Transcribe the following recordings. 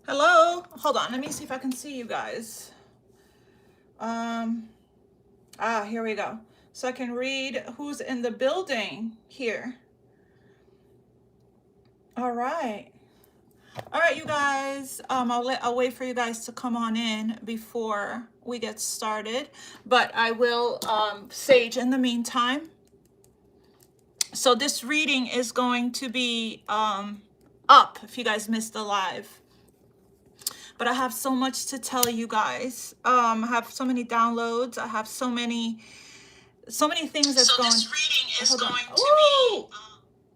Hello. Hold on. Let me see if I can see you guys. Here we go. So I can read who's in the building here. All right. All right, you guys. I'll wait for you guys to come on in before we get started, but I will sage in the meantime. So this reading is going to be up if you guys missed the live. But I have so much to tell you guys. I have so many downloads. I have so many things that's going. So this reading is going to be.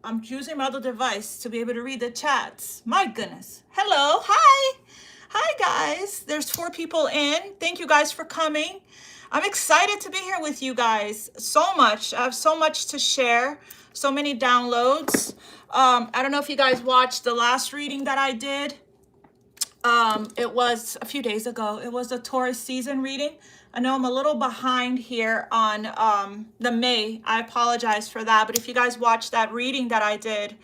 I'm using my other device to be able to read the chats. My goodness. Hello. Hi. Hi, guys. There's 4 people in. Thank you guys for coming. I'm excited to be here with you guys. So much. I have so much to share. So many downloads. I don't know if you guys watched the last reading that I did. It was a few days ago. It was a Taurus season reading. I know I'm a little behind here on the May. I apologize for that. But if you guys watched that reading that I did,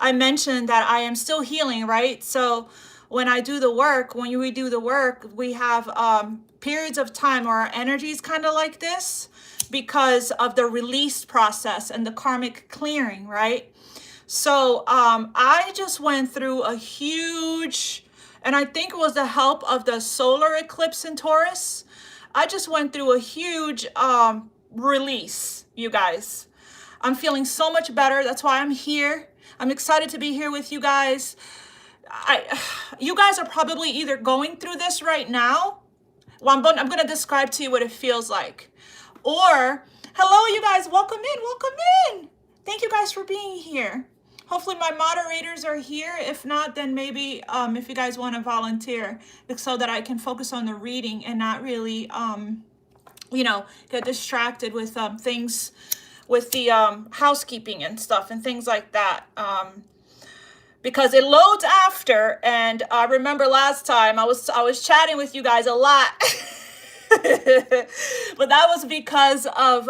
I mentioned that I am still healing, right? So when I do the work, when we do the work, we have periods of time where our energy is kind of like this because of the release process and the karmic clearing, right? So I just went through a huge... And I think it was the help of the solar eclipse in Taurus. I just went through a huge release, you guys. I'm feeling so much better. That's why I'm here. I'm excited to be here with you guys. You guys are probably either going through this right now. Well, I'm going to describe to you what it feels like. Or, hello, you guys. Welcome in. Welcome in. Thank you guys for being here. Hopefully my moderators are here. If not, then maybe if you guys want to volunteer so that I can focus on the reading and not really, get distracted with things with the housekeeping and stuff and things like that. Because it loads after. And I remember last time I was chatting with you guys a lot. But that was because of...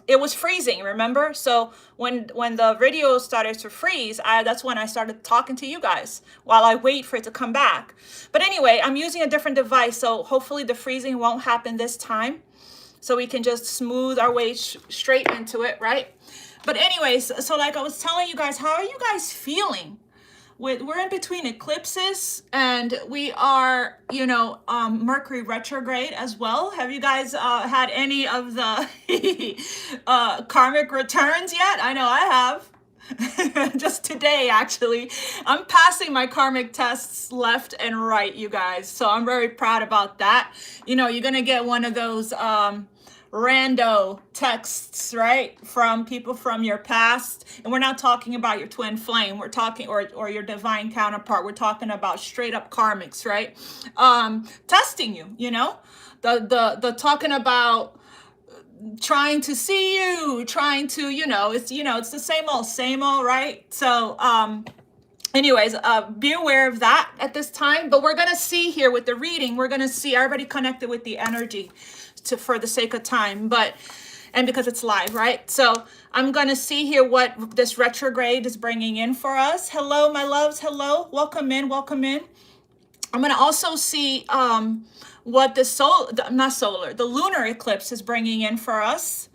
it was freezing, remember? So when the video started to freeze, that's when I started talking to you guys while I wait for it to come back. But anyway, I'm using a different device, so hopefully the freezing won't happen this time. So we can just smooth our way straight into it, right? But anyways, so like I was telling you guys, how are you guys feeling? We're in between eclipses and we are, Mercury retrograde as well. Have you guys had any of the karmic returns yet? I know I have. Just today, actually. I'm passing my karmic tests left and right, you guys. So I'm very proud about that. You're going to get one of those... rando texts, right, from people from your past. And we're not talking about your twin flame. We're talking, or your divine counterpart. We're talking about straight up karmics, right? Testing you, the talking about trying to see you, trying to, it's the same old, right? So, anyways, be aware of that at this time. But we're going to see here with the reading, we're going to see, I already connected with the energy for the sake of time, and because it's live, right? So I'm going to see here what this retrograde is bringing in for us. Hello, my loves. Hello. Welcome in. Welcome in. I'm going to also see what the lunar eclipse is bringing in for us.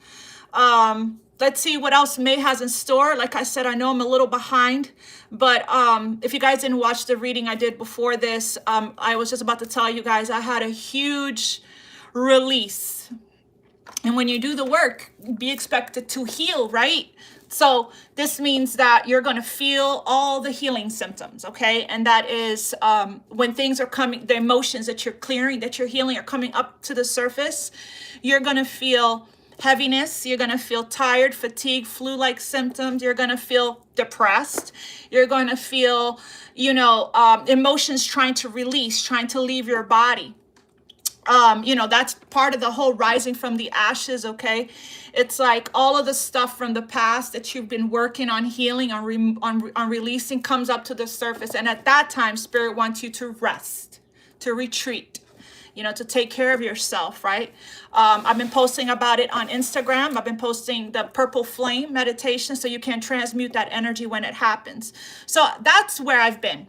Let's see what else May has in store. Like I said, I know I'm a little behind, but if you guys didn't watch the reading I did before this, I was just about to tell you guys I had a huge release. And when you do the work, be expected to heal, right? So this means that you're going to feel all the healing symptoms, okay? And that is when things are coming, the emotions that you're clearing, that you're healing are coming up to the surface. You're going to feel heaviness. You're going to feel tired, fatigue, flu-like symptoms. You're going to feel depressed. You're going to feel, emotions trying to release, trying to leave your body. That's part of the whole rising from the ashes, okay? It's like all of the stuff from the past that you've been working on healing, on releasing comes up to the surface. And at that time, Spirit wants you to rest, to retreat, to take care of yourself, right? I've been posting about it on Instagram. I've been posting the purple flame meditation so you can transmute that energy when it happens. So that's where I've been.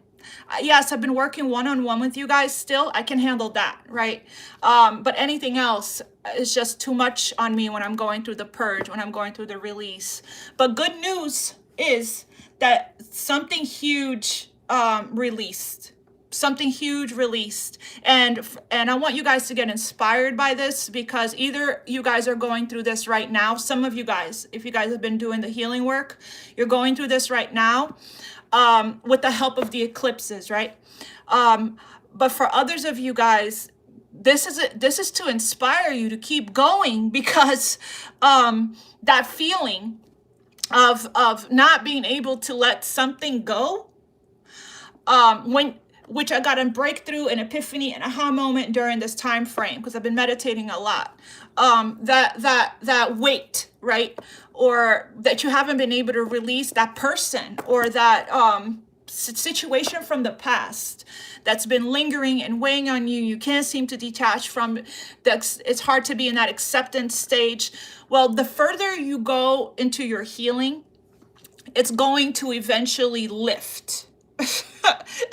Yes, I've been working one-on-one with you guys still. I can handle that, right? But anything else is just too much on me when I'm going through the purge, when I'm going through the release. But good news is that something huge released. Something huge released, and I want you guys to get inspired by this, because either you guys are going through this right now. Some of you guys, if you guys have been doing the healing work, you're going through this right now with the help of the eclipses, right? But for others of you guys, this is to inspire you to keep going, because that feeling of not being able to let something go, which I got a breakthrough, an epiphany, an aha moment during this time frame, because I've been meditating a lot. That weight, right? Or that you haven't been able to release, that person or that situation from the past that's been lingering and weighing on you. You can't seem to detach from. It's hard to be in that acceptance stage. Well, the further you go into your healing, it's going to eventually lift.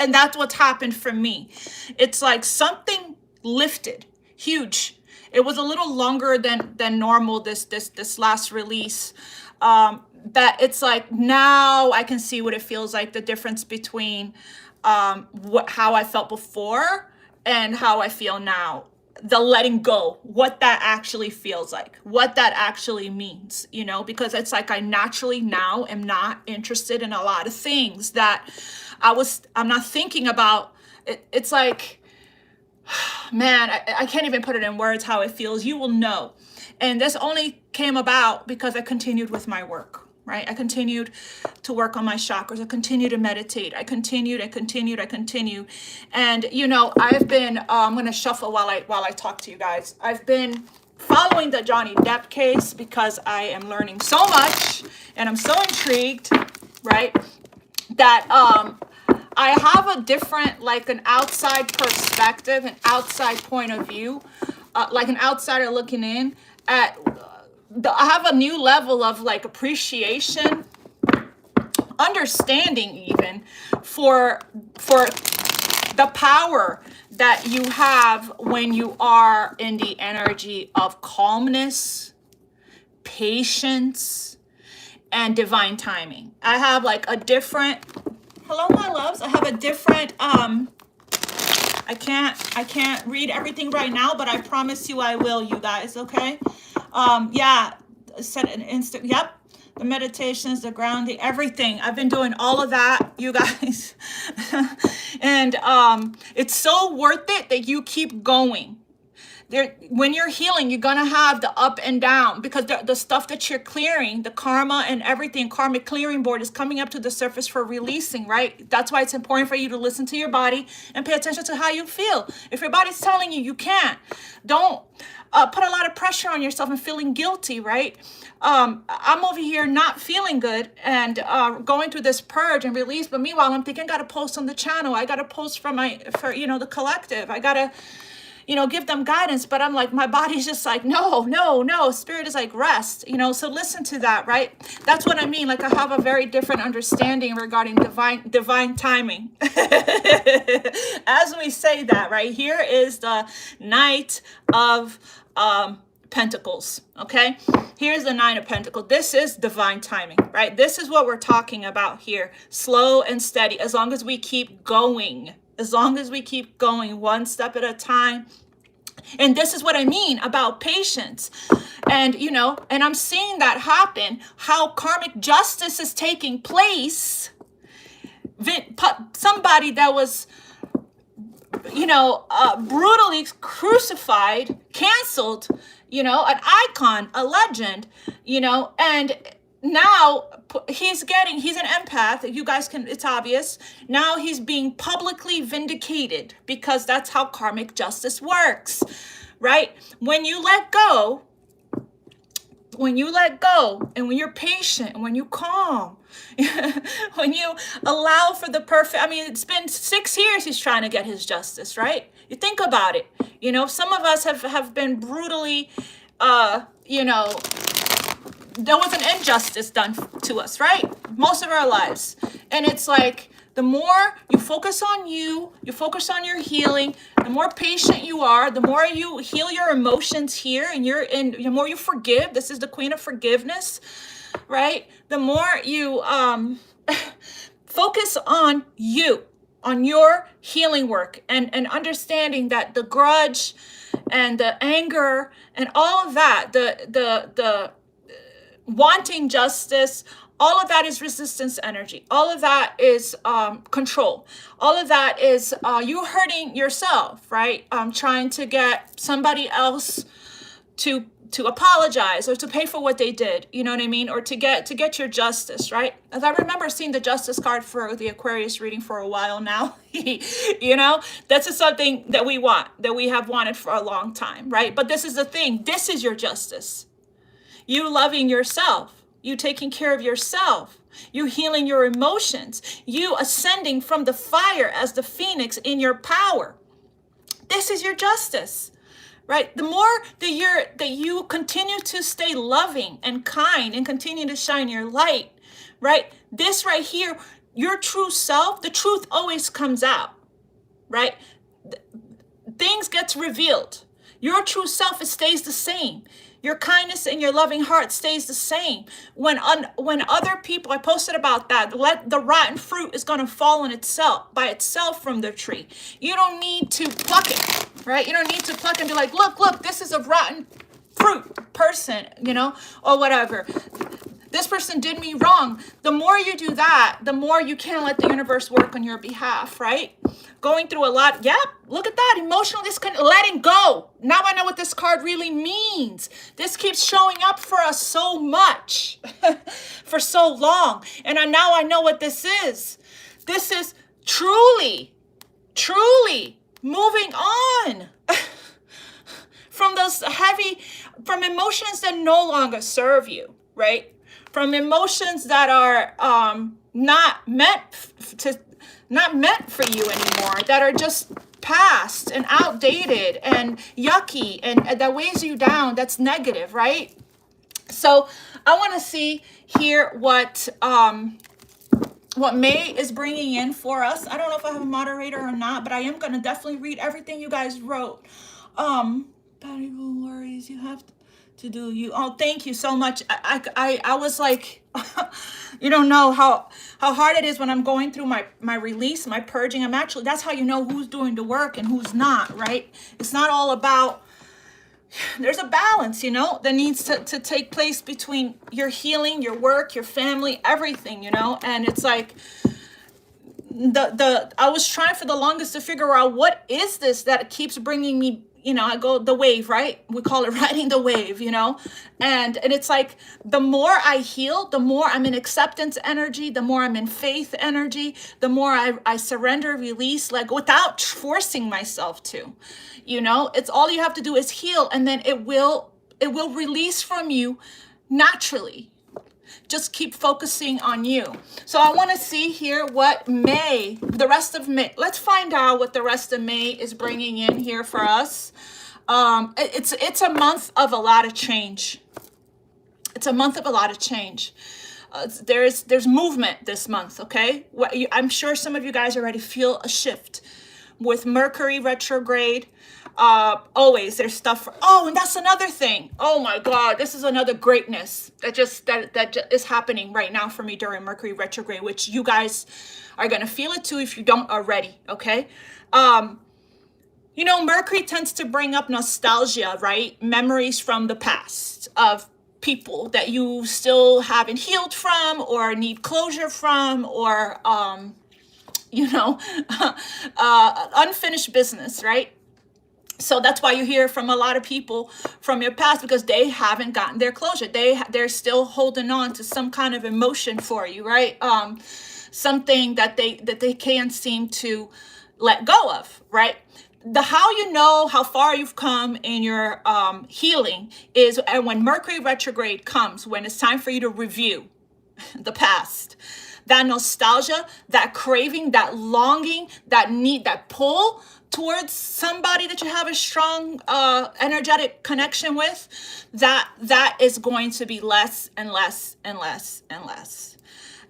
And that's what's happened for me. It's like something lifted, huge. It was a little longer than normal, this last release. That it's like, now I can see what it feels like, the difference between how I felt before and how I feel now. The letting go, what that actually feels like, what that actually means, you know, because it's like I naturally now am not interested in a lot of things that I'm not thinking about. It's like, man, I can't even put it in words how it feels. You will know. And this only came about because I continued with my work. Right? I continued to work on my chakras. I continued to meditate. I continued. And, you know, I've been, I'm going to shuffle while I talk to you guys. I've been following the Johnny Depp case because I am learning so much and I'm so intrigued, right? That I have a different, like an outside perspective, an outside point of view, like an outsider looking in at I have a new level of like appreciation, understanding even for the power that you have when you are in the energy of calmness, patience, and divine timing. I have like a different, hello my loves, I have a different I can't read everything right now, but I promise you I will, you guys, okay? Yeah, set an instant, yep, the meditations, the grounding, everything. I've been doing all of that, you guys. And it's so worth it that you keep going. When you're healing, you're going to have the up and down, because the stuff that you're clearing, the karma and everything, karmic clearing board is coming up to the surface for releasing, right? That's why it's important for you to listen to your body and pay attention to how you feel. If your body's telling you can't, don't put a lot of pressure on yourself and feeling guilty, right? I'm over here not feeling good and going through this purge and release, but meanwhile I'm thinking I got to post on the channel. I got to post for the collective. I got to give them guidance, but I'm like, my body's just like, no, spirit is like, rest, so listen to that, right? That's what I mean. Like, I have a very different understanding regarding divine timing. As we say that, right? Here is the Knight of Pentacles, okay? Here's the Nine of Pentacles. This is divine timing, right? This is what we're talking about here. Slow and steady, as long as we keep going. As long as we keep going one step at a time. And this is what I mean about patience. And, and I'm seeing that happen, how karmic justice is taking place. Somebody that was, brutally crucified, canceled, an icon, a legend, and now he's an empath. You guys it's obvious. Now he's being publicly vindicated, because that's how karmic justice works, right? When you let go, and when you're patient, and when you calm, when you allow for the perfect, it's been 6 years he's trying to get his justice, right? You think about it. Some of us have been brutally, there was an injustice done to us, right? Most of our lives. And it's like, The more you focus on you focus on your healing, the more patient you are, the more you heal your emotions here, and the more you forgive. This is the queen of forgiveness, right? The more you focus on you, on your healing work, and understanding that the grudge and the anger and all of that, the wanting justice, all of that is resistance energy. All of that is control. All of that is you hurting yourself, right? Trying to get somebody else to apologize or to pay for what they did, you know what I mean? Or to get your justice, right? As I remember seeing the justice card for the Aquarius reading for a while now, you know, that's just something that we want, that we have wanted for a long time, right? But this is the thing. This is your justice. You loving yourself, you taking care of yourself, you healing your emotions, you ascending from the fire as the phoenix in your power. This is your justice. Right? The more that you continue to stay loving and kind and continue to shine your light, right? This right here, your true self, the truth always comes out, right? Things gets revealed. Your true self, it stays the same. Your kindness and your loving heart stays the same. When other people, I posted about that, the rotten fruit is going to fall on itself, by itself from the tree. You don't need to pluck it, right? You don't need to pluck and be like, look, this is a rotten fruit person, you know, or whatever. This person did me wrong. The more you do that, the more you can let the universe work on your behalf, right? Going through a lot. Yep, look at that. Emotional disconnect, letting go. Now I know what this card really means. This keeps showing up for us so much for so long. And now I know what this is. This is truly moving on from from emotions that no longer serve you, right? From emotions that are not meant for you anymore, that are just past and outdated and yucky and that weighs you down, that's negative, right? So I want to see here what May is bringing in for us. I don't know if I have a moderator or not, but I am going to definitely read everything you guys wrote. No worries, you have to do you. Oh, thank you so much. I was like, you don't know how hard it is when I'm going through my release, my purging. That's how you know who's doing the work and who's not, right? It's not all about, there's a balance, you know, that needs to take place between your healing, your work, your family, everything, you know? And it's like, I was trying for the longest to figure out what is this that keeps bringing me, you know, I go the wave, right? We call it riding the wave, you know? And it's like, the more I heal, the more I'm in acceptance energy, the more I'm in faith energy, the more I surrender, release, like without forcing myself to, you know? It's all you have to do is heal, and then it will release from you naturally. Just keep focusing on you. So I want to see here what the rest of May, let's find out what the rest of May is bringing in here for us. It's a month of a lot of change. It's a month of a lot of change. There's movement this month, okay? I'm sure some of you guys already feel a shift with Mercury retrograde. Always there's stuff and that's another thing. Oh my God, this is another greatness that just is happening right now for me during Mercury retrograde, which you guys are gonna feel it too if you don't already. Okay, you know, Mercury tends to bring up nostalgia, right? Memories from the past of people that you still haven't healed from or need closure from, or you know, unfinished business, right? So that's why you hear from a lot of people from your past, because they haven't gotten their closure. They're still holding on to some kind of emotion for you, right? Something that they can't seem to let go of, right? How you know how far you've come in your healing is when Mercury retrograde comes, when it's time for you to review the past. That nostalgia, that craving, that longing, that need, that pull towards somebody that you have a strong energetic connection with, that is going to be less and less and less and less.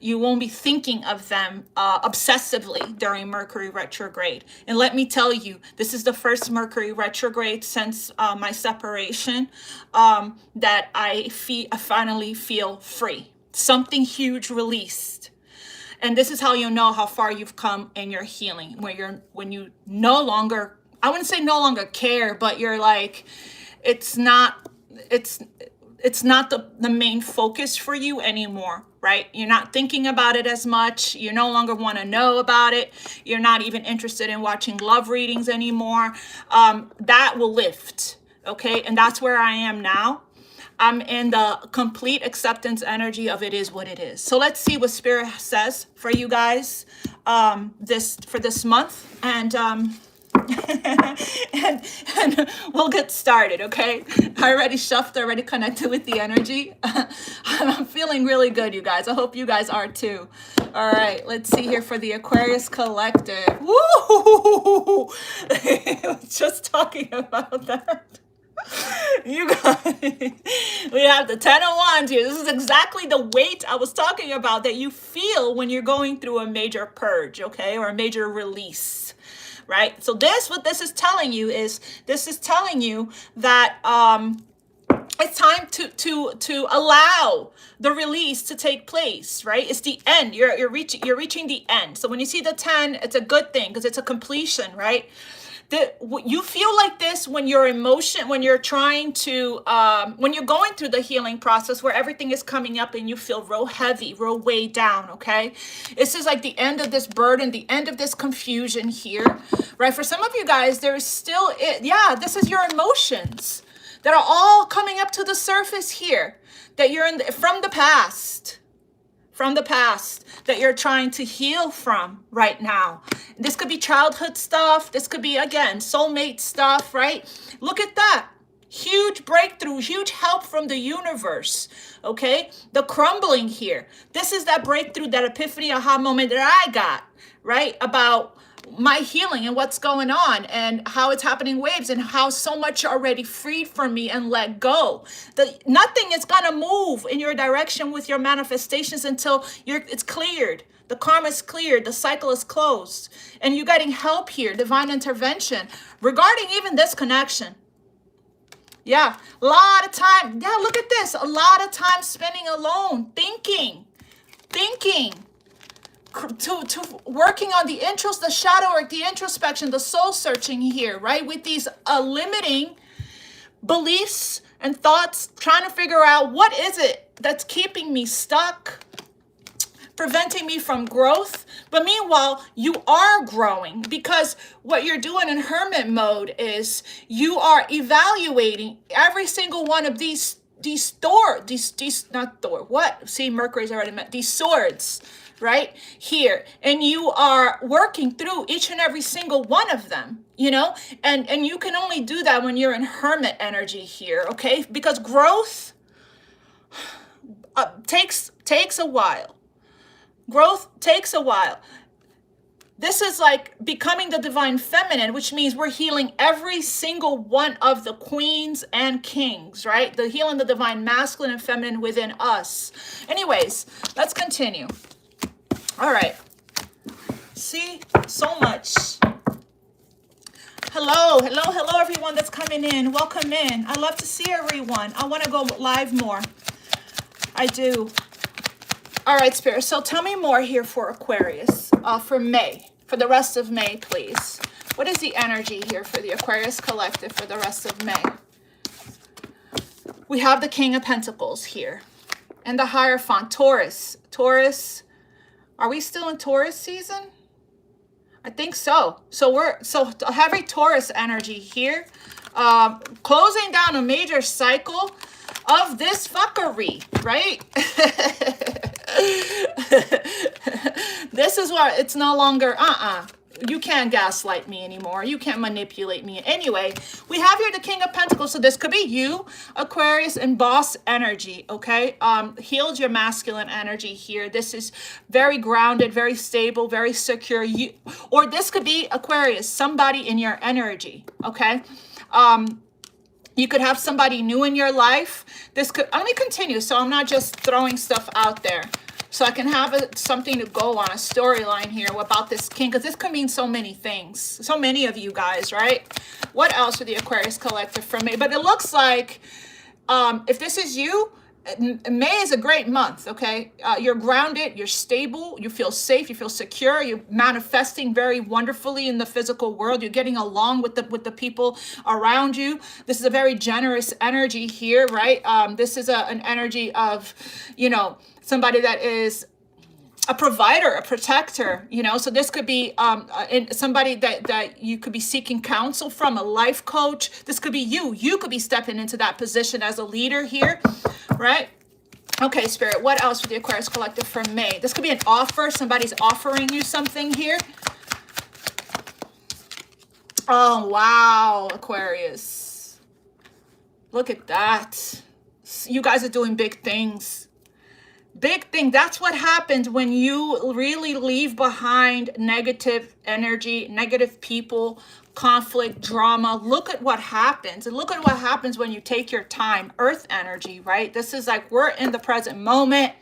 You won't be thinking of them obsessively during Mercury retrograde. And let me tell you, this is the first Mercury retrograde since my separation that I finally feel free. Something huge released. And this is how you know how far you've come in your healing, when you no longer, I wouldn't say no longer care, but you're like, it's not the main focus for you anymore, right? You're not thinking about it as much. You no longer want to know about it. You're not even interested in watching love readings anymore. That will lift, okay? And that's where I am now. I'm in the complete acceptance energy of it is what it is. So let's see what Spirit says for you guys for this month. And and we'll get started, okay? I already shuffled, already connected with the energy. I'm feeling really good, you guys. I hope you guys are too. All right, let's see here for the Aquarius Collective. Woo! I was just talking about that. You guys, we have the 10 of Wands here. This is exactly the weight I was talking about that you feel when you're going through a major purge, okay, or a major release, right? So what this is telling you is, this is telling you that it's time to allow the release to take place, right? It's the end. You're reaching the end. So when you see the 10, it's a good thing because it's a completion, right? You feel like this when you're when you're trying to, when you're going through the healing process where everything is coming up and you feel real heavy, real weighed down, okay? This is like the end of this burden, the end of this confusion here, right? For some of you guys, there's still, this is your emotions that are all coming up to the surface here, that you're from the past that you're trying to heal from right now. This could be childhood stuff. This could be, again, soulmate stuff, right? Look at that. Huge breakthrough, huge help from the universe, okay? The crumbling here. This is that breakthrough, that epiphany, aha moment that I got, right? About my healing and what's going on and how it's happening waves and how so much already freed from me and let go. Nothing is going to move in your direction with your manifestations until it's cleared. The karma is cleared. The cycle is closed. And you're getting help here, divine intervention regarding even this connection. Yeah, a lot of time. Yeah, look at this. A lot of time spending alone, thinking. To working on the the shadow work, the introspection, the soul searching here, right? With these limiting beliefs and thoughts, trying to figure out what is it that's keeping me stuck, preventing me from growth. But meanwhile, you are growing, because what you're doing in hermit mode is you are evaluating every single one of these Mercury's already met, these swords, right here, and you are working through each and every single one of them, you know, and you can only do that when you're in hermit energy here, okay? Because growth takes a while. Growth takes a while. This is like becoming the divine feminine, which means we're healing every single one of the queens and kings, right? The healing the divine masculine and feminine within us. Anyways, let's continue. All right. See, so much. Hello, everyone that's coming in. Welcome in. I love to see everyone. I want to go live more. I do. All right, Spirit. So tell me more here for Aquarius, for May, for the rest of May, please. What is the energy here for the Aquarius Collective for the rest of May? We have the King of Pentacles here and the Hierophant, Taurus. Are we still in Taurus season? I think so. So heavy Taurus energy here, closing down a major cycle of this fuckery, right? This is what it's no longer, you can't gaslight me anymore. You can't manipulate me. Anyway, we have here the King of Pentacles. So this could be you, Aquarius, and boss energy, okay? Healed your masculine energy here. This is very grounded, very stable, very secure. Or this could be Aquarius, somebody in your energy, okay? You could have somebody new in your life. This could, let me continue so I'm not just throwing stuff out there. so I can have something to go on, a storyline here about this king, because this could mean so many things. So many of you guys, right? What else for the Aquarius collective from May? But it looks like if this is you, May is a great month, okay? You're grounded, you're stable, you feel safe, you feel secure, you're manifesting very wonderfully in the physical world, you're getting along with the people around you. This is a very generous energy here, right? This is an energy of, you know, somebody that is a provider, a protector, you know. So this could be somebody that you could be seeking counsel from, a life coach. This could be you. You could be stepping into that position as a leader here, right? Okay, Spirit, what else for the Aquarius collective for May? This could be an offer. Somebody's offering you something here. Oh, wow, Aquarius. Look at that. You guys are doing big things. Big thing. That's what happens when you really leave behind negative energy, negative people, conflict, drama. Look at what happens. And look at what happens when you take your time. Earth energy, right? This is like we're in the present moment.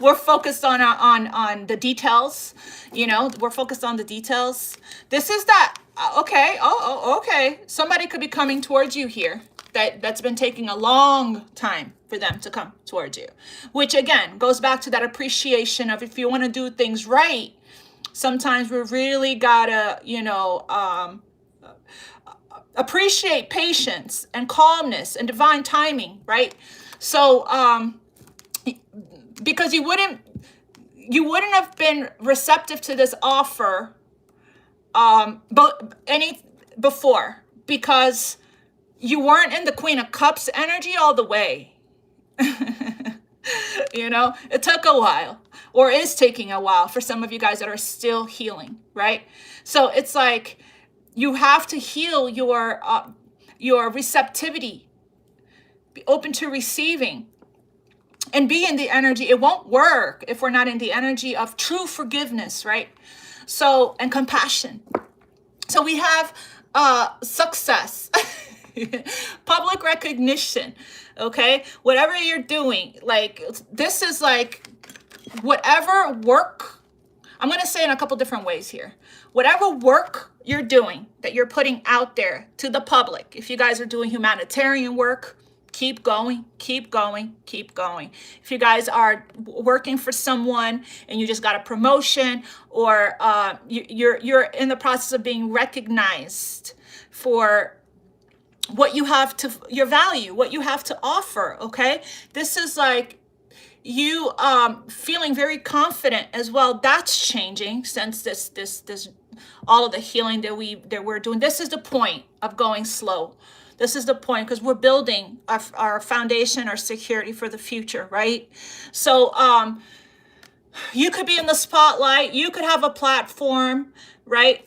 We're focused on the details, you know, we're focused on the details. This is that, okay, okay. Somebody could be coming towards you here. That's been taking a long time for them to come towards you, which again goes back to that appreciation of, if you want to do things right, sometimes we really gotta, you know, appreciate patience and calmness and divine timing, right? So because you wouldn't have been receptive to this offer before, because you weren't in the Queen of Cups energy all the way. You know, it took a while, or is taking a while for some of you guys that are still healing, right? So it's like you have to heal your receptivity, be open to receiving, and be in the energy. It won't work if we're not in the energy of true forgiveness, right? So, and compassion. So we have success. Public recognition, okay? Whatever you're doing, like this is like whatever work, I'm going to say in a couple different ways here. Whatever work you're doing that you're putting out there to the public, if you guys are doing humanitarian work, keep going, keep going, keep going. If you guys are working for someone and you just got a promotion, or you're in the process of being recognized for what you have to, your value, what you have to offer, okay? This is like you feeling very confident as well. That's changing since this all of the healing that we're doing. This is the point of going slow. This is the point, because we're building our foundation, our security for the future, right? So you could be in the spotlight. You could have a platform, right?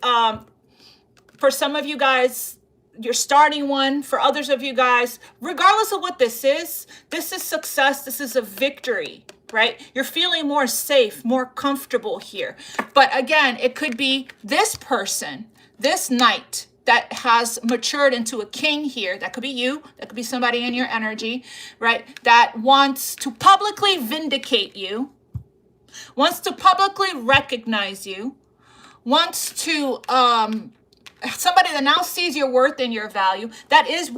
For some of you guys, you're starting one. For others of you guys, regardless of what this is success. This is a victory, right? You're feeling more safe, more comfortable here. But again, it could be this person, this knight that has matured into a king here. That could be you. That could be somebody in your energy, right? That wants to publicly vindicate you, wants to publicly recognize you, wants to somebody that now sees your worth and your value, that is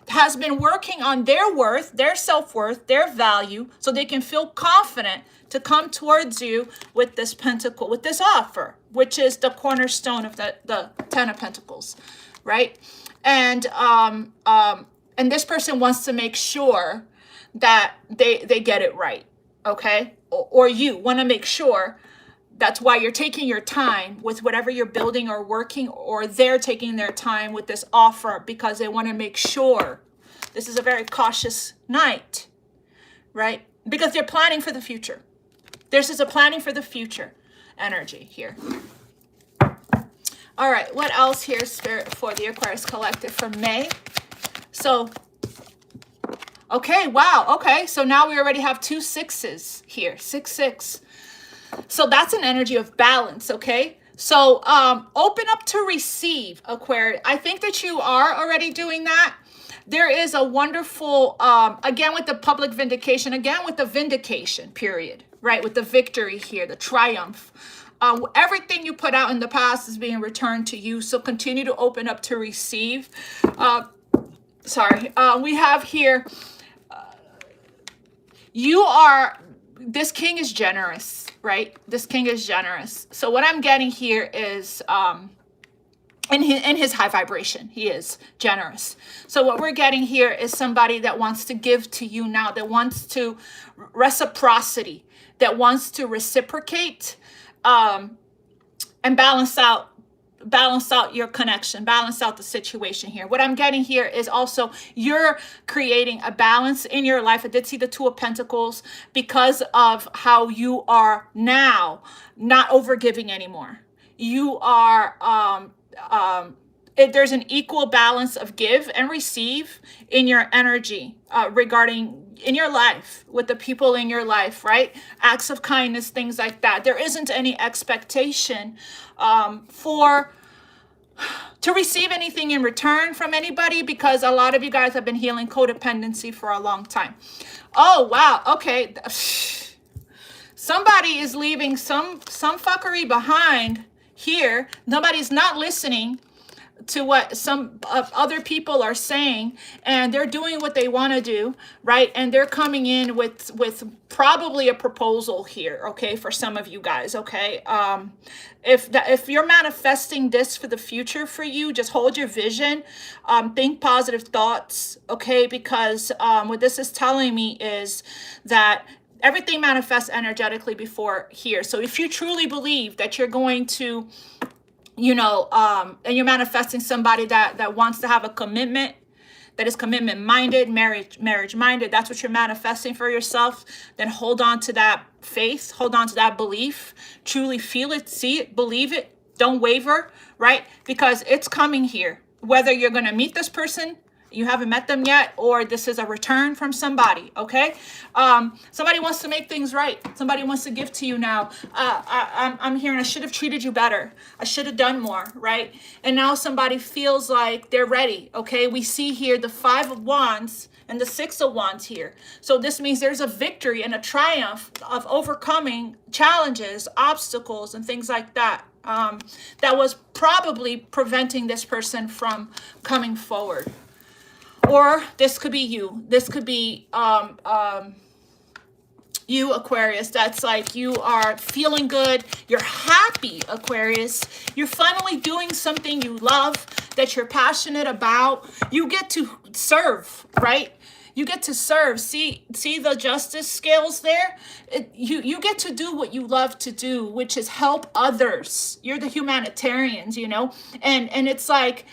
has been working on their worth, their self-worth, their value, so they can feel confident to come towards you with this pentacle, with this offer, which is the cornerstone of the Ten of Pentacles, right? And this person wants to make sure that they get it right, okay? Or you want to make sure. That's why you're taking your time with whatever you're building or working, or they're taking their time with this offer because they want to make sure. This is a very cautious night, right? Because they're planning for the future. This is a planning for the future energy here. All right, what else here, Spirit, for the Aquarius collective for May? So, okay, wow, okay. So now we already have 2 6s here, 6, 6. So that's an energy of balance, okay? So open up to receive, Aquarius. I think that you are already doing that. there is a wonderful, again, with the public vindication, again, with the vindication period, right? With the victory here, the triumph. Everything you put out in the past is being returned to you. So continue to open up to receive. We have here, this king is generous, right? This king is generous. So what I'm getting here is, in his high vibration, he is generous. So what we're getting here is somebody that wants to give to you now, that wants to reciprocity, that wants to reciprocate, and balance out your connection, balance out the situation here. What I'm getting here is also you're creating a balance in your life. I did see the Two of Pentacles because of how you are now not overgiving anymore. You are, there's an equal balance of give and receive in your energy, regarding in your life, with the people in your life, right? Acts of kindness, things like that. There isn't any expectation to receive anything in return from anybody, because a lot of you guys have been healing codependency for a long time. Oh, wow. Okay. Somebody is leaving some fuckery behind here. Nobody's not listening to what some other people are saying, and they're doing what they want to do, right? And they're coming in with probably a proposal here, okay, for some of you guys, okay? If you're manifesting this for the future for you, just hold your vision, think positive thoughts, okay? Because what this is telling me is that everything manifests energetically before here. So if you truly believe that you're going to, and you're manifesting somebody that wants to have a commitment, that is commitment minded, marriage minded, that's what you're manifesting for yourself, then hold on to that faith, hold on to that belief, truly feel it, see it, believe it, don't waver, right? Because it's coming here, whether you're going to meet this person, you haven't met them yet, or this is a return from somebody, okay? Somebody wants to make things right. Somebody wants to give to you now. I'm hearing, I should have treated you better. I should have done more, right? And now somebody feels like they're ready, okay? We see here the Five of Wands and the Six of Wands here. So this means there's a victory and a triumph of overcoming challenges, obstacles, and things like that. That was probably preventing this person from coming forward. Or this could be you. This could be you, Aquarius. That's like you are feeling good. You're happy, Aquarius. You're finally doing something you love, that you're passionate about. You get to serve, right? You get to serve. See the justice scales there? You get to do what you love to do, which is help others. You're the humanitarians, and it's like,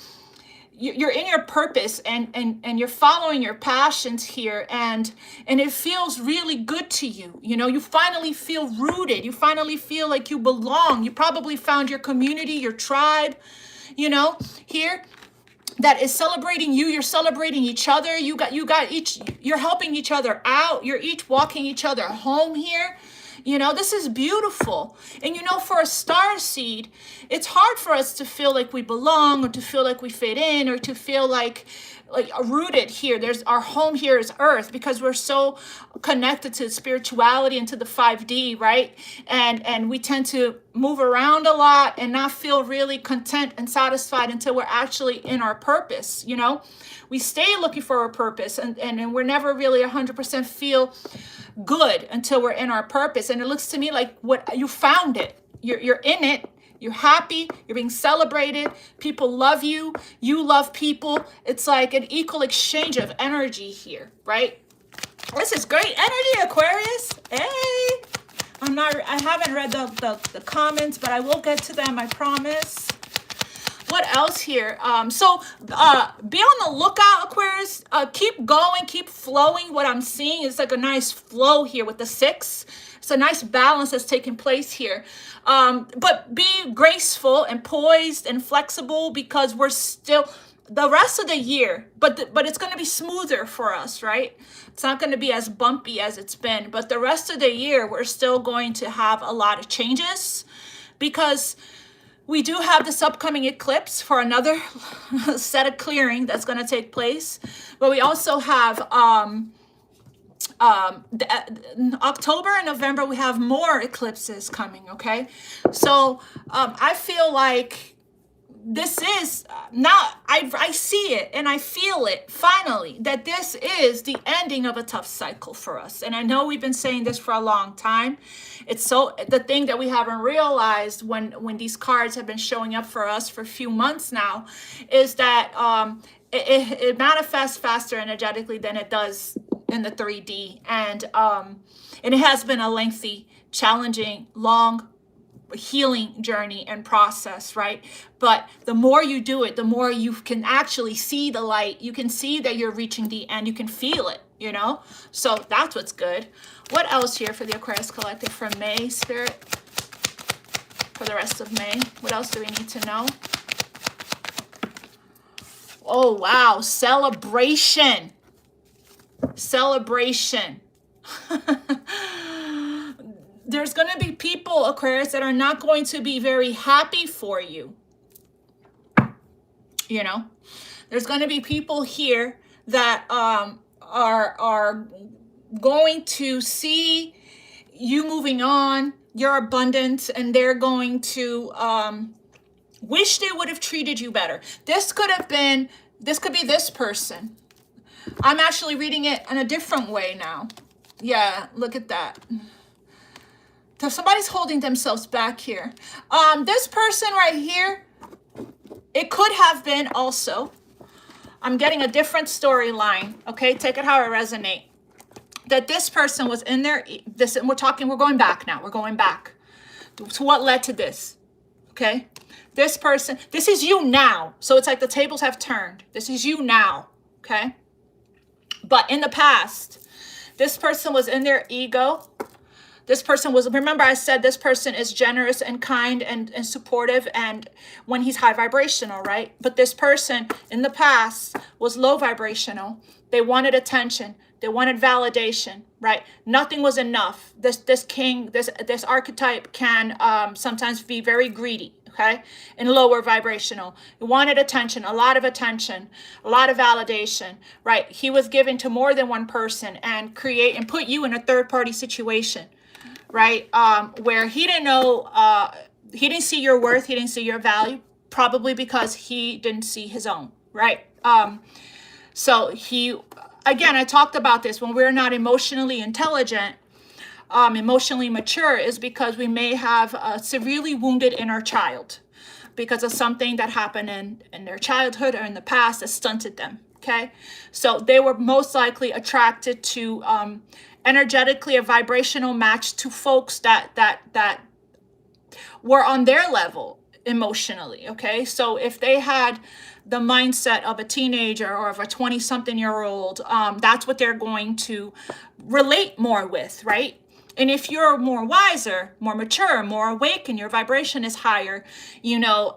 you're in your purpose and you're following your passions here, and it feels really good to you. You finally feel rooted. You finally feel like you belong. You probably found your community, your tribe, here that is celebrating you. You're celebrating each other. You're helping each other out. You're each walking each other home here. This is beautiful. And for a star seed, it's hard for us to feel like we belong, or to feel like we fit in, or to feel like rooted here. Our home here is Earth, because we're so connected to spirituality and to the 5D, right? And we tend to move around a lot and not feel really content and satisfied until we're actually in our purpose. We stay looking for our purpose, and we're never really 100% feel good until we're in our purpose. And it looks to me like you found it. You're in it. You're happy. You're being celebrated. People love you. You love people. It's like an equal exchange of energy here, right? This is great energy, Aquarius. Hey, I haven't read the comments, but I will get to them, I promise. What else here? So be on the lookout, Aquarius. Keep going, keep flowing. What I'm seeing is like a nice flow here with the 6. It's a nice balance that's taking place here. But be graceful and poised and flexible, because we're still the rest of the year, but it's going to be smoother for us, right? It's not going to be as bumpy as it's been, but the rest of the year, we're still going to have a lot of changes, because We do have this upcoming eclipse for another set of clearing that's going to take place. But we also have October and November, we have more eclipses coming, okay? So I feel like this is not, I see it and I feel it finally, that this is the ending of a tough cycle for us. And I know we've been saying this for a long time. It's so, the thing that we haven't realized when these cards have been showing up for us for a few months now is that it manifests faster energetically than it does in the 3D. And it has been a lengthy, challenging, long healing journey and process, right? But the more you do it, the more you can actually see the light. You can see that you're reaching the end. You can feel it, you know? So that's what's good. What else here for the Aquarius Collective for May, Spirit? For the rest of May, what else do we need to know? Oh, wow. Celebration. Celebration. There's going to be people, Aquarius, that are not going to be very happy for you. You know, there's going to be people here that are going to see you moving on, your abundance, and they're going to wish they would have treated you better. This could be this person. I'm actually reading it in a different way now. Yeah, look at that. So somebody's holding themselves back here. This person right here, it could have been also, I'm getting a different storyline, okay? Take it how it resonates. That this person was in there, we're going back now. We're going back to what led to this, okay? This person, this is you now. So it's like the tables have turned. This is you now, okay? But in the past, this person was in their ego. This person was, remember I said this person is generous and kind and supportive and when he's high vibrational, right? But this person in the past was low vibrational. They wanted attention. They wanted validation, right? Nothing was enough. This archetype can sometimes be very greedy, okay? And lower vibrational. He wanted attention, a lot of validation, right? He was given to more than one person and put you in a third party situation. Right? Where he didn't know, he didn't see your worth, he didn't see your value, probably because he didn't see his own, right? So again, I talked about this, when we're not emotionally intelligent, emotionally mature, is because we may have a severely wounded inner child because of something that happened in their childhood or in the past that stunted them, okay? So they were most likely attracted to energetically a vibrational match to folks that were on their level emotionally, okay? So if they had the mindset of a teenager or of a 20-something-year-old, that's what they're going to relate more with, right? And if you're more wiser, more mature, more awake, and your vibration is higher, you know,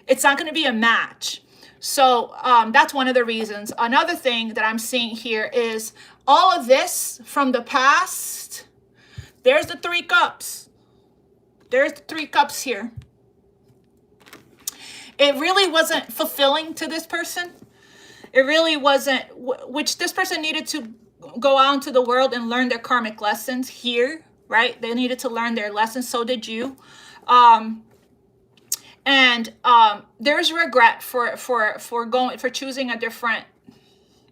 it's not going to be a match. So that's one of the reasons. Another thing that I'm seeing here is all of this from the past. There's the 3 cups. There's the 3 cups here. It really wasn't fulfilling to this person. It really wasn't, which this person needed to go out into the world and learn their karmic lessons here, right? They needed to learn their lessons. So did you. There's regret for choosing a different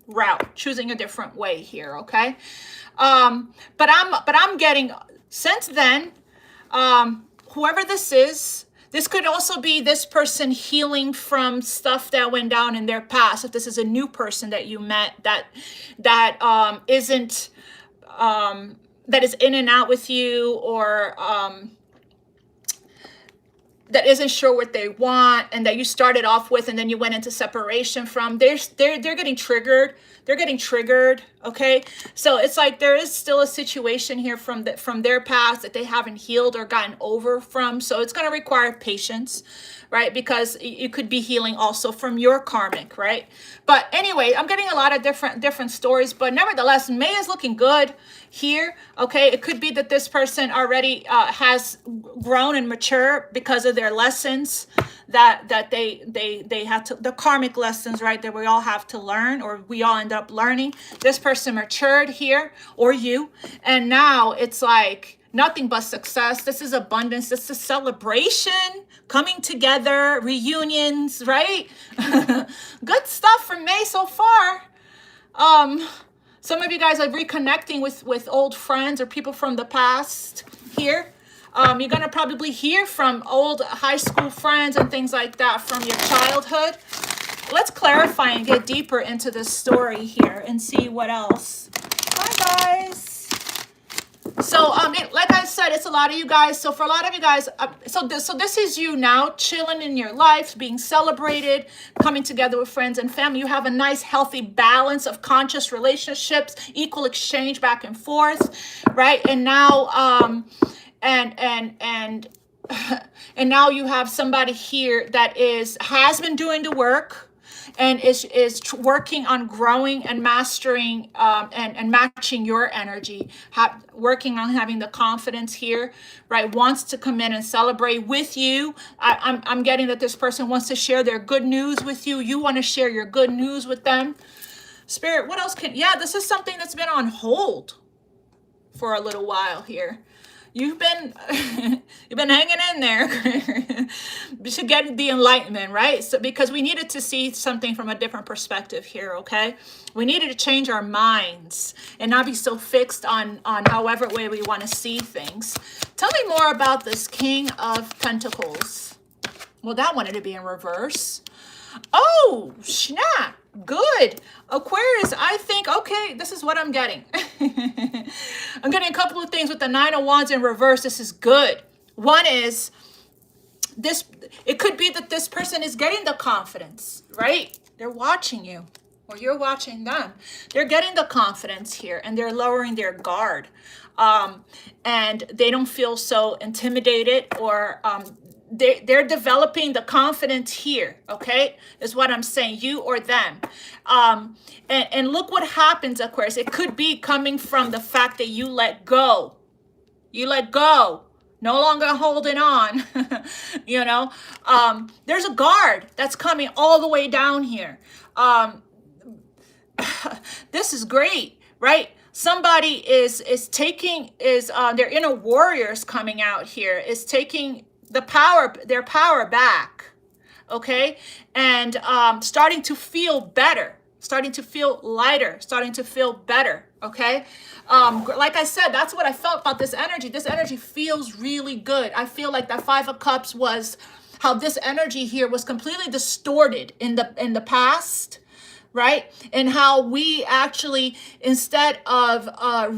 route, choosing a different way here, okay? But I'm getting, since then, whoever this is, this could also be this person healing from stuff that went down in their past. If this is a new person that you met that is in and out with you, or that isn't sure what they want, and that you started off with and then you went into separation from, they're getting triggered. They're getting triggered Okay, so it's like there is still a situation here from their past that they haven't healed or gotten over from. So it's going to require patience, right? Because you could be healing also from your karmic, right? But anyway, I'm getting a lot of different stories, but nevertheless, May is looking good here. Okay, it could be that this person already has grown and mature because of their lessons that they had to, the karmic lessons, right, that we all have to learn, or we all end up learning. This person matured here, or you, and now it's like nothing but success. This is abundance. This is celebration, coming together, reunions, right? Good stuff from May so far. Some of you guys are reconnecting with old friends or people from the past here. You're going to probably hear from old high school friends and things like that from your childhood. Let's clarify and get deeper into this story here and see what else. Hi, guys. So, like I said, it's a lot of you guys. So for a lot of you guys, so this is you now chilling in your life, being celebrated, coming together with friends and family. You have a nice, healthy balance of conscious relationships, equal exchange back and forth, right? And now, and now you have somebody here that has been doing the work and is working on growing and mastering and matching your energy, working on having the confidence here, right? Wants to come in and celebrate with you. I'm getting that this person wants to share their good news with you. You want to share your good news with them. Spirit, what else this is something that's been on hold for a little while here. You've been hanging in there to get the enlightenment, right? So because we needed to see something from a different perspective here, okay? We needed to change our minds and not be so fixed on however way we want to see things. Tell me more about this King of Pentacles. Well, that wanted to be in reverse. Oh, snap. Good. Aquarius, I think, okay, this is what I'm getting. I'm getting a couple of things with the Nine of Wands in reverse. This is good. One is this, it could be that this person is getting the confidence, right? They're watching you or you're watching them. They're getting the confidence here and they're lowering their guard. And they don't feel so intimidated or they're developing the confidence here, okay, is what I'm saying, you or them. And look what happens, Aquarius. It could be coming from the fact that you let go. You let go. No longer holding on. You know, there's a guard that's coming all the way down here. This is great, right? Somebody is their inner warriors coming out here, is taking their power back, okay? And starting to feel better, starting to feel lighter, starting to feel better, okay? Like I said, that's what I felt about this energy. This energy feels really good. I feel like that Five of Cups was how this energy here was completely distorted in the past, right? And how we actually, instead of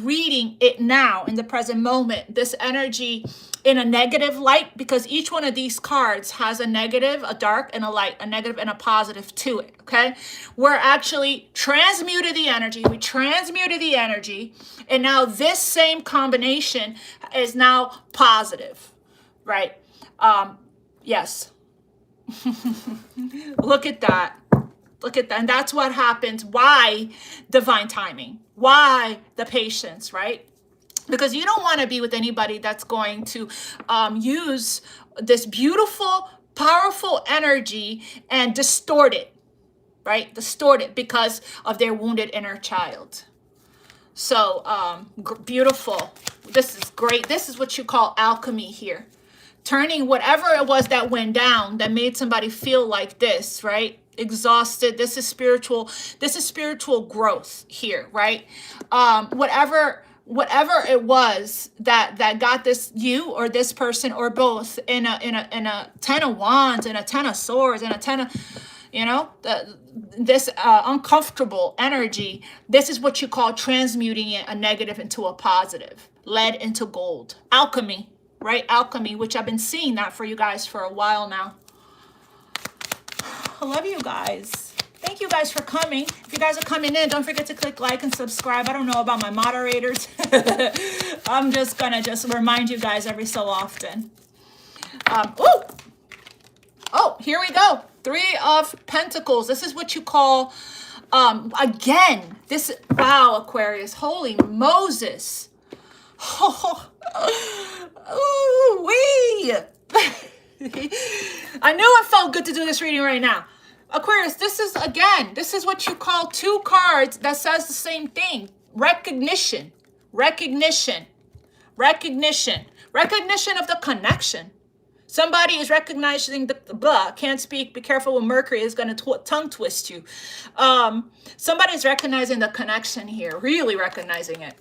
reading it now in the present moment, this energy in a negative light, because each one of these cards has a negative, a dark, and a light, a negative and a positive to it, okay? We're actually transmuted the energy. We transmuted the energy, and now this same combination is now positive, right? Yes. Look at that. Look at that. And that's what happens. Why divine timing? Why the patience, right? Because you don't want to be with anybody that's going to use this beautiful, powerful energy and distort it, right? Distort it because of their wounded inner child. So beautiful. This is great. This is what you call alchemy here. Turning whatever it was that went down that made somebody feel like this, right? Exhausted. This is spiritual growth here, right? Whatever it was that got this, you or this person or both, in a 10 of Wands and a 10 of Swords and a 10 of, you know, this uncomfortable energy. This is what you call transmuting it, a negative into a positive, lead into gold. Alchemy, right? Alchemy, which I've been seeing that for you guys for a while now. I love you guys. Thank thank you guys for coming. If you guys are coming in, don't forget to click like and subscribe. I don't know about my moderators. I'm just gonna remind you guys every so often. Oh, here we go. 3 of Pentacles. This is what you call, again, this, wow, Aquarius, holy Moses. Oh, ooh-wee. I knew it felt good to do this reading right now. Aquarius, this is, again, this is what you call 2 cards that says the same thing. Recognition, recognition, recognition, recognition of the connection. Somebody is recognizing the blah, can't speak, be careful when Mercury is going to tongue twist you. Somebody's recognizing the connection here, really recognizing it,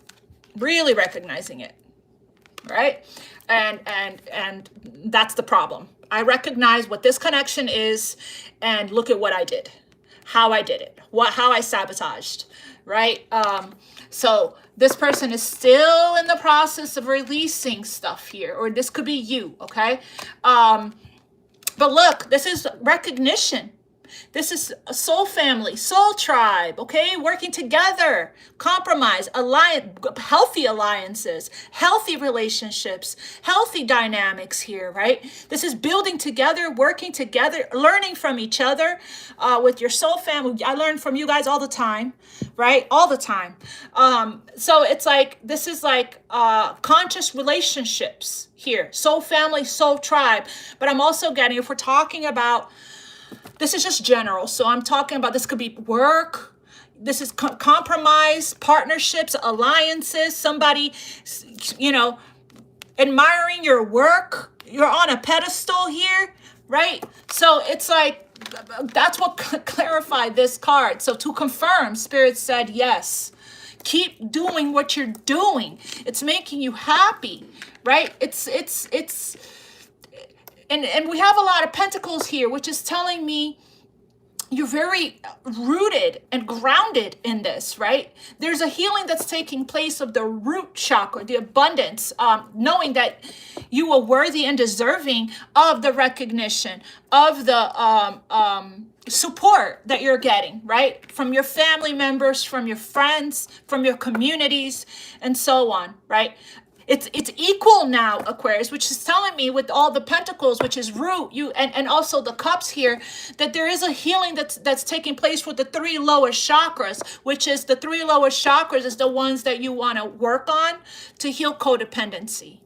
right? And that's the problem. I recognize what this connection is, and look at what I did, how I did it, how I sabotaged, right? So this person is still in the process of releasing stuff here, or this could be you, okay? But look, this is recognition. This is a soul family, soul tribe, okay? Working together, compromise, healthy alliances, healthy relationships, healthy dynamics here, right? This is building together, working together, learning from each other with your soul family. I learn from you guys all the time, right? All the time. So it's like, this is like conscious relationships here, soul family, soul tribe. But I'm also getting, if we're talking about, this is just general. So I'm talking about, this could be work. This is compromise, partnerships, alliances, somebody, you know, admiring your work. You're on a pedestal here, right? So it's like, that's what clarified this card. So to confirm, Spirit said, yes, keep doing what you're doing. It's making you happy, right? And we have a lot of pentacles here, which is telling me you're very rooted and grounded in this, right? There's a healing that's taking place of the root chakra, the abundance, knowing that you are worthy and deserving of the recognition, of the support that you're getting, right? From your family members, from your friends, from your communities, and so on, right? It's equal now, Aquarius, which is telling me with all the pentacles, which is root, and also the cups here, that there is a healing that's taking place with the 3 lowest chakras, which is the 3 lowest chakras is the ones that you want to work on to heal codependency.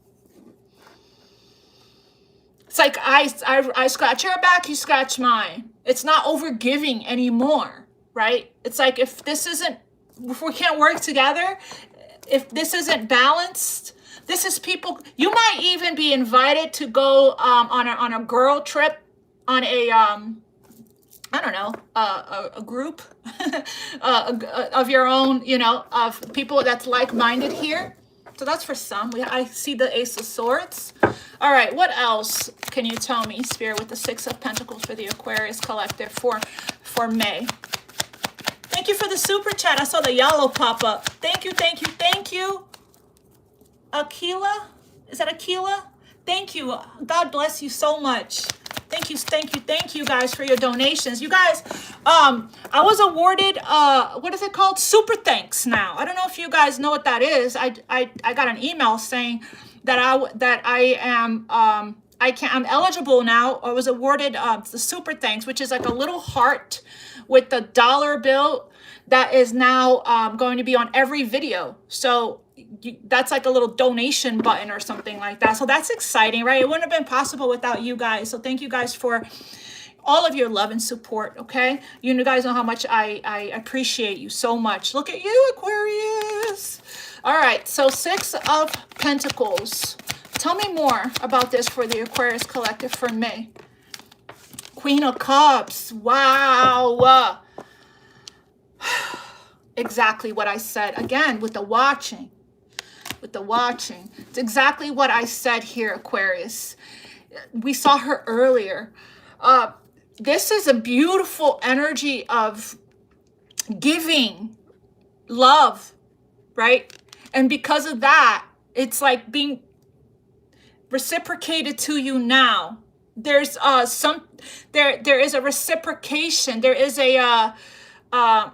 It's like I scratch your back, you scratch mine. It's not overgiving anymore, right? It's like if we can't work together, if this isn't balanced. This is people, you might even be invited to go on a girl trip, on a, I don't know, a group of your own, you know, of people that's like-minded here. So that's for some. I see the Ace of Swords. All right, what else can you tell me, Spirit, with the 6 of Pentacles for the Aquarius Collective for May? Thank you for the super chat. I saw the yellow pop up. Thank you, thank you, thank you. Aquila? Is that Aquila? Thank you. God bless you so much. Thank you guys for your donations. You guys, I was awarded, what is it called? Super thanks now. I don't know if you guys know what that is. I got an email saying that I'm eligible now, or was awarded the super thanks, which is like a little heart with the dollar bill that is now going to be on every video. So that's like a little donation button or something like that. So that's exciting, right? It wouldn't have been possible without you guys. So thank you guys for all of your love and support, okay? You guys know how much I appreciate you so much. Look at you, Aquarius. All right, so 6 of Pentacles. Tell me more about this for the Aquarius Collective for May. Queen of Cups. Wow. Exactly what I said. Again, with the watching. It's exactly what I said here, Aquarius. We saw her earlier. This is a beautiful energy of giving love, right? And because of that, it's like being reciprocated to you now. There's there is a reciprocation. There is a an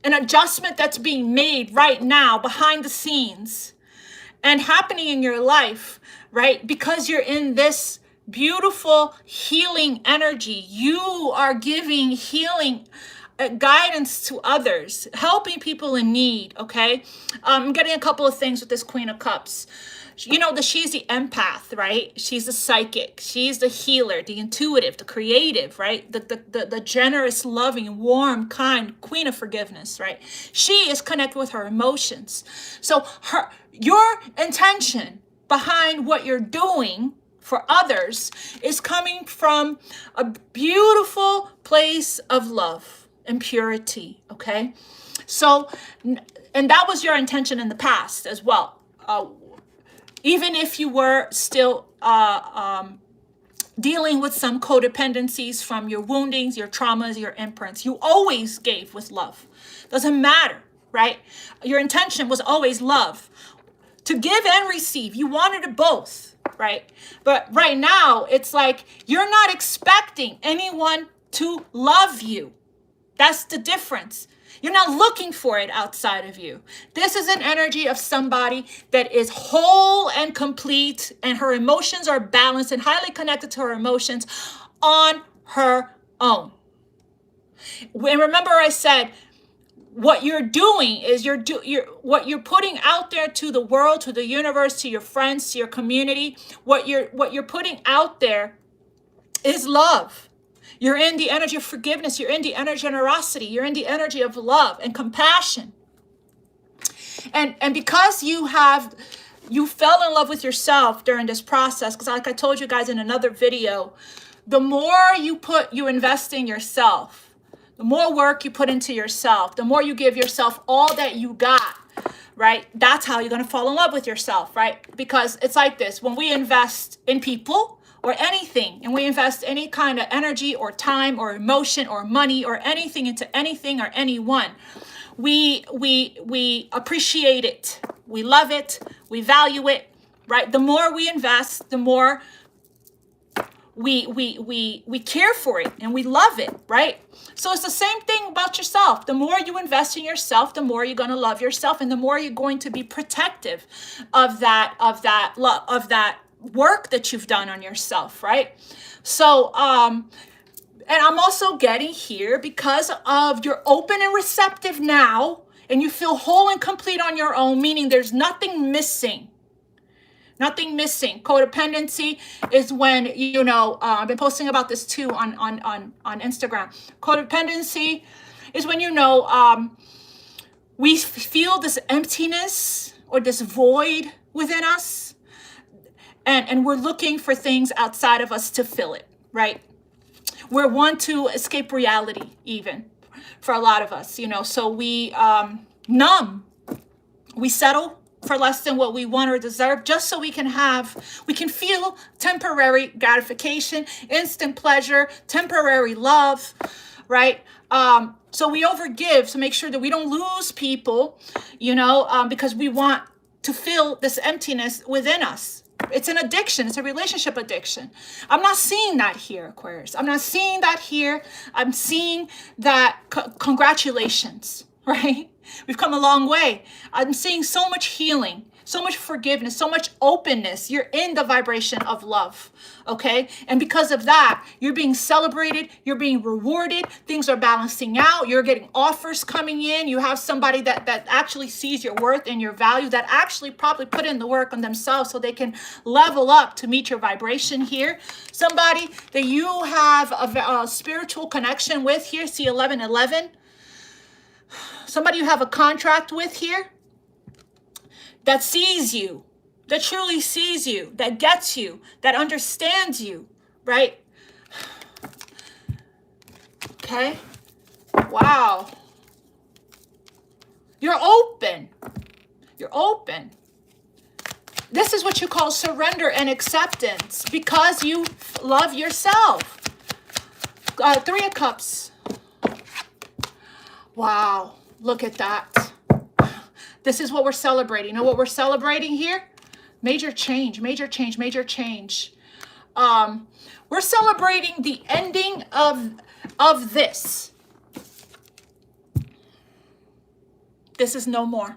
adjustment that's being made right now behind the scenes and happening in your life, right? Because you're in this beautiful healing energy. You are giving healing guidance to others, helping people in need, okay? I'm getting a couple of things with this Queen of Cups. You know, she's the empath, right? She's the psychic. She's the healer, the intuitive, the creative, right? The generous, loving, warm, kind Queen of Forgiveness, right? She is connected with her emotions. So your intention behind what you're doing for others is coming from a beautiful place of love and purity, okay? So, and that was your intention in the past as well. Even if you were still dealing with some codependencies from your woundings, your traumas, your imprints, you always gave with love. Doesn't matter, right? Your intention was always love. To give and receive, you wanted it both, right? But right now, it's like you're not expecting anyone to love you. That's the difference. You're not looking for it outside of you. This is an energy of somebody that is whole and complete, and her emotions are balanced and highly connected to her emotions on her own. And remember I said, what you're doing is what you're putting out there to the world, to the universe, to your friends, to your community. What you're putting out there is love. You're in the energy of forgiveness. You're in the energy of generosity. You're in the energy of love and compassion. And because you fell in love with yourself during this process, because like I told you guys in another video, the more you invest in yourself, the more work you put into yourself, the more you give yourself all that you got, right? That's how you're going to fall in love with yourself, right? Because it's like this. When we invest in people or anything, and we invest any kind of energy or time or emotion or money or anything into anything or anyone, we appreciate it. We love it. We value it, right? The more we invest, the more we care for it and we love it, right? So it's the same thing about yourself. The more you invest in yourself, the more you're going to love yourself, and the more you're going to be protective of that work that you've done on yourself, right? So and I'm also getting here, because of you're open and receptive now, and you feel whole and complete on your own, meaning there's nothing missing. Nothing missing. Codependency is when, I've been posting about this too on Instagram. Codependency is when, we feel this emptiness or this void within us, and we're looking for things outside of us to fill it, right? We're one to escape reality, even for a lot of us, so we numb, we settle for less than what we want or deserve, just so we can feel temporary gratification, instant pleasure, temporary love, right? So we overgive to make sure that we don't lose people, because we want to fill this emptiness within us. It's an addiction. It's a relationship addiction. I'm not seeing that here, Aquarius. I'm not seeing that here. I'm seeing that congratulations, right? We've come a long way. I'm seeing so much healing, so much forgiveness, so much openness. You're in the vibration of love, okay? And because of that, you're being celebrated, you're being rewarded, things are balancing out, you're getting offers coming in, you have somebody that actually sees your worth and your value, that actually probably put in the work on themselves so they can level up to meet your vibration here. Somebody that you have a spiritual connection with here, see 1111. Somebody you have a contract with here that sees you, that truly sees you, that gets you, that understands you, right? Okay. Wow. You're open. You're open. This is what you call surrender and acceptance, because you love yourself. 3 of Cups. Wow. Look at that. This is what we're celebrating. You know what we're celebrating here? Major change, major change, major change. We're celebrating the ending of this. This is no more.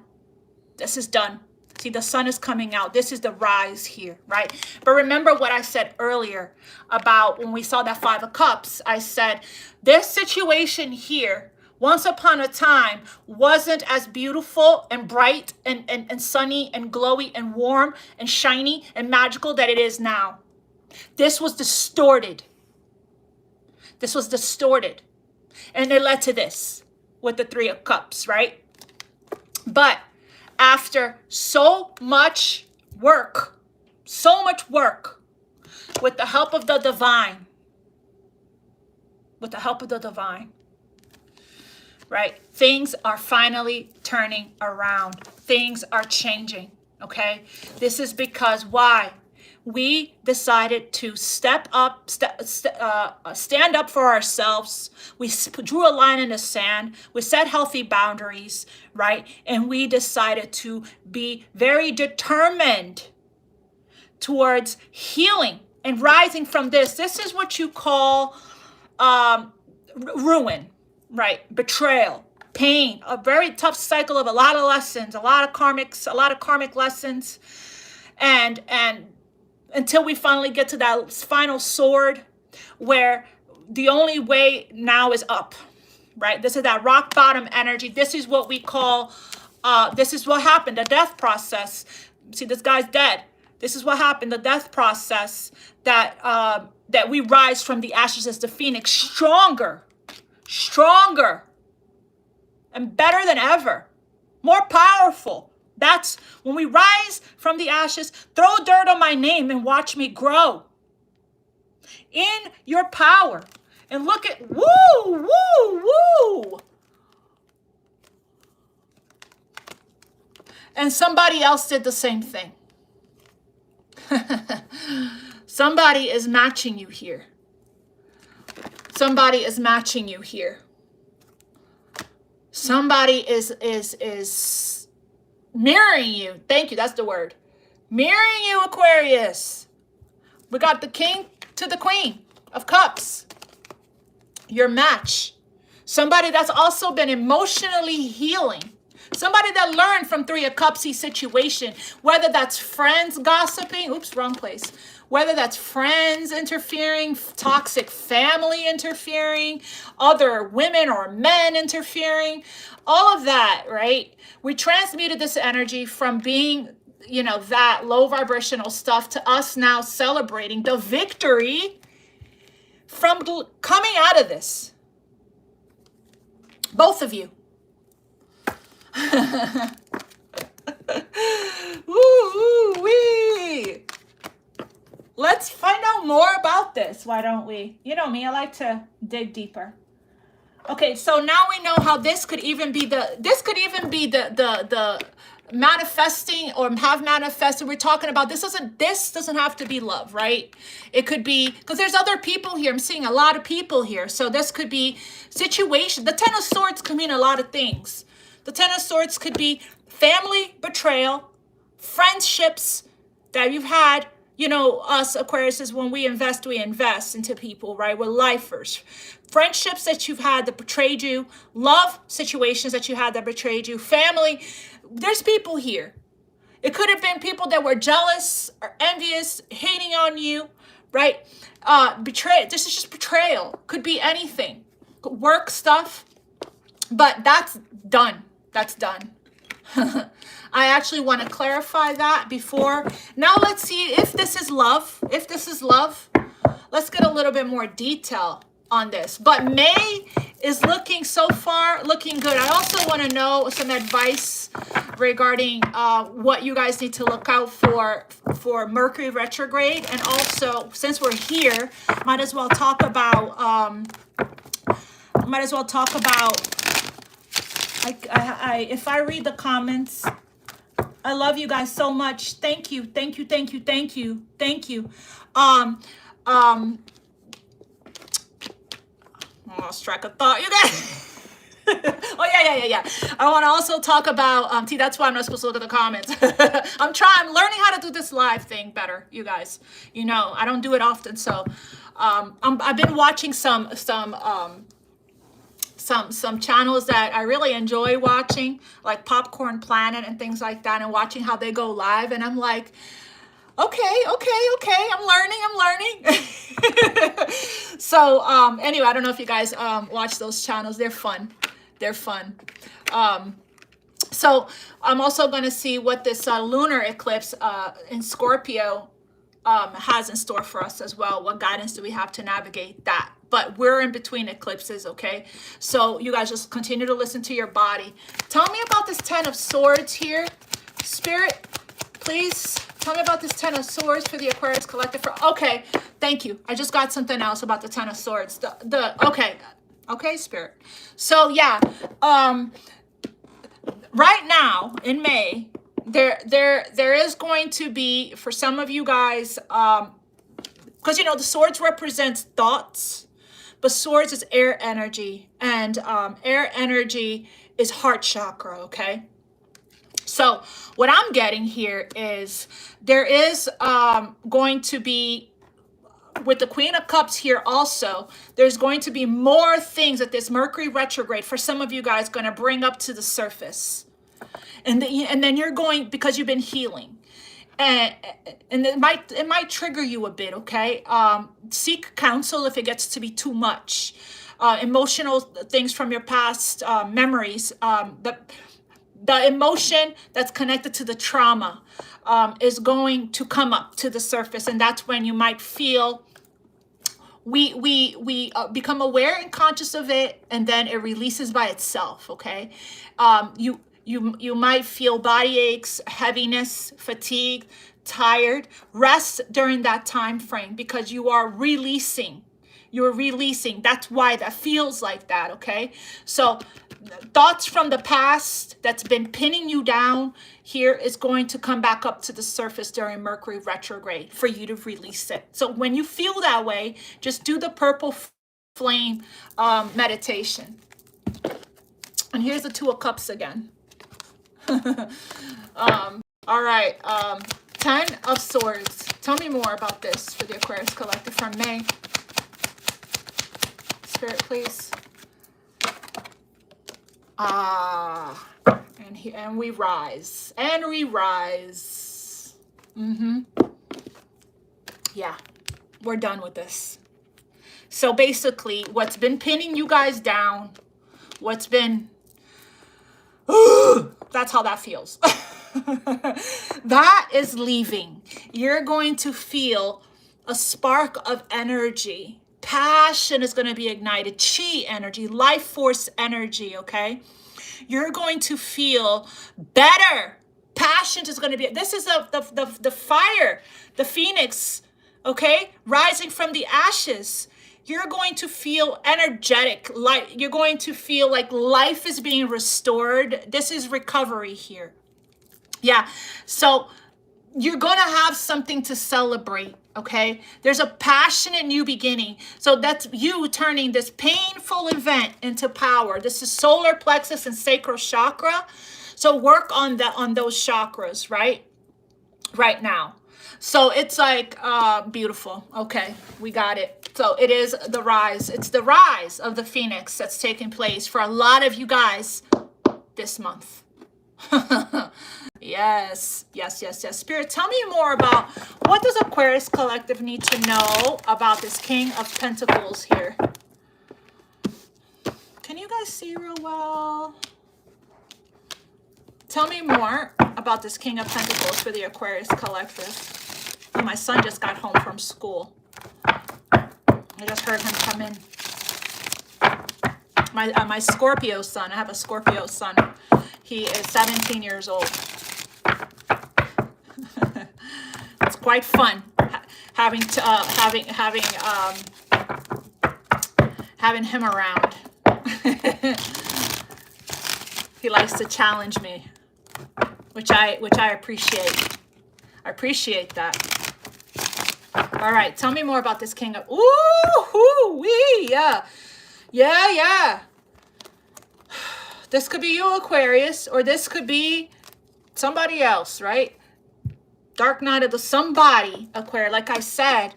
This is done. See, the sun is coming out. This is the rise here, right? But remember what I said earlier about when we saw that 5 of Cups. I said, this situation here, once upon a time, wasn't as beautiful and bright and sunny and glowy and warm and shiny and magical that it is now. This was distorted. This was distorted. And it led to this with the 3 of Cups, right? But after so much work, with the help of the divine, right? Things are finally turning around. Things are changing, okay? This is because why? We decided to stand up for ourselves. We drew a line in the sand. We set healthy boundaries, right? And we decided to be very determined towards healing and rising from this. This is what you call ruin, right? Betrayal, pain, a very tough cycle of a lot of lessons, a lot of karmic lessons, and until we finally get to that final sword where the only way now is up, right? This is that rock bottom energy. This is what we call, this is what happened, the death process. See, this guy's dead. This is what happened, the death process, that we rise from the ashes as the phoenix, stronger, and better than ever, more powerful. That's when we rise from the ashes, throw dirt on my name and watch me grow in your power. And look at, woo. And somebody else did the same thing. Somebody is matching you here. Somebody is matching you here. Somebody is mirroring you. Thank you. That's the word. Mirroring you, Aquarius. We got the King to the Queen of Cups. Your match. Somebody that's also been emotionally healing. Somebody that learned from 3 of Cups situation. Whether that's friends gossiping. Oops, wrong place. Whether that's friends interfering, toxic family interfering, other women or men interfering, all of that, right? We transmuted this energy from being, that low vibrational stuff to us now celebrating the victory from coming out of this. Both of you. Woo-wee. Let's find out more about this. Why don't we? You know me, I like to dig deeper. Okay, so now we know how this could even be the manifesting or have manifested. We're talking about this doesn't have to be love, right? It could be, because there's other people here. I'm seeing a lot of people here. So this could be situation. The 10 of Swords could mean a lot of things. The 10 of Swords could be family betrayal, friendships that you've had. Us Aquarius is when we invest into people, right? We're lifers. Friendships that you've had that betrayed you, love situations that you had that betrayed you, family. There's people here. It could have been people that were jealous or envious, hating on you, right? This is just betrayal. Could be anything. Work stuff. But that's done. That's done. I actually want to clarify that before. Now let's see if this is love. If this is love, let's get a little bit more detail on this. But May is looking so far, looking good. I also want to know some advice regarding what you guys need to look out for Mercury retrograde. And also, since we're here, might as well talk about, if I read the comments, I love you guys so much. Thank you. I lost track of thought, you guys. Oh, yeah. I want to also talk about, see, that's why I'm not supposed to look at the comments. I'm learning how to do this live thing better, you guys. I don't do it often, so I've been watching some some channels that I really enjoy watching, like Popcorn Planet and things like that, and watching how they go live. And I'm like, okay, I'm learning. So anyway, I don't know if you guys watch those channels. They're fun. So I'm also going to see what this lunar eclipse in Scorpio has in store for us as well. What guidance do we have to navigate that? But we're in between eclipses, okay? So you guys just continue to listen to your body. Tell me about this 10 of Swords here. Spirit, please tell me about this 10 of Swords for the Aquarius Collective. Okay, thank you. I just got something else about the 10 of Swords. Okay, Spirit. So yeah, right now in May, there is going to be, for some of you guys, because you know the Swords represents thoughts, but Swords is air energy, and air energy is heart chakra, okay? So what I'm getting here is there is going to be, with the Queen of Cups here also, there's going to be more things that this Mercury retrograde, for some of you guys, going to bring up to the surface. And then you're going, because you've been healing. And it might trigger you a bit, okay? Seek counsel if it gets to be too much. Emotional things from your past memories, the emotion that's connected to the trauma is going to come up to the surface, and that's when you might feel we become aware and conscious of it, and then it releases by itself. Okay, you might feel body aches, heaviness, fatigue, tired. Rest during that time frame because you are releasing. You're releasing. That's why that feels like that, okay? So thoughts from the past that's been pinning you down here is going to come back up to the surface during Mercury retrograde for you to release it. So when you feel that way, just do the purple flame meditation. And here's the Two of Cups again. All right, 10 of Swords. Tell me more about this for the Aquarius Collective from May. Spirit, please. And we rise. And we rise. Yeah, we're done with this. So basically, what's been pinning you guys down, what's been... that's how that feels. That is leaving. You're going to feel a spark of energy. Passion is going to be ignited. Chi energy, life force energy, okay? You're going to feel better. Passion is going to be, this is the fire, the phoenix, okay? Rising from the ashes. You're going to feel energetic. You're going to feel like life is being restored. This is recovery here. Yeah, so you're going to have something to celebrate, okay? There's a passionate new beginning. So that's you turning this painful event into power. This is solar plexus and sacral chakra. So work on those chakras, right now. So it's like beautiful. Okay, we got it. So it is the rise. It's the rise of the phoenix that's taking place for a lot of you guys this month. Yes. Spirit, tell me more about what does Aquarius Collective need to know about this King of Pentacles here. Can you guys see real well? Tell me more about this King of Pentacles for the Aquarius Collective. Oh, my son just got home from school. I just heard him come in. My Scorpio son. I have a Scorpio son. He is 17 years old. It's quite fun having him around. He likes to challenge me, which I appreciate. I appreciate that. All right, tell me more about this King of... Ooh-hoo-wee, yeah. This could be you, Aquarius, or this could be somebody else, right? Dark night of the somebody, Aquarius. Like I said,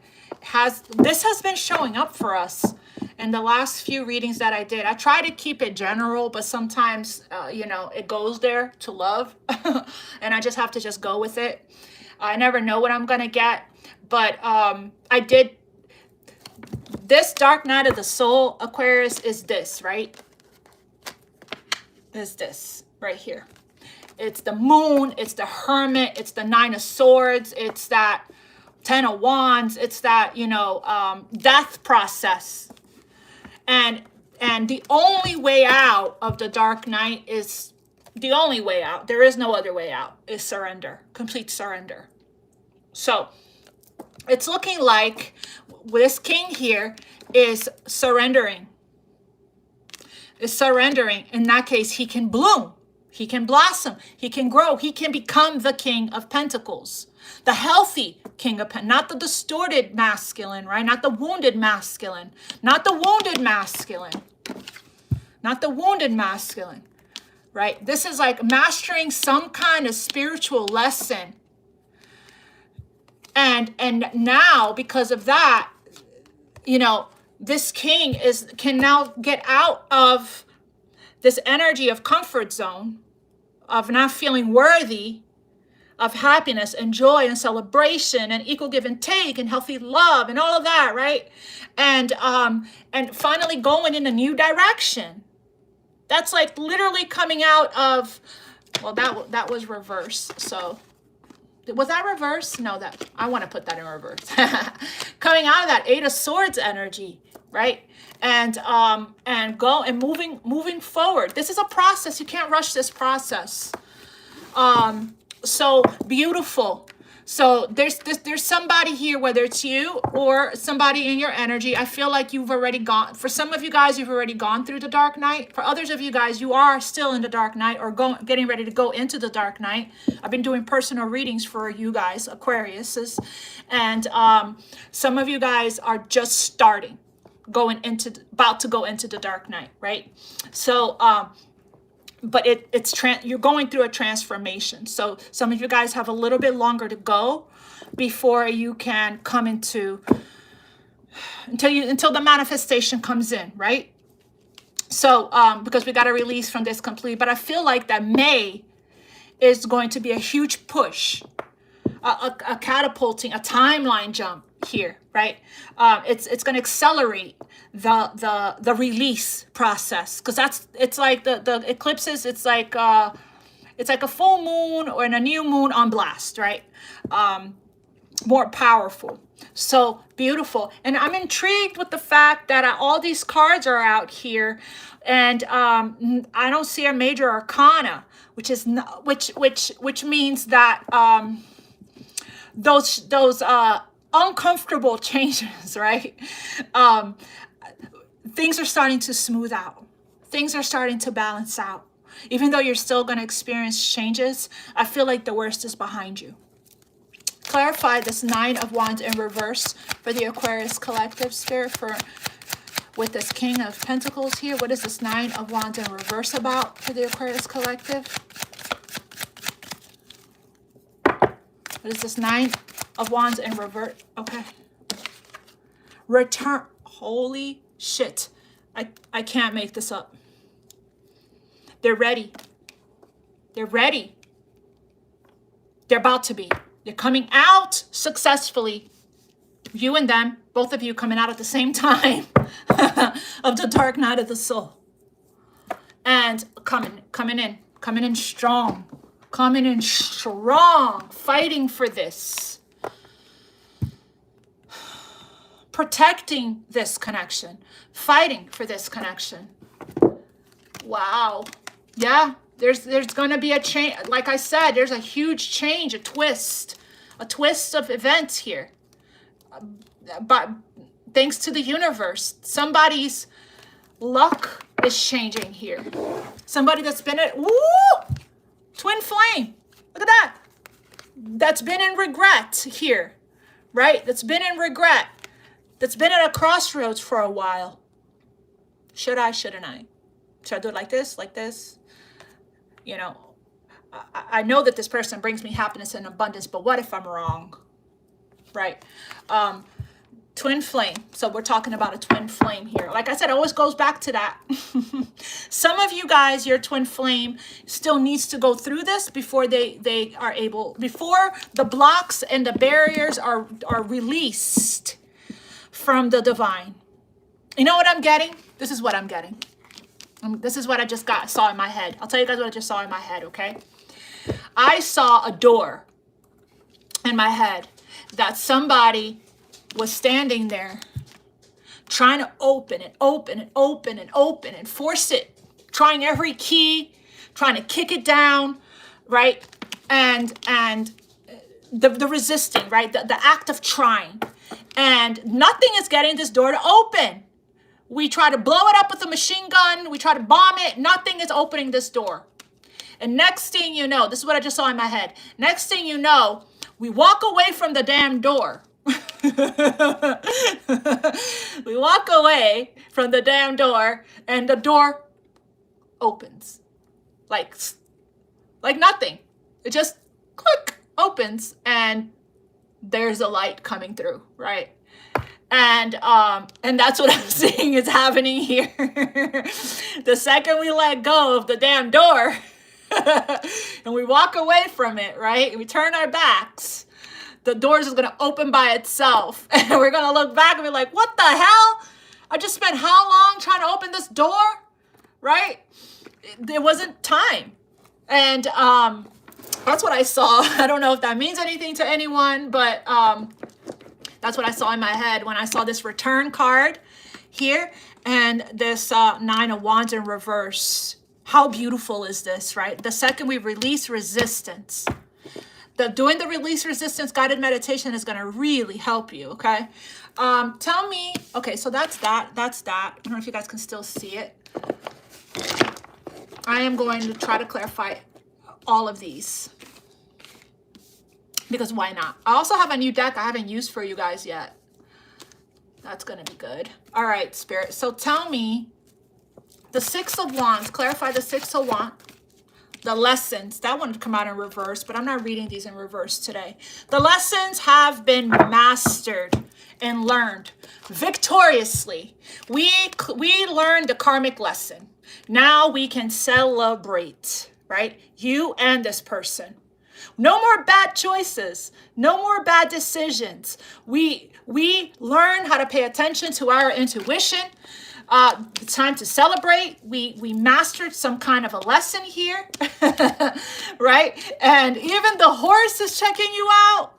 this has been showing up for us. And the last few readings that I did, I try to keep it general, but sometimes, you know, it goes there to love. And I just have to just go with it. I never know what I'm going to get. But I did, this dark night of the soul, Aquarius, is this, right? Is this right here. It's the moon, it's the hermit, it's the 9 of swords, it's that 10 of wands, it's that, you know, death process. And the only way out of the dark night is, the only way out, there is no other way out, is surrender, complete surrender. So it's looking like this king here is surrendering. Is surrendering. In that case, he can bloom. He can blossom. He can grow. He can become the King of Pentacles. The healthy King of Pentacles. Not the distorted masculine, right? Not the wounded masculine. Not the wounded masculine. Not the wounded masculine, right? This is like mastering some kind of spiritual lesson. And now, because of that, you know, this king can now get out of this energy of comfort zone, of not feeling worthy of happiness and joy and celebration and equal give and take and healthy love and all of that, right? And finally going in a new direction. That's like literally coming out of, well, that was reverse. So was that reverse? No, that I want to put that in reverse. Coming out of that 8 of Swords energy, right? And go and moving forward. This is a process. You can't rush this process. So beautiful. So there's somebody here, whether it's you or somebody in your energy. I feel like you've already gone, for some of you guys, you've already gone through the dark night. For others of you guys, you are still in the dark night or getting ready to go into the dark night. I've been doing personal readings for you guys, Aquariuses. And some of you guys are just starting, about to go into the dark night, right? So, but you're going through a transformation. So some of you guys have a little bit longer to go before you can come until the manifestation comes in, right? So because we got to release from this completely, but I feel like that May is going to be a huge push, a catapulting, a timeline jump here, right? It's going to accelerate the release process, because it's like the eclipses. It's like a full moon or a new moon on blast, right? More powerful. So beautiful. And I'm intrigued with the fact that all these cards are out here, and I don't see a major arcana, which means that those uncomfortable changes, right? Things are starting to smooth out. Things are starting to balance out. Even though you're still going to experience changes, I feel like the worst is behind you. Clarify this 9 of Wands in reverse for the Aquarius collective, Spirit, with this King of Pentacles here. What is this 9 of Wands in reverse about for the Aquarius collective? What is this 9 of Wands in reverse? Okay. Return. Holy shit. I can't make this up. They're ready. They're ready. They're about to be. They're coming out successfully. You and them, both of you coming out at the same time of the dark night of the soul. And coming in strong. Coming in strong. Fighting for this. Protecting this connection, fighting for this connection. Wow. Yeah, there's going to be a change. Like I said, there's a huge change, a twist of events here. But thanks to the universe, somebody's luck is changing here. Somebody that's been twin flame. Look at that. That's been in regret here, right? That's been in regret. That's been at a crossroads for a while. Should I, shouldn't I? Should I do it like this, like this? You know, I know that this person brings me happiness and abundance, but what if I'm wrong? Right? Twin flame. So we're talking about a twin flame here. Like I said, it always goes back to that. Some of you guys, your twin flame still needs to go through this before they are able, before the blocks and the barriers are released from the divine. You know what I'm getting? This is what I'm getting. This is what I just saw in my head. I'll tell you guys what I just saw in my head, okay? I saw a door in my head that somebody was standing there trying to open and force it, trying every key, trying to kick it down, right? And the resisting, right? The act of trying. And nothing is getting this door to open. We try to blow it up with a machine gun. We try to bomb it. Nothing is opening this door. And next thing you know, this is what I just saw in my head. Next thing you know, we walk away from the damn door. We walk away from the damn door and the door opens. Like nothing. It just click opens and there's a light coming through, right? And that's what I'm seeing is happening here. The second we let go of the damn door and we walk away from it, right? And we turn our backs, the doors is going to open by itself. And we're going to look back and be like, what the hell? I just spent how long trying to open this door? Right? It wasn't time. And that's what I saw. I don't know if that means anything to anyone, but that's what I saw in my head when I saw this return card here and this 9 of Wands in reverse. How beautiful is this, right? The second we release resistance, doing the release resistance guided meditation is going to really help you, okay? Tell me, okay, so that's that. I don't know if you guys can still see it. I am going to try to clarify all of these because why not? I also have a new deck I haven't used for you guys yet. That's going to be good. All right, Spirit. So tell me the 6 of Wands, clarify the 6 of Wands. The lessons, that one would come out in reverse, but I'm not reading these in reverse today. The lessons have been mastered and learned victoriously. We learned the karmic lesson. Now we can celebrate, right? You and this person. No more bad choices. No more bad decisions. We learn how to pay attention to our intuition. It's time to celebrate. We mastered some kind of a lesson here, right? And even the horse is checking you out.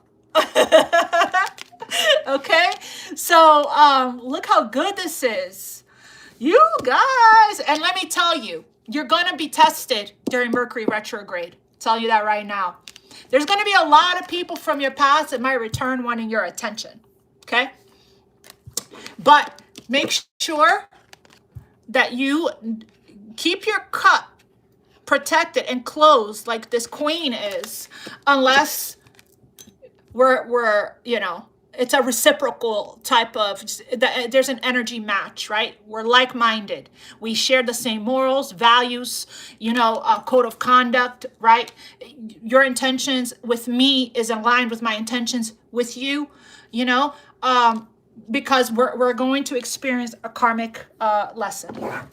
Okay, so look how good this is, you guys. And let me tell you, you're gonna be tested during Mercury retrograde. I'll tell you that right now. There's gonna be a lot of people from your past that might return wanting your attention. Okay, but make sure that you keep your cup protected and closed like this queen is, unless we're you know, it's a reciprocal type of, there's an energy match, right? We're like-minded. We share the same morals, values, you know, code of conduct, right? Your intentions with me is aligned with my intentions with you, you know, because we're going to experience a karmic lesson here.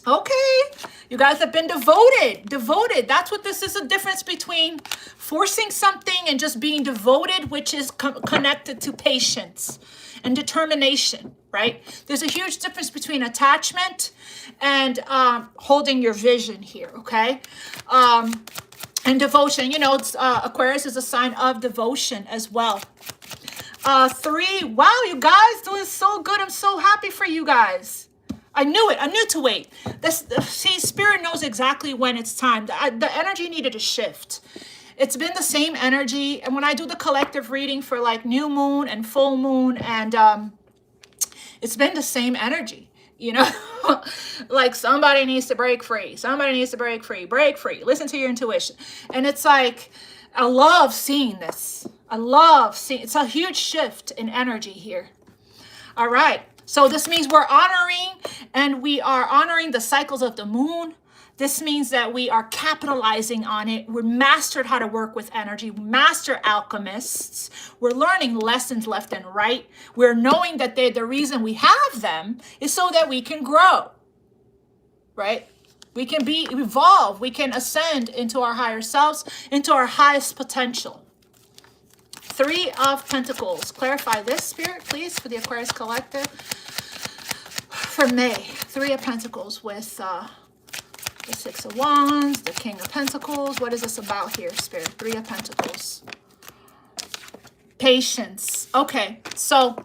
Okay, you guys have been devoted. That's what this is, a difference between forcing something and just being devoted, which is connected to patience and determination, right? There's a huge difference between attachment and holding your vision here, okay? And devotion, you know, it's, Aquarius is a sign of devotion as well. 3, wow, you guys doing so good. I'm so happy for you guys. I knew it. I knew to wait. See, Spirit knows exactly when it's time. The energy needed to shift. It's been the same energy. And when I do the collective reading for like new moon and full moon, and it's been the same energy, you know, like somebody needs to break free. Somebody needs to break free. Break free. Listen to your intuition. And it's like, I love seeing this. I love seeing, it's a huge shift in energy here. All right. So this means we're honoring, and we are honoring the cycles of the moon, This means that we are capitalizing on it. We're mastered how to work with energy, master alchemists. We're learning lessons left and right. We're knowing that the reason we have them is so that we can grow, right? We can evolve. We can ascend into our higher selves, into our highest potential. 3 of Pentacles. Clarify this, Spirit, please, for the Aquarius Collective. For May, 3 of Pentacles with the 6 of Wands, the King of Pentacles. What is this about here, Spirit? 3 of Pentacles. Patience. Okay, so,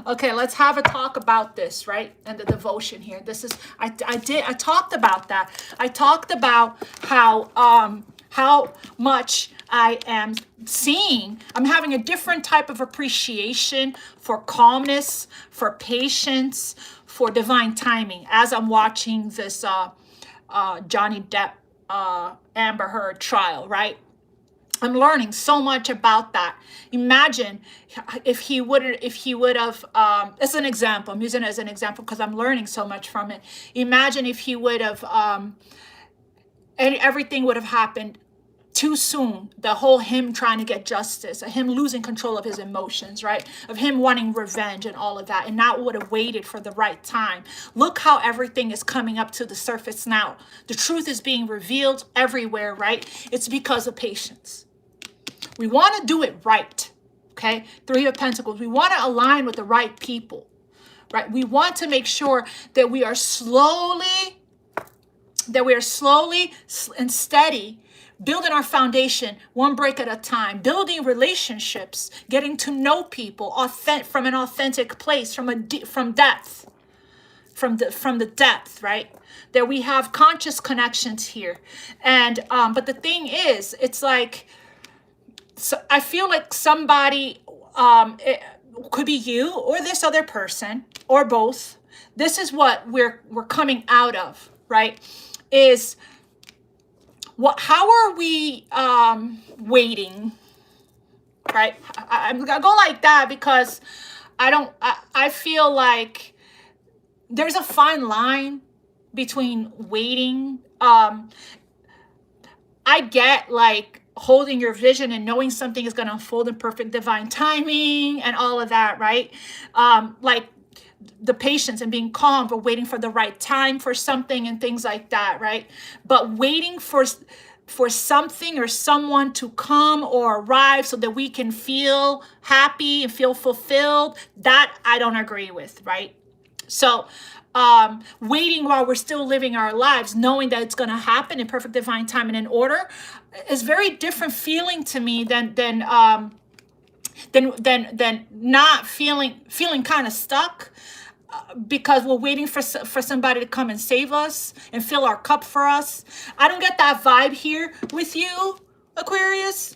okay, let's have a talk about this, right? And the devotion here. This is, I talked about that. I talked about how much I am seeing, I'm having a different type of appreciation for calmness, for patience, for divine timing as I'm watching this Johnny Depp Amber Heard trial, right? I'm learning so much about that. Imagine if he would have, as an example, I'm using it as an example because I'm learning so much from it. Imagine if he would have, everything would have happened too soon. The whole him trying to get justice, him losing control of his emotions, right? Of him wanting revenge and all of that, and not would have waited for the right time. Look how everything is coming up to the surface now. The truth is being revealed everywhere, right? It's because of patience. We want to do it right, okay? 3 of Pentacles. We want to align with the right people, right? We want to make sure that we are slowly and steady building our foundation one break at a time, building relationships, getting to know people from an authentic place, from the depth, right? That we have conscious connections here. And but the thing is, it's like, so I feel like somebody, it could be you or this other person or both. This is what we're coming out of, right? Is how are we waiting, right? I'm gonna go like that because I feel like there's a fine line between waiting. I get like holding your vision and knowing something is going to unfold in perfect divine timing and all of that, right? Like the patience and being calm, but waiting for the right time for something and things like that, right? But waiting for something or someone to come or arrive so that we can feel happy and feel fulfilled, that I don't agree with, right? So waiting while we're still living our lives, knowing that it's going to happen in perfect divine time and in order, is very different feeling to me than not feeling kind of stuck because we're waiting for somebody to come and save us and fill our cup for us. I don't get that vibe here with you, Aquarius.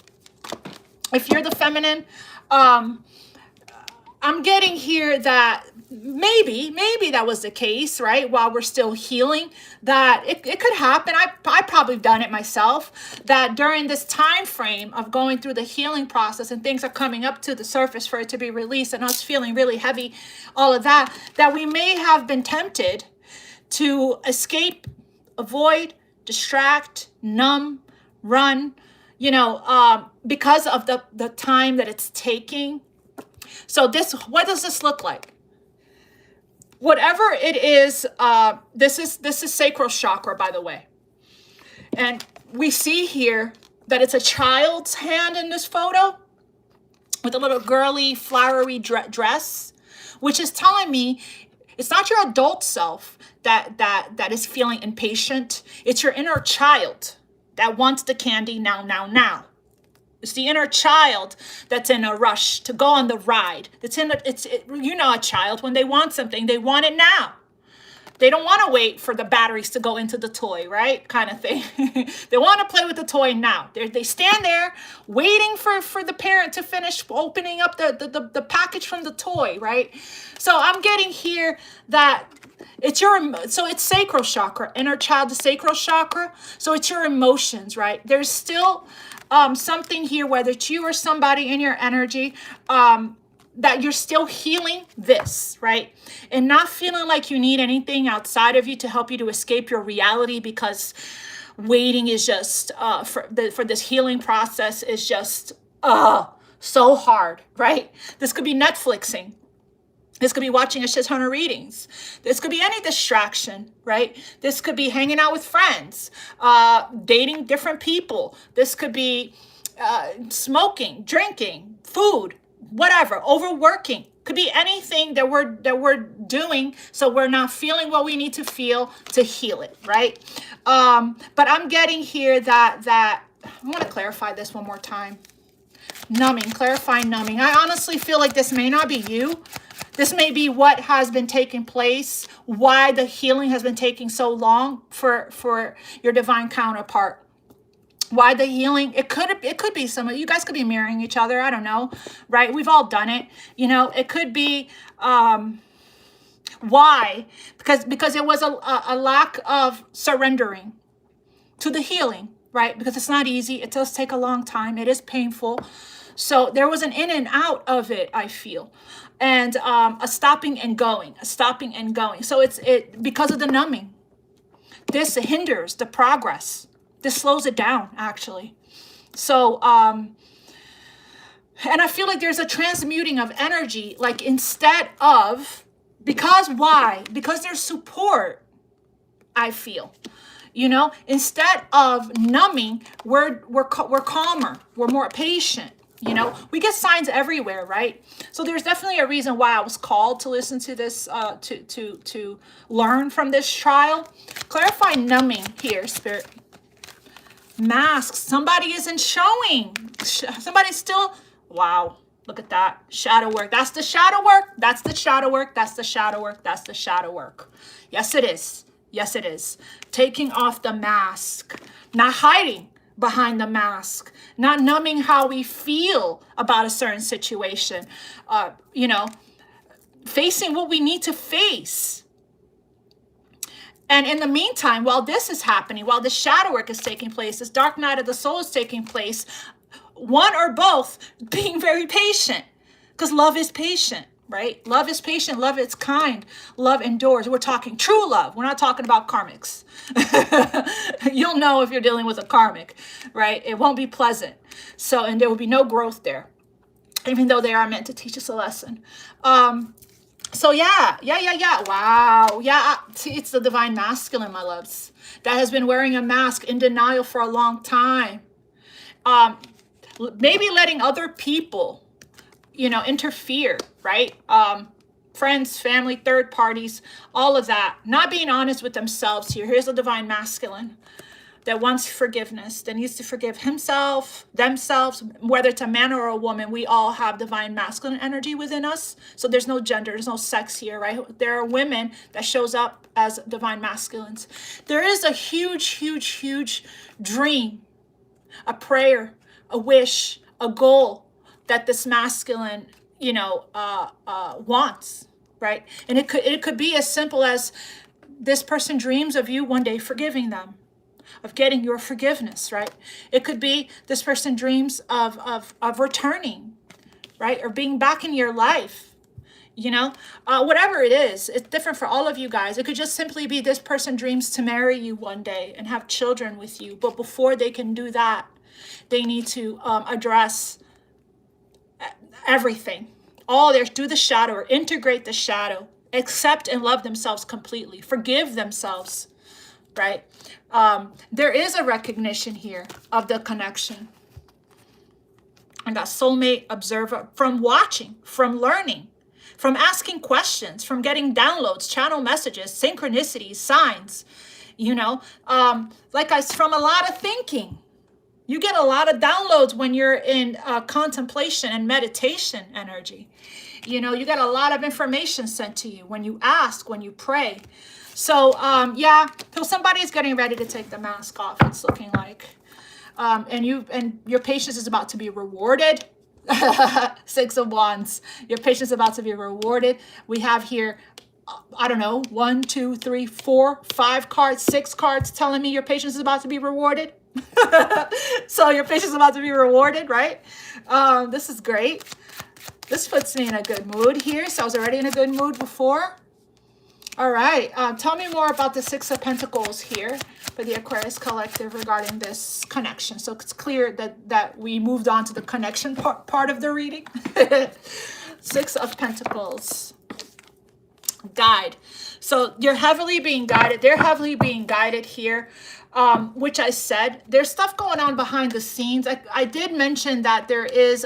If you're the feminine, I'm getting here that maybe that was the case, right? While we're still healing, that it could happen. I probably done it myself, that during this time frame of going through the healing process and things are coming up to the surface for it to be released and us feeling really heavy, all of that we may have been tempted to escape, avoid, distract, numb, run, because of the time that it's taking. So what does this look like? Whatever it is, this is sacral chakra, by the way. And we see here that it's a child's hand in this photo with a little girly, flowery dress, which is telling me it's not your adult self that is feeling impatient. It's your inner child that wants the candy now. It's the inner child that's in a rush to go on the ride. A child, when they want something, they want it now. They don't want to wait for the batteries to go into the toy, right? Kind of thing. They want to play with the toy now. They stand there waiting for the parent to finish opening up the package from the toy, right? So I'm getting here that it's sacral chakra, inner child, the sacral chakra. So it's your emotions, right? There's still something here, whether it's you or somebody in your energy, that you're still healing this, right? And not feeling like you need anything outside of you to help you to escape your reality, because waiting is just, for this healing process is just, so hard, right? This could be Netflixing. This could be watching a shit ton of readings. This could be any distraction, right? This could be hanging out with friends, dating different people. This could be smoking, drinking, food, whatever, overworking. Could be anything that we're doing, so we're not feeling what we need to feel to heal it, right? But I'm getting here that I want to clarify this one more time. Numbing, clarifying numbing. I honestly feel like this may not be you. This may be what has been taking place, why the healing has been taking so long for your divine counterpart. Why the healing? It could be some of you guys could be mirroring each other. I don't know, right? We've all done it. You know, it could be why? Because it was a lack of surrendering to the healing, right? Because it's not easy. It does take a long time. It is painful. So there was an in and out of it, I feel. And a stopping and going, So it's because of the numbing. This hinders the progress. This slows it down, actually. So, and I feel like there's a transmuting of energy, like instead of, because why? Because there's support, I feel. You know, instead of numbing, we're calmer, we're more patient. You know, we get signs everywhere, right? So there's definitely a reason why I was called to listen to this, to learn from this trial. Clarify numbing here, Spirit. Masks. Somebody isn't showing. Somebody's still. Wow. Look at that. Shadow work. That's the shadow work. That's the shadow work. That's the shadow work. That's the shadow work. Yes, it is. Yes, it is. Taking off the mask. Not hiding behind the mask, not numbing how we feel about a certain situation, you know, facing what we need to face. And in the meantime, while this is happening, while the shadow work is taking place, this dark night of the soul is taking place, one or both being very patient, because love is patient. Right? Love is patient. Love is kind. Love endures. We're talking true love. We're not talking about karmics. You'll know if you're dealing with a karmic, right? It won't be pleasant. So, and there will be no growth there, even though they are meant to teach us a lesson. So yeah. Wow. Yeah. It's the divine masculine, my loves, that has been wearing a mask in denial for a long time. Maybe letting other people, you know, interfere, right? Friends, family, third parties, all of that. Not being honest with themselves here. Here's the divine masculine that wants forgiveness, that needs to forgive himself, themselves, whether it's a man or a woman. We all have divine masculine energy within us. So there's no gender, there's no sex here, right? There are women that shows up as divine masculines. There is a huge dream, a prayer, a wish, a goal that this masculine, you know, wants, right? And it could be as simple as this person dreams of you one day forgiving them, of getting your forgiveness, right? It could be this person dreams of returning, right? Or being back in your life, you know, whatever it is, it's different for all of you guys. It could just simply be this person dreams to marry you one day and have children with you. But before they can do that, they need to address everything. All there, do the shadow, or integrate the shadow, accept and love themselves completely, forgive themselves, right? There is a recognition here of the connection. And that soulmate observer, from watching, from learning, from asking questions, from getting downloads, channel messages, synchronicities, signs, you know, from a lot of thinking. You get a lot of downloads when you're in contemplation and meditation energy. You know, you get a lot of information sent to you when you ask, when you pray. So, yeah, so somebody's getting ready to take the mask off, it's looking like. And your patience is about to be rewarded. Six of Wands. Your patience is about to be rewarded. We have here, I don't know, 1, 2, 3, 4, 5 cards, 6 cards telling me your patience is about to be rewarded. So your patience is about to be rewarded, right? This is great. This puts me in a good mood here. So I was already in a good mood before. All right. Tell me more about the Six of Pentacles here for the Aquarius Collective regarding this connection. So it's clear that we moved on to the connection part of the reading. Six of Pentacles. Guide. So you're heavily being guided. They're heavily being guided here, which I said. There's stuff going on behind the scenes. I did mention that there is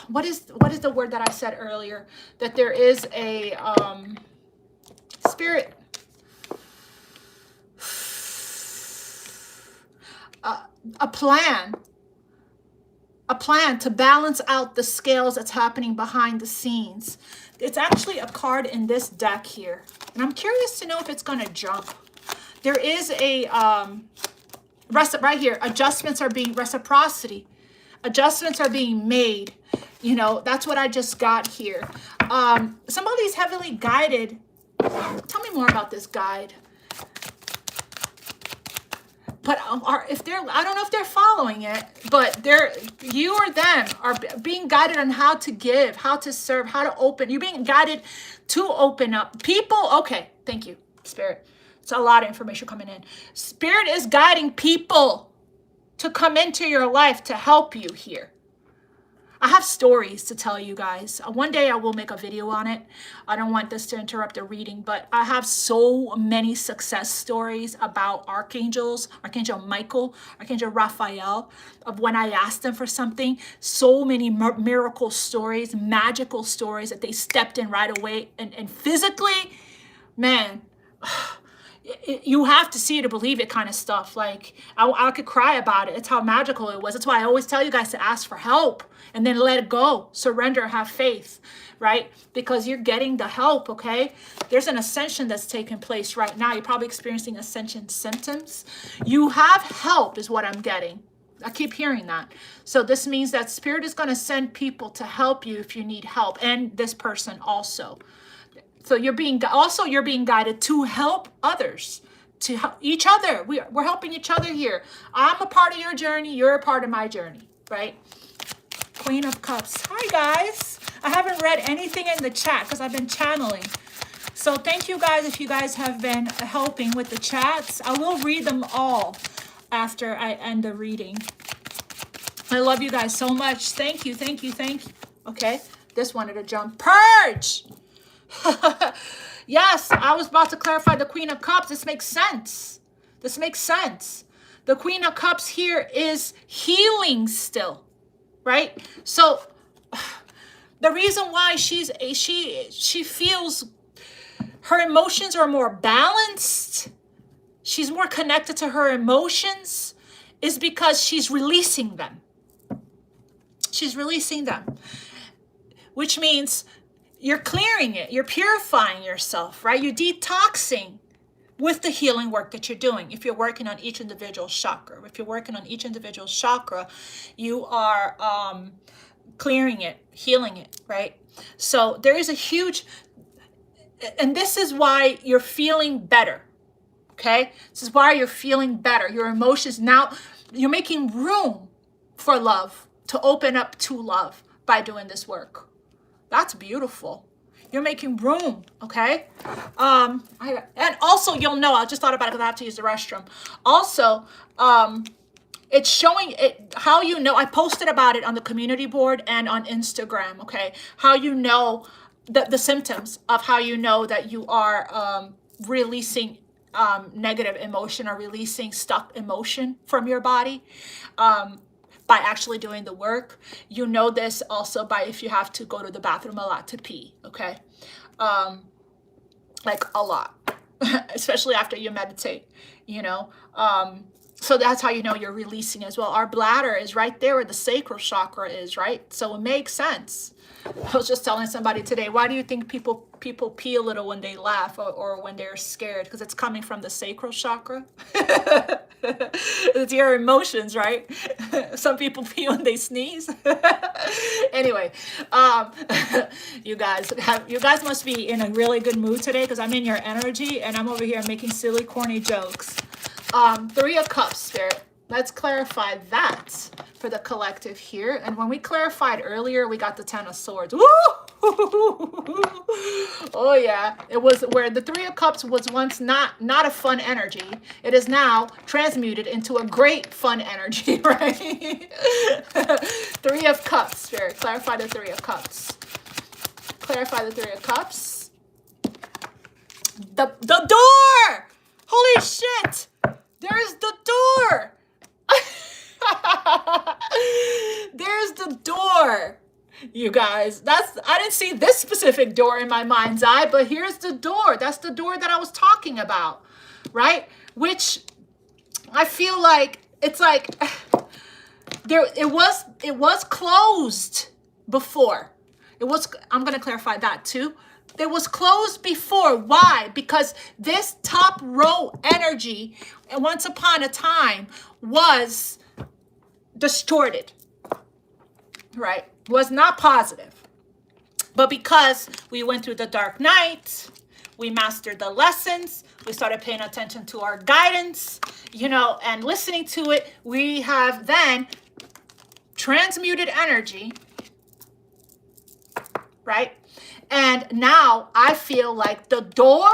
what is the word that I said earlier? That there is a spirit, a plan to balance out the scales that's happening behind the scenes. It's actually a card in this deck here, and I'm curious to know if it's going to jump. There is a right here. Adjustments are being reciprocity. Adjustments are being made. You know, that's what I just got here. Somebody's heavily guided. Tell me more about this guide. But if they're, I don't know if they're following it, but you or them are being guided on how to give, how to serve, how to open. You're being guided to open up. People, okay, thank you, Spirit. It's a lot of information coming in. Spirit is guiding people to come into your life to help you here. I have stories to tell you guys. One day I will make a video on it. I don't want this to interrupt the reading, but I have so many success stories about archangels, Archangel Michael, Archangel Raphael, of when I asked them for something. So many miracle stories, magical stories that they stepped in right away. And physically, man, you have to see it to believe it kind of stuff. Like, I could cry about it. It's how magical it was. That's why I always tell you guys to ask for help and then let it go. Surrender, have faith, right? Because you're getting the help, okay? There's an ascension that's taking place right now. You're probably experiencing ascension symptoms. You have help is what I'm getting. I keep hearing that. So this means that Spirit is going to send people to help you if you need help, and this person also. So you're being guided to help others, to help each other. We're helping each other here. I'm a part of your journey. You're a part of my journey, right? Queen of Cups. Hi, guys. I haven't read anything in the chat because I've been channeling. So thank you guys if you guys have been helping with the chats. I will read them all after I end the reading. I love you guys so much. Thank you, thank you, thank you. Okay, this wanted to jump. Purge! Yes, I was about to clarify the Queen of Cups. This makes sense. This makes sense. The Queen of Cups here is healing still, right? So the reason why she feels her emotions are more balanced, she's more connected to her emotions, is because she's releasing them. She's releasing them, which means you're clearing it. You're purifying yourself, right? You're detoxing with the healing work that you're doing. If you're working on each individual chakra, you are clearing it, healing it, right? So there is a huge, and this is why you're feeling better, okay? This is why you're feeling better. Your emotions now, you're making room for love, to open up to love by doing this work. That's beautiful. You're making room, okay? And also, you'll know, I just thought about it because I have to use the restroom. Also, it's showing it how you know. I posted about it on the community board and on Instagram, okay? How you know the symptoms of how you know that you are releasing negative emotion or releasing stuck emotion from your body. By actually doing the work. You know this also by if you have to go to the bathroom a lot to pee, okay? Like a lot, especially after you meditate, you know? So that's how you know you're releasing as well. Our bladder is right there where the sacral chakra is, right? So it makes sense. I was just telling somebody today, why do you think people pee a little when they laugh or when they're scared? Because it's coming from the sacral chakra. It's your emotions, right? Some people pee when they sneeze. Anyway, you guys must be in a really good mood today because I'm in your energy and I'm over here making silly, corny jokes. 3 of Cups, Spirit. Let's clarify that for the collective here. And when we clarified earlier, we got the 10 of Swords. Woo! Oh yeah, it was where the 3 of Cups was once not a fun energy. It is now transmuted into a great fun energy, right? 3 of Cups, Spirit. Clarify the 3 of Cups. Clarify the 3 of Cups. The door! Holy shit! There's the door! There's the door, you guys. I didn't see this specific door in my mind's eye, but here's the door. That's the door that I was talking about, right? Which I feel like it's like it was closed before. I'm going to clarify that too. It was closed before. Why? Because this top row energy, once upon a time, was distorted, right? Was not positive. But because we went through the dark night, we mastered the lessons, we started paying attention to our guidance, and listening to it, we have then transmuted energy, right? And now I feel like the door,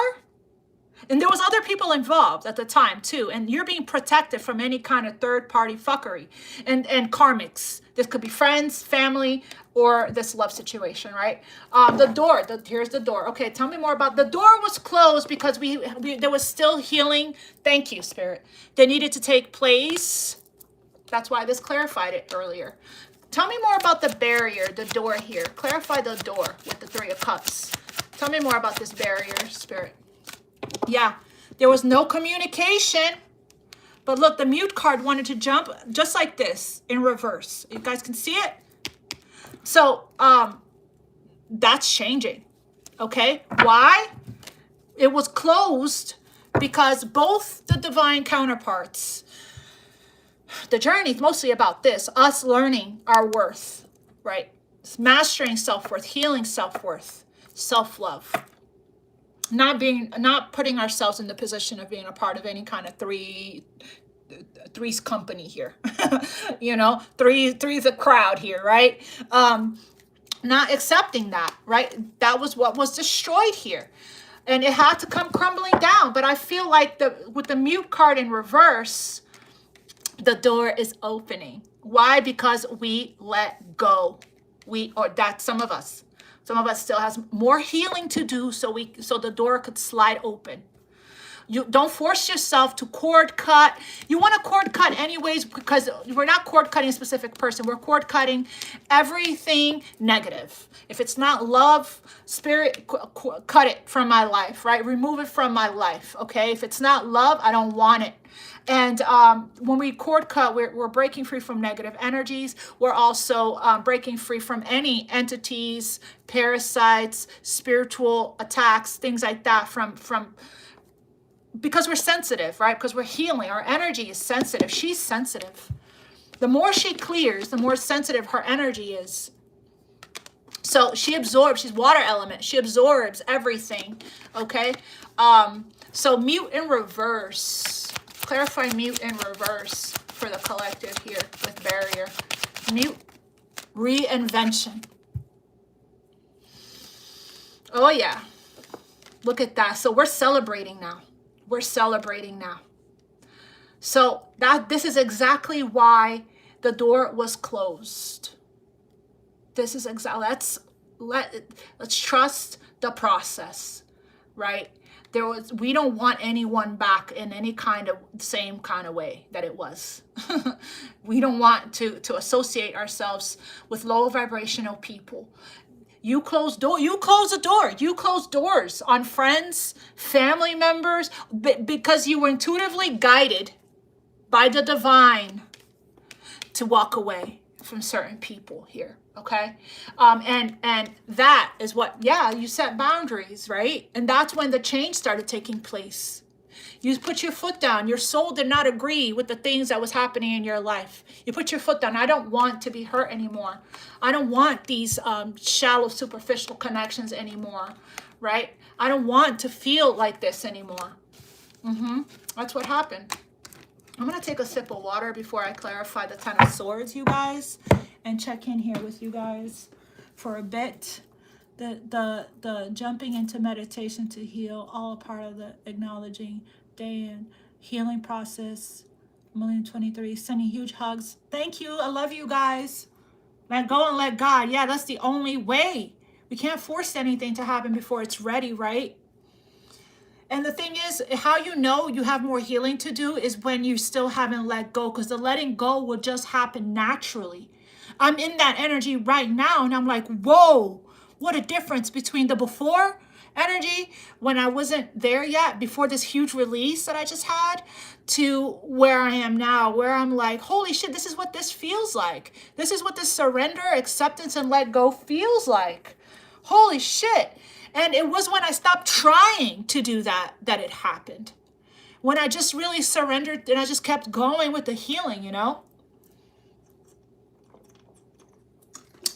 and there was other people involved at the time too, and you're being protected from any kind of third-party fuckery and karmics. This could be friends, family, or this love situation, right? The door, here's the door. Okay, tell me more about the door. Was closed because there was still healing. Thank you, Spirit. That needed to take place. That's why this clarified it earlier. Tell me more about the barrier, the door here. Clarify the door with the 3 of Cups. Tell me more about this barrier, Spirit. Yeah, there was no communication. But look, the mute card wanted to jump just like this in reverse. You guys can see it? So, that's changing. Okay? Why? It was closed because both the divine counterparts, the journey is mostly about this, us learning our worth, right? Mastering self-worth, healing self-worth, self-love. Not putting ourselves in the position of being a part of any kind of three's company here. Three's a crowd here, right? Not accepting that, right? That was what was destroyed here. And it had to come crumbling down. But I feel like with the mute card in reverse, the door is opening. Why? Because we let go. Some of us still has more healing to do, so the door could slide open. You don't force yourself to cord cut. You want to cord cut anyways, because we're not cord cutting a specific person. We're cord cutting everything negative. If it's not love, Spirit, cut it from my life, right? Remove it from my life, okay? If it's not love, I don't want it. And when we cord cut, we're breaking free from negative energies. We're also breaking free from any entities, parasites, spiritual attacks, things like that because we're sensitive, right? Because we're healing. Our energy is sensitive. She's sensitive. The more she clears, the more sensitive her energy is. So she absorbs, she's water element. She absorbs everything, okay? So mute in reverse. Clarify mute in reverse for the collective here with barrier. Mute, reinvention. Oh yeah, look at that. So we're celebrating now. We're celebrating now. So this is exactly why the door was closed. This is exactly, let's trust the process, right? We don't want anyone back in any kind of same kind of way that it was. We don't want to associate ourselves with low vibrational people. You close the door. You close doors on friends, family members, because you were intuitively guided by the divine to walk away from certain people here. Okay. And that is what, you set boundaries, right? And that's when the change started taking place. You put your foot down. Your soul did not agree with the things that was happening in your life. You put your foot down. I don't want to be hurt anymore. I don't want these shallow, superficial connections anymore, right? I don't want to feel like this anymore. That's what happened. I'm going to take a sip of water before I clarify the Ten of Swords, you guys, and check in here with you guys for a bit. The jumping into meditation to heal, all a part of the acknowledging day and healing process. 1,023, sending huge hugs. Thank you. I love you guys. Let go and let God. Yeah, that's the only way. We can't force anything to happen before it's ready, right? And the thing is, how you know you have more healing to do is when you still haven't let go, because the letting go will just happen naturally. I'm in that energy right now, and I'm like, whoa, what a difference between the before energy when I wasn't there yet, before this huge release that I just had, to where I am now, where I'm like, holy shit, this is what this feels like. This is what this surrender, acceptance, and let go feels like. Holy shit. And it was when I stopped trying to do that it happened. When I just really surrendered and I just kept going with the healing, you know?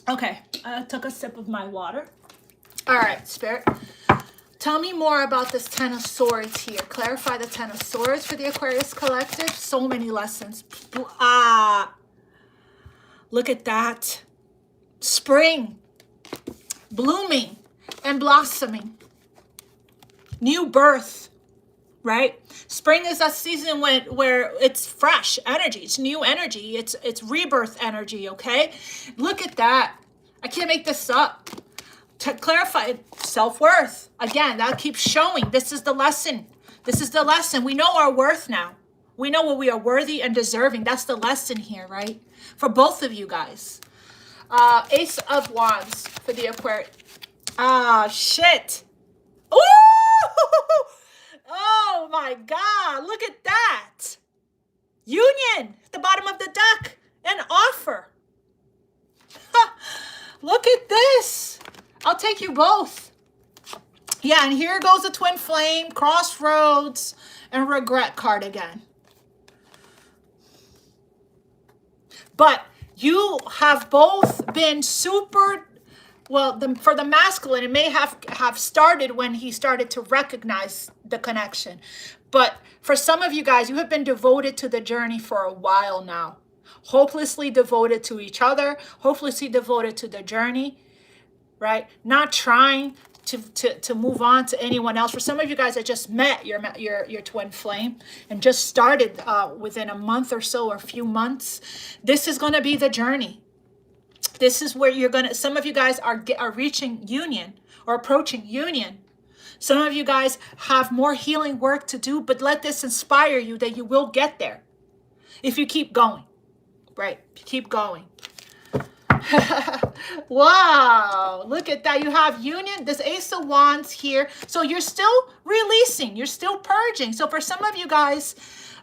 Okay, I took a sip of my water. All right, Spirit. Tell me more about this Ten of Swords here. Clarify the Ten of Swords for the Aquarius Collective. So many lessons. Look at that. Spring. Blooming and blossoming. New birth. Right? Spring is a season where it's fresh energy. It's new energy. It's rebirth energy, okay? Look at that. I can't make this up. To clarify self-worth. Again, that keeps showing. This is the lesson. This is the lesson. We know our worth now. We know what we are worthy and deserving. That's the lesson here, right? For both of you guys. Ace of Wands for the Aquarius. Shit. Ooh! Oh my God. Look at that. Union at the bottom of the deck. An offer. Look at this. I'll take you both. Yeah, and here goes the twin flame, crossroads, and regret card again. But you have both been super, well, for the masculine, it may have started when he started to recognize the connection. But for some of you guys, you have been devoted to the journey for a while now. Hopelessly devoted to each other, hopelessly devoted to the journey. Right? Not trying to move on to anyone else. For some of you guys that just met your twin flame and just started within a month or so, or a few months, this is going to be the journey. This is where you're going to, some of you guys are reaching union or approaching union. Some of you guys have more healing work to do, but let this inspire you that you will get there if you keep going, right? Keep going. Wow, look at that. You have union, this Ace of Wands here. So you're still releasing, you're still purging. So for some of you guys,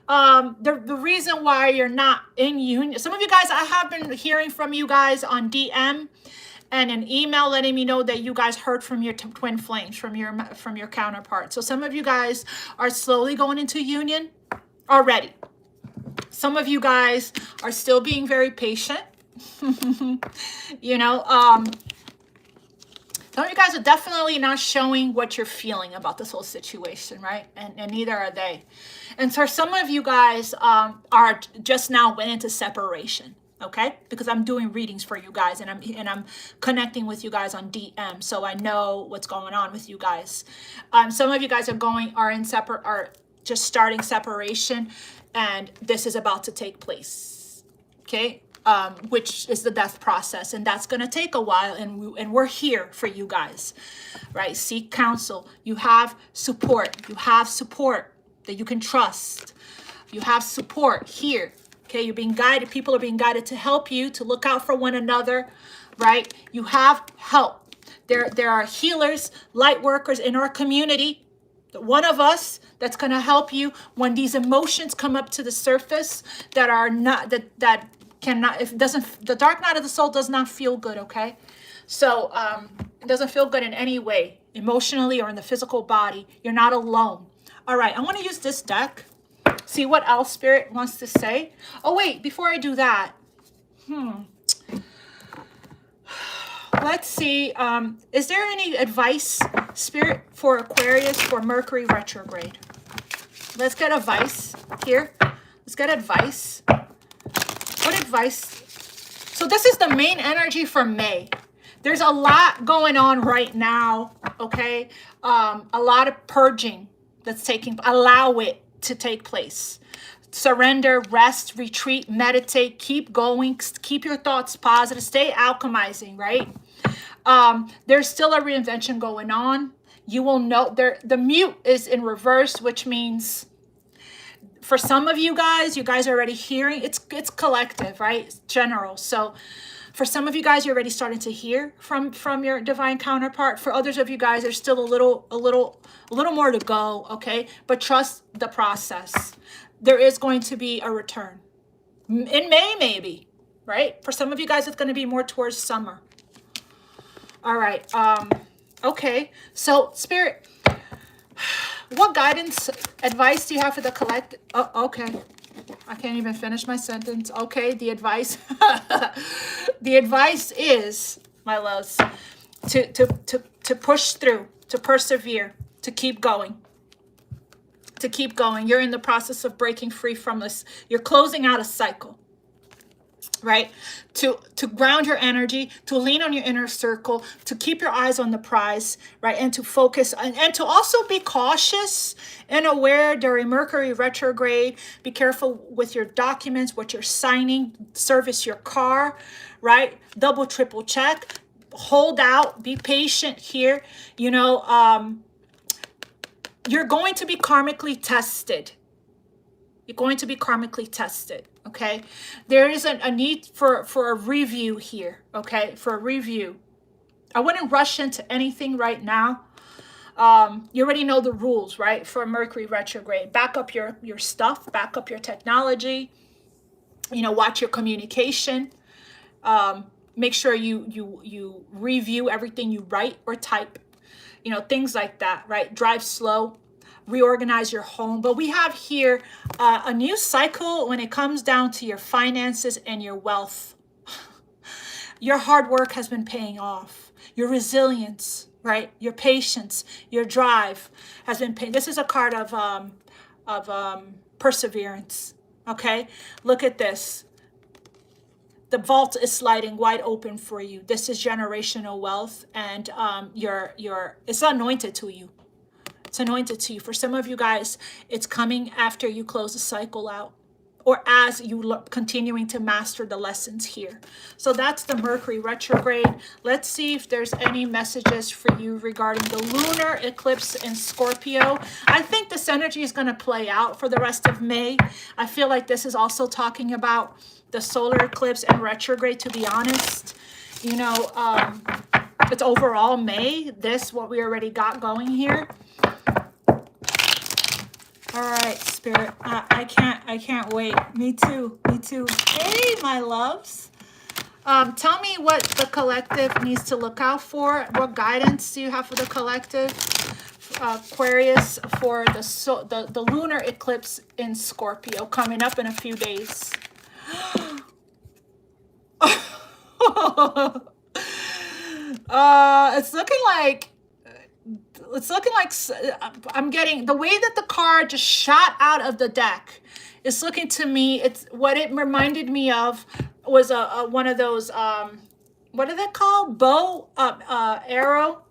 the reason why you're not in union, some of you guys, I have been hearing from you guys on DM and an email letting me know that you guys heard from your twin flames, from your counterpart. So some of you guys are slowly going into union already. Some of you guys are still being very patient. You know, some of you guys are definitely not showing what you're feeling about this whole situation, right? And neither are they. And for some of you guys are just now went into separation, okay? Because I'm doing readings for you guys, and I'm connecting with you guys on DM, so I know what's going on with you guys. Some of you guys are just starting separation, and this is about to take place, okay? Which is the death process, and that's going to take a while, and we're here for you guys, right? Seek counsel. You have support. You have support that you can trust. You have support here, okay? You're being guided. People are being guided to help you, to look out for one another, right? You have help. There are healers, light workers in our community. One of us that's going to help you when these emotions come up to the surface that are not, that cannot, if it doesn't, the dark night of the soul does not feel good, okay? So it doesn't feel good in any way, emotionally or in the physical body. You're not alone. All right, I want to use this deck, see what else Spirit wants to say. Oh wait, before I do that, let's see, is there any advice, Spirit, for Aquarius for Mercury retrograde? Let's get advice here. Let's get advice. What advice? So this is the main energy for May. There's a lot going on right now, okay? A lot of purging that's taking, allow it to take place. Surrender, rest, retreat, meditate, keep going, keep your thoughts positive, stay alchemizing, right? There's still a reinvention going on. You will know the mute is in reverse, which means for some of you guys are already hearing, it's collective, right? It's general. So for some of you guys, you're already starting to hear from your divine counterpart. For others of you guys, there's still a little more to go, okay? But trust the process. There is going to be a return. In May, maybe, right? For some of you guys, it's going to be more towards summer. All right. Okay. So, Spirit, what guidance, advice do you have for the collective? Oh, okay. I can't even finish my sentence. Okay, the advice. The advice is, my loves, to push through, to persevere, to keep going. To keep going. You're in the process of breaking free from this. You're closing out a cycle. Right? To ground your energy, to lean on your inner circle, to keep your eyes on the prize, right? And to focus and to also be cautious and aware during Mercury retrograde. Be careful with your documents, what you're signing, service your car, right? Double, triple check, hold out, be patient here. You know, you're going to be karmically tested. You're going to be karmically tested, okay? There is a need for a review here, okay? For a review. I wouldn't rush into anything right now. You already know the rules, right? For Mercury retrograde. Back up your stuff. Back up your technology. You know, watch your communication. Make sure you review everything you write or type. You know, things like that, right? Drive slow. Reorganize your home. But we have here a new cycle when it comes down to your finances and your wealth. Your hard work has been paying off. Your resilience, right? Your patience, your drive has been paying. This is a card of perseverance. Okay, look at this. The vault is sliding wide open for you. This is generational wealth, and it's anointed to you. It's anointed to you. For some of you guys, it's coming after you close the cycle out, or as you look, continuing to master the lessons here. So that's the Mercury retrograde. Let's see if there's any messages for you regarding the lunar eclipse in Scorpio. I think this energy is going to play out for the rest of May. I feel like this is also talking about the solar eclipse and retrograde, to be honest. You know, it's overall May, what we already got going here. All right, Spirit. I can't wait. Me too. Hey, my loves. Tell me what the collective needs to look out for. What guidance do you have for the collective? Aquarius, for the lunar eclipse in Scorpio coming up in a few days. It's looking like I'm getting the way that the card just shot out of the deck. It's looking to me, it's what it reminded me of was one of those what are they called? Bow arrow.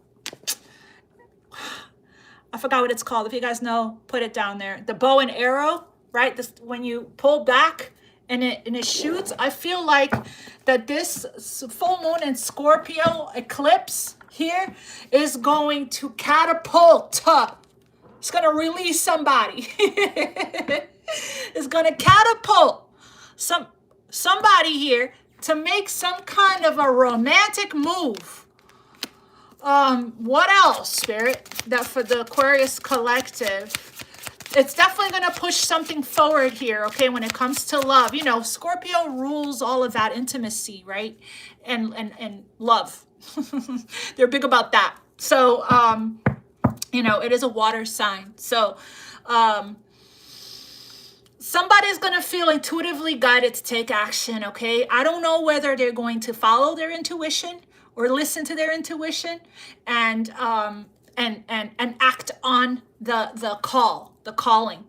I forgot what it's called. If you guys know, put it down there. The bow and arrow, right? This, when you pull back and it shoots. I feel like that this full moon in Scorpio eclipse here is going to catapult. It's going to release somebody. It's going to catapult somebody here to make some kind of a romantic move. What else, Spirit? That for the Aquarius collective, it's definitely going to push something forward here, okay, when it comes to love. You know, Scorpio rules all of that intimacy, right? And love. They're big about that. So, you know, it is a water sign. So, somebody's going to feel intuitively guided to take action, okay? I don't know whether they're going to follow their intuition or listen to their intuition and act on the call, the calling,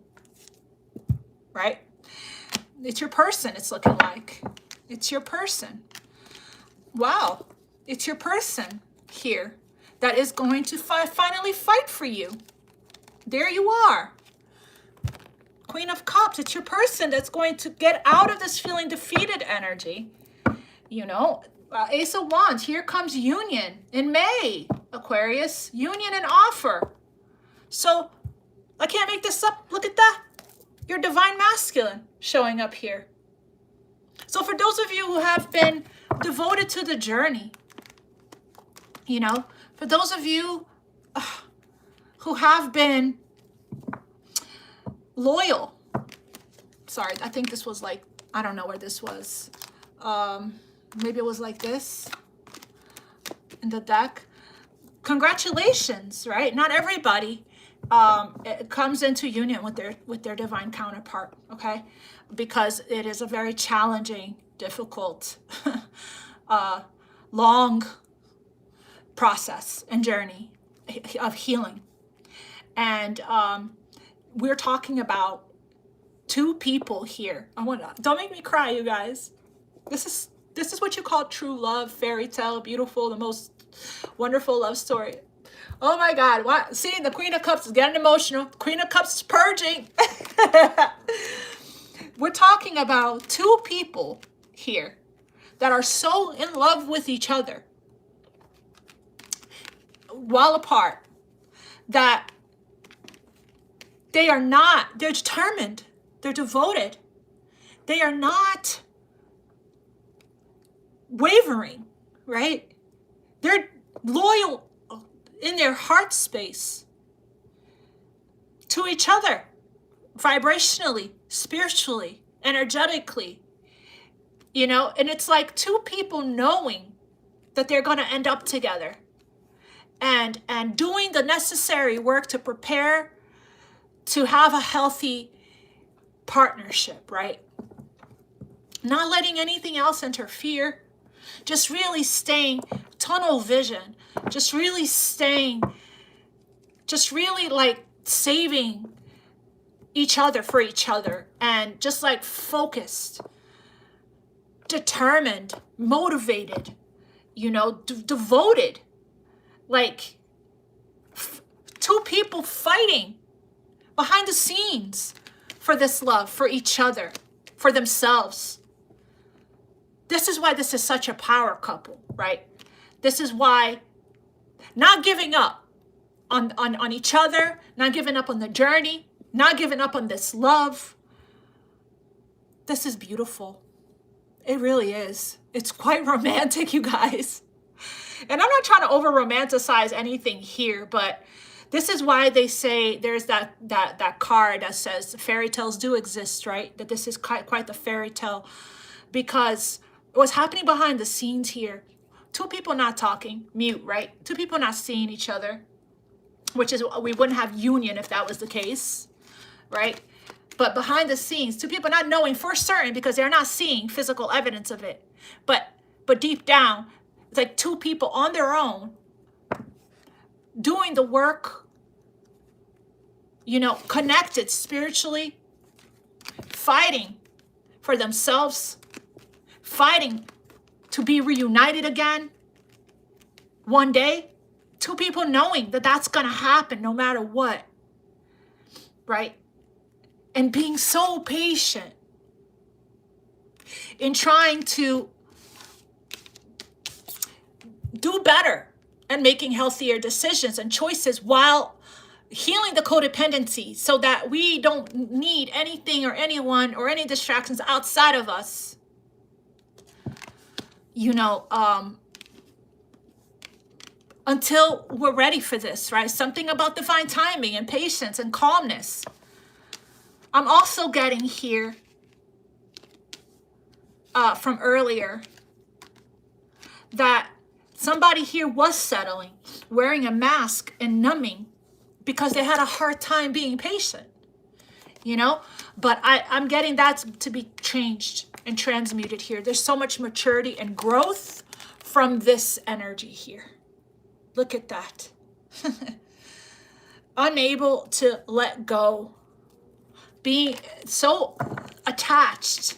right? It's your person, it's looking like. It's your person. Wow. It's your person here that is going to finally fight for you. There you are. Queen of Cups. It's your person that's going to get out of this feeling defeated energy. You know, Ace of Wands. Here comes union in May, Aquarius. Union and offer. So I can't make this up. Look at that. Your divine masculine showing up here. So for those of you who have been devoted to the journey, you know, for those of you who have been loyal. Sorry, I think this was like, I don't know where this was. Maybe it was like this in the deck. Congratulations, right? Not everybody it comes into union with their divine counterpart, okay? Because it is a very challenging, difficult, long process and journey of healing. And we're talking about two people here. Don't make me cry, you guys. This is what you call true love, fairy tale, beautiful, the most wonderful love story. Oh my God. What? See, the Queen of Cups is getting emotional. Queen of Cups is purging. We're talking about two people here that are so in love with each other while apart that they're determined, they're devoted, they are not wavering, right? They're loyal in their heart space to each other, vibrationally, spiritually, energetically, you know, and it's like two people knowing that they're going to end up together and doing the necessary work to prepare to have a healthy partnership, right? Not letting anything else interfere, just really staying tunnel vision, just really like saving each other for each other, and just like focused, determined, motivated, you know, devoted, like two people fighting behind the scenes for this love, for each other, for themselves. This is why this is such a power couple, right? This is why not giving up on each other, not giving up on the journey, not giving up on this love. This is beautiful. It really is. It's quite romantic, you guys. And I'm not trying to over romanticize anything here, but this is why they say there's that card that says fairy tales do exist, right? That this is quite the fairy tale, because what's happening behind the scenes here, two people not talking, mute, right? Two people not seeing each other, which is, we wouldn't have union if that was the case, right? But behind the scenes, two people not knowing for certain because they're not seeing physical evidence of it. But deep down, it's like two people on their own doing the work, you know, connected spiritually, fighting for themselves, fighting to be reunited again one day. Two people knowing that that's going to happen no matter what, right? And being so patient in trying to do better and making healthier decisions and choices while healing the codependency, so that we don't need anything or anyone or any distractions outside of us, you know, until we're ready for this, right? Something about divine timing and patience and calmness. I'm also getting here from earlier that somebody here was settling, wearing a mask and numbing because they had a hard time being patient, you know? But I'm getting that to be changed and transmuted here. There's so much maturity and growth from this energy here. Look at that. Unable to let go. Being so attached,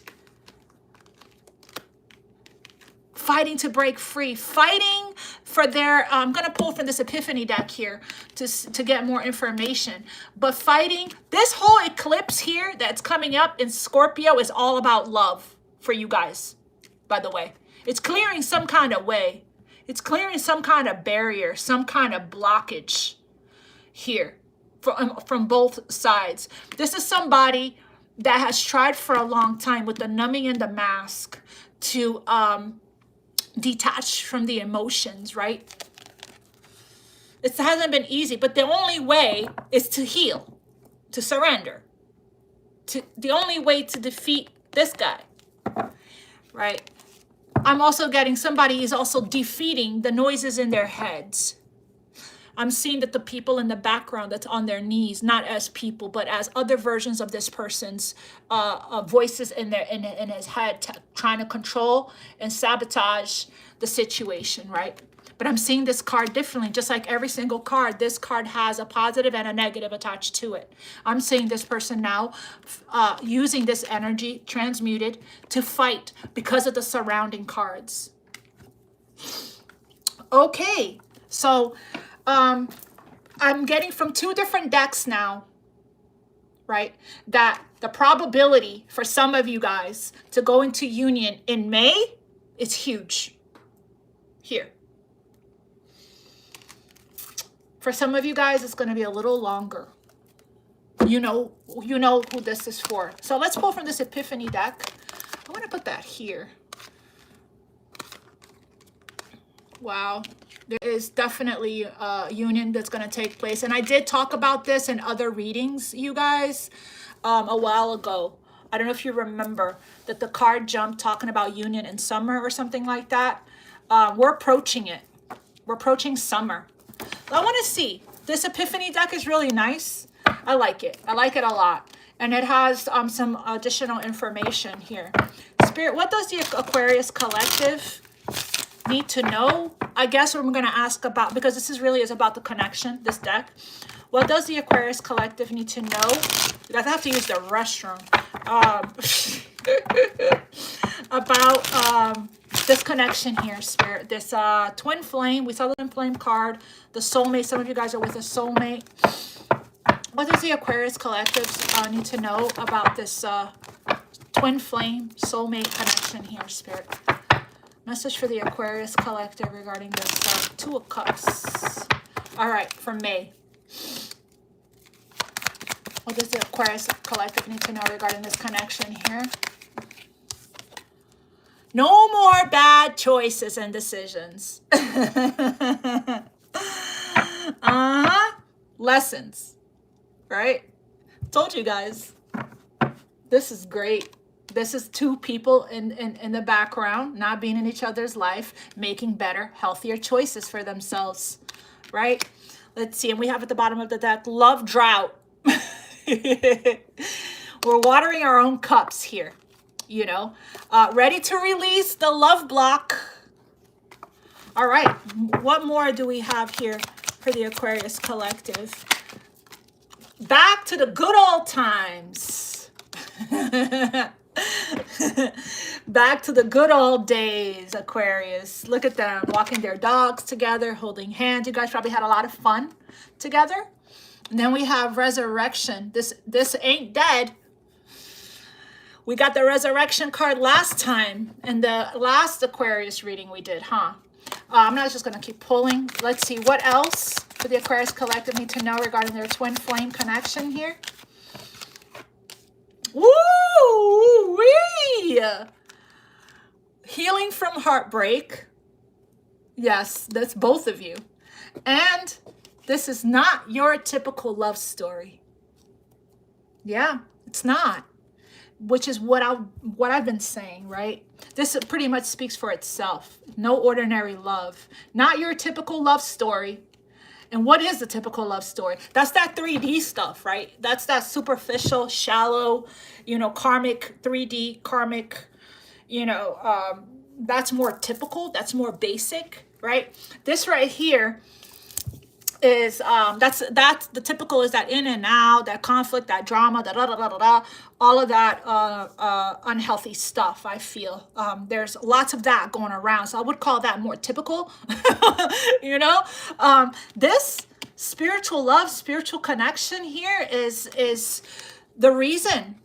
fighting to break free, fighting for their, I'm going to pull from this epiphany deck here to get more information, but fighting, this whole eclipse here that's coming up in Scorpio is all about love for you guys, by the way. It's clearing some kind of way. It's clearing some kind of barrier, some kind of blockage here from both sides. This is somebody that has tried for a long time with the numbing and the mask to detach from the emotions, right? It hasn't been easy, but the only way is to heal, to surrender. The only way to defeat this guy, right? I'm also getting somebody is also defeating the noises in their heads. I'm seeing that the people in the background that's on their knees, not as people, but as other versions of this person's voices in his head, trying to control and sabotage the situation, right? But I'm seeing this card differently. Just like every single card, this card has a positive and a negative attached to it. I'm seeing this person now using this energy, transmuted, to fight because of the surrounding cards. Okay, so I'm getting from two different decks now, right, that the probability for some of you guys to go into union in May is huge. Here. For some of you guys, it's going to be a little longer. You know who this is for. So let's pull from this epiphany deck. I'm going to put that here. Wow. There is definitely a union that's going to take place. And I did talk about this in other readings, you guys, a while ago. I don't know if you remember that the card jumped talking about union in summer or something like that. We're approaching it. We're approaching summer. I want to see. This epiphany deck is really nice. I like it. I like it a lot. And it has some additional information here. Spirit, what does the Aquarius collective need to know? I guess what I'm going to ask about, because this is about the connection, this deck. What does the Aquarius collective need to know? I have to use the restroom. About this connection here, Spirit. This twin flame. We saw the twin flame card. The soulmate. Some of you guys are with a soulmate. What does the Aquarius collective need to know about this twin flame soulmate connection here, Spirit? Message for the Aquarius collective regarding this Two of Cups. All right, for May. What does the Aquarius collective need to know regarding this connection here? No more bad choices and decisions. Lessons, right? Told you guys. This is great. This is two people in the background, not being in each other's life, making better, healthier choices for themselves, right? Let's see. And we have at the bottom of the deck, love drought. We're watering our own cups here, you know, ready to release the love block. All right. What more do we have here for the Aquarius collective? Back to the good old times. Back to the good old days, Aquarius. Look at them walking their dogs together, holding hands. You guys probably had a lot of fun together. And then we have resurrection. This ain't dead. We got the resurrection card last time in the last Aquarius reading we did, huh? I'm not just going to keep pulling. Let's see what else do the Aquarius collective need to know regarding their twin flame connection here. Woo-wee! Healing from heartbreak. Yes, that's both of you. And this is not your typical love story. Yeah, it's not. Which is what I've been saying, right? This pretty much speaks for itself. No ordinary love. Not your typical love story. And what is the typical love story? That's that 3D stuff, right? That's that superficial, shallow, you know, karmic, 3D, karmic, you know, that's more typical. That's more basic, right? This right here is that's the typical is that in and out, that conflict, that drama, all of that unhealthy stuff. I feel there's lots of that going around, so I would call that more typical. You know, this spiritual love, spiritual connection here is the reason.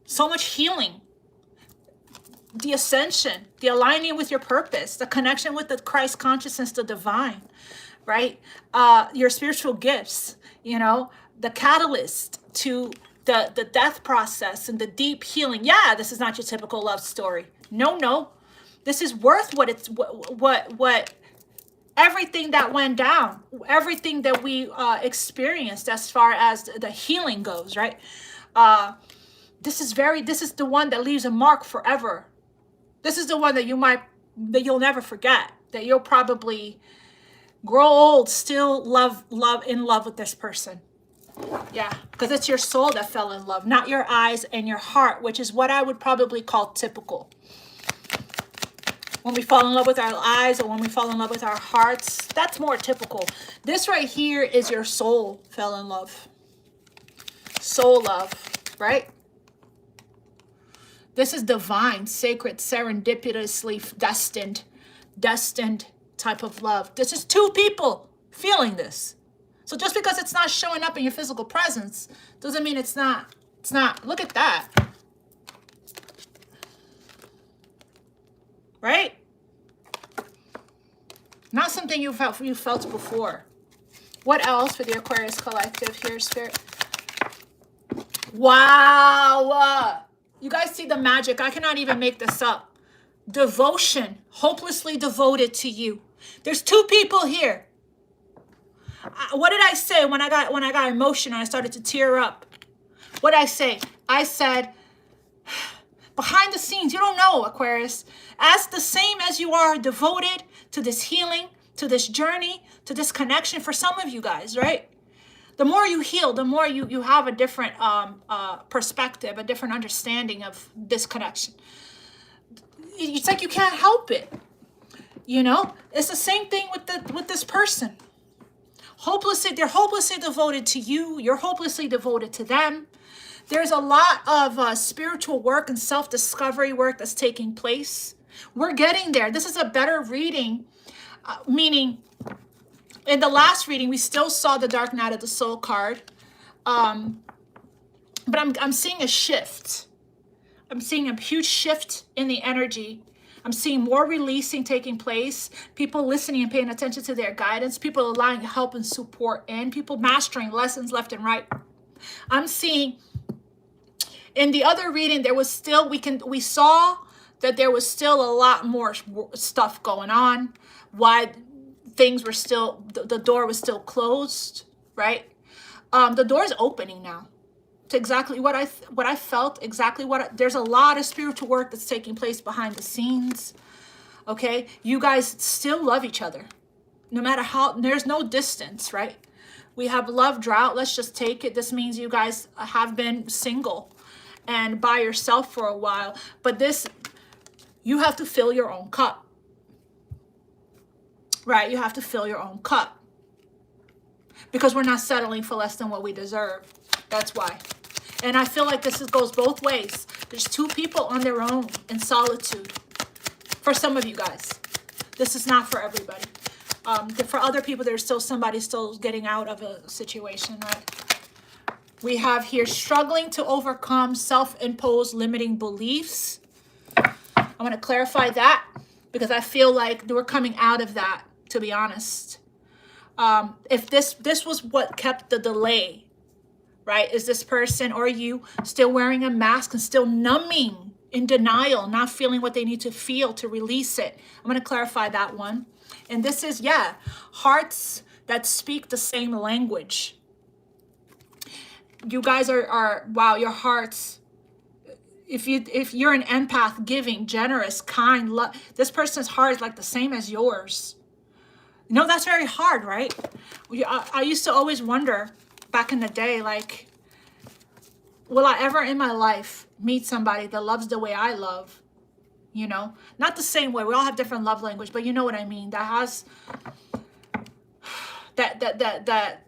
So much healing, the ascension, the aligning with your purpose, the connection with the Christ consciousness, the divine, right? Your spiritual gifts, you know, the catalyst to the death process and the deep healing. Yeah, this is not your typical love story. No. This is worth what it's what everything that went down, everything that we experienced as far as the healing goes, right? This is the one that leaves a mark forever. This is the one that you'll never forget, that you'll probably grow old, still in love with this person. Yeah, because it's your soul that fell in love, not your eyes and your heart, which is what I would probably call typical. When we fall in love with our eyes or when we fall in love with our hearts, that's more typical. This right here is your soul fell in love. Soul love, right? This is divine, sacred, serendipitously destined type of love. This is two people feeling this. So just because it's not showing up in your physical presence doesn't mean it's not. Look at that. Right? Not something you felt before. What else for the Aquarius collective here, Spirit? Wow. You guys see the magic. I cannot even make this up. Devotion. Hopelessly devoted to you. There's two people here. What did I say when I got emotional and I started to tear up? What did I say? I said, behind the scenes, you don't know, Aquarius, as the same as you are devoted to this healing, to this journey, to this connection for some of you guys, right? The more you heal, the more you have a different perspective, a different understanding of this connection. It's like you can't help it. You know, it's the same thing with this person. They're hopelessly devoted to you. You're hopelessly devoted to them. There's a lot of spiritual work and self-discovery work that's taking place. We're getting there. This is a better reading, meaning in the last reading, we still saw the Dark Night of the Soul card. But I'm seeing a shift. I'm seeing a huge shift in the energy. I'm seeing more releasing taking place. People listening and paying attention to their guidance. People allowing help and support in. People mastering lessons left and right. I'm seeing in the other reading, there was still, we saw that there was still a lot more stuff going on. Why things were still, the door was still closed, right? The door is opening now to exactly what I felt, there's a lot of spiritual work that's taking place behind the scenes, okay? You guys still love each other. No matter how, there's no distance, right? We have love drought, let's just take it. This means you guys have been single and by yourself for a while, but you have to fill your own cup. Right, you have to fill your own cup. Because we're not settling for less than what we deserve. That's why. And I feel like this goes both ways. There's two people on their own in solitude. For some of you guys. This is not for everybody. For other people, there's still somebody still getting out of a situation, right? We have here struggling to overcome self-imposed limiting beliefs. I want to clarify that because I feel like we're coming out of that, to be honest. If this was what kept the delay, right? Is this person or you still wearing a mask and still numbing in denial, not feeling what they need to feel to release it? I'm going to clarify that one. And this is, yeah, hearts that speak the same language. You guys are wow, your hearts. If you're an empath, giving, generous, kind, this person's heart is like the same as yours. You know, that's very hard, right? I used to always wonder back in the day, like, will I ever in my life meet somebody that loves the way I love? You know, not the same way. We all have different love language, but you know what I mean. That that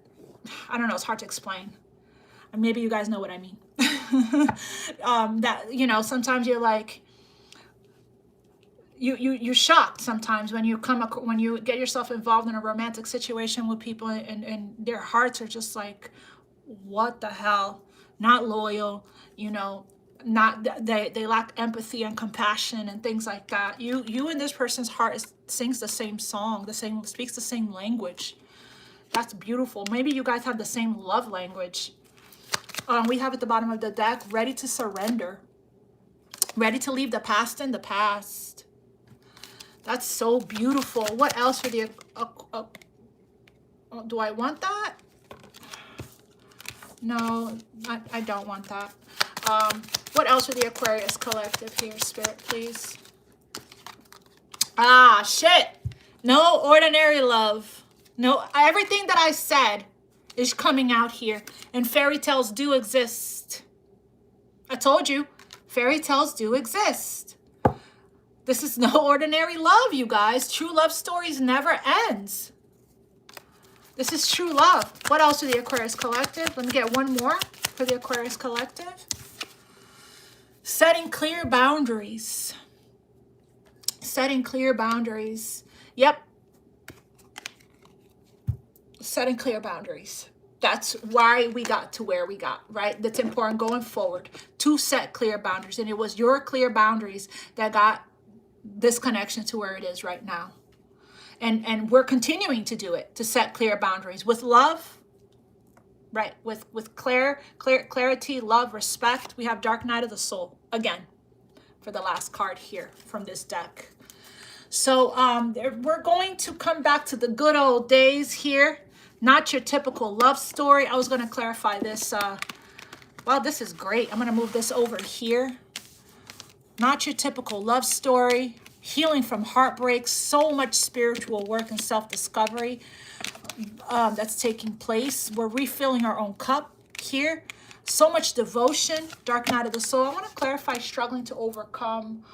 I don't know, it's hard to explain. Maybe you guys know what I mean. That, you know, sometimes you're like, you're shocked sometimes when you when you get yourself involved in a romantic situation with people, and their hearts are just like, what the hell? Not loyal, you know, not, they lack empathy and compassion and things like that. You and this person's heart sings the same song, speaks the same language. That's beautiful. Maybe you guys have the same love language. We have at the bottom of the deck, ready to surrender, ready to leave the past in the past. That's so beautiful. What else for the do I want that? No, I don't want that. What else for the Aquarius collective here, Spirit, please? Ah, shit. No ordinary love. No, everything that I said is coming out here. And fairy tales do exist. I told you, fairy tales do exist. This is no ordinary love, you guys. True love stories never ends. This is true love. What else for the Aquarius collective? Let me get one more for the Aquarius collective. Setting clear boundaries. Setting clear boundaries. Yep. Setting clear boundaries. That's why we got to where we got, right? That's important going forward, to set clear boundaries. And it was your clear boundaries that got this connection to where it is right now. And we're continuing to do it, to set clear boundaries with love, right? With clarity, love, respect. We have Dark Night of the Soul again for the last card here from this deck. So we're going to come back to the good old days here. Not your typical love story. I was going to clarify this. Wow, this is great. I'm going to move this over here. Not your typical love story. Healing from heartbreak. So much spiritual work and self-discovery that's taking place. We're refilling our own cup here. So much devotion. Dark Night of the Soul. I want to clarify struggling to overcome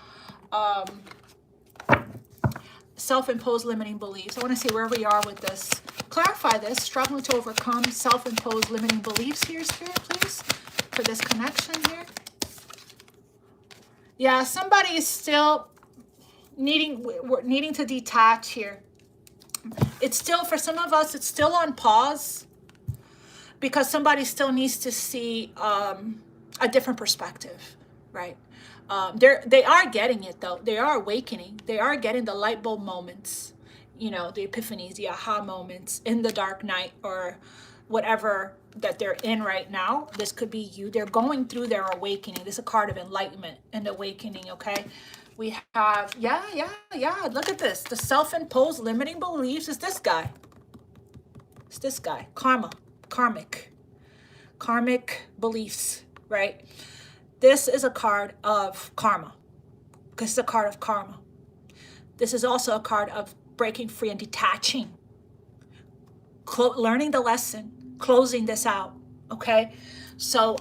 self-imposed limiting beliefs. I want to see where we are with this. Clarify this. Struggling to overcome self-imposed limiting beliefs here, Spirit, please, for this connection here. Yeah, somebody is still needing to detach here. It's still, for some of us, it's still on pause because somebody still needs to see a different perspective, right? They are getting it though. They are awakening. They are getting the light bulb moments, you know, the epiphanies, the aha moments in the dark night or whatever that they're in right now. This could be you. They're going through their awakening. This is a card of enlightenment and awakening, okay? We have, yeah. Look at this. The self-imposed limiting beliefs is this guy. It's this guy. Karmic beliefs, right? This is a card of karma. This is a card of karma. This is also a card of breaking free and detaching. Learning the lesson. Closing this out, okay? So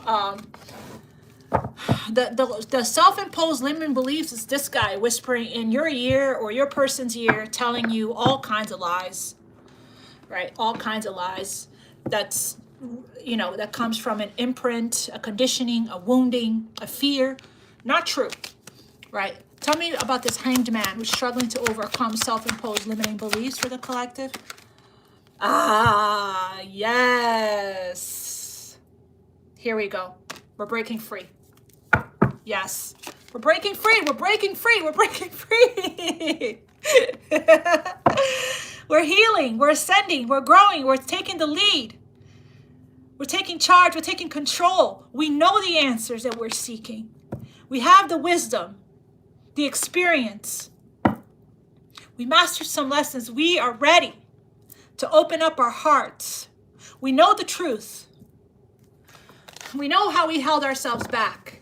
the self-imposed limiting beliefs is this guy whispering in your ear or your person's ear, telling you all kinds of lies, right? All kinds of lies. That's, you know, that comes from an imprint, a conditioning, a wounding, a fear. Not true, right? Tell me about this hanged man who's struggling to overcome self-imposed limiting beliefs for the collective. Ah, yes. Here we go. We're breaking free. Yes. We're breaking free. We're breaking free. We're breaking free. We're healing. We're ascending. We're growing. We're taking the lead. We're taking charge. We're taking control. We know the answers that we're seeking. We have the wisdom, the experience. We mastered some lessons. We are ready to open up our hearts. We know the truth. We know how we held ourselves back,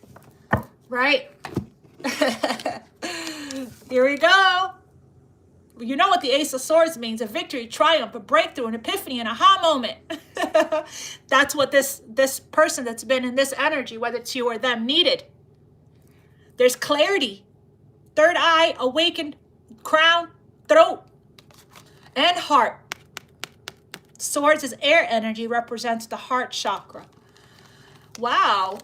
right? Here we go. You know what the Ace of Swords means: a victory, triumph, a breakthrough, an epiphany, an aha moment. That's what this person that's been in this energy, whether it's you or them, needed. There's clarity, third eye, awakened, crown, throat, and heart. Swords is air energy, represents the heart chakra. Wow.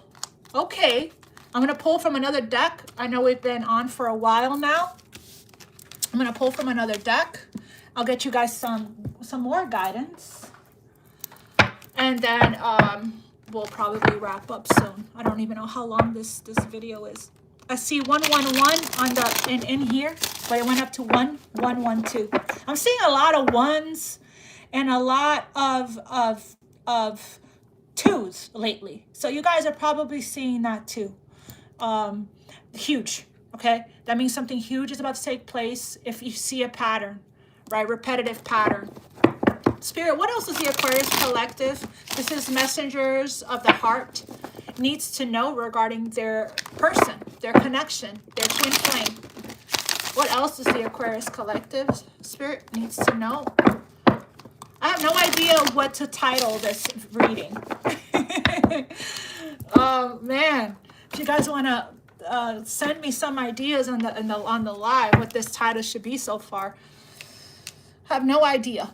Okay. I'm going to pull from another deck. I know we've been on for a while now. I'm going to pull from another deck. I'll get you guys some more guidance. And then we'll probably wrap up soon. I don't even know how long this video is. I see 111 on the in here, but it went up to 1112. I'm seeing a lot of ones and a lot of twos lately. So you guys are probably seeing that too. Huge, okay? That means something huge is about to take place if you see a pattern, right? Repetitive pattern. Spirit, what else is the Aquarius collective? This is messengers of the heart needs to know regarding their person, their connection, their twin flame. What else is the Aquarius collective? Spirit needs to know. I have no idea what to title this reading. Oh man, if you guys want to send me some ideas on the live what this title should be so far, I have no idea.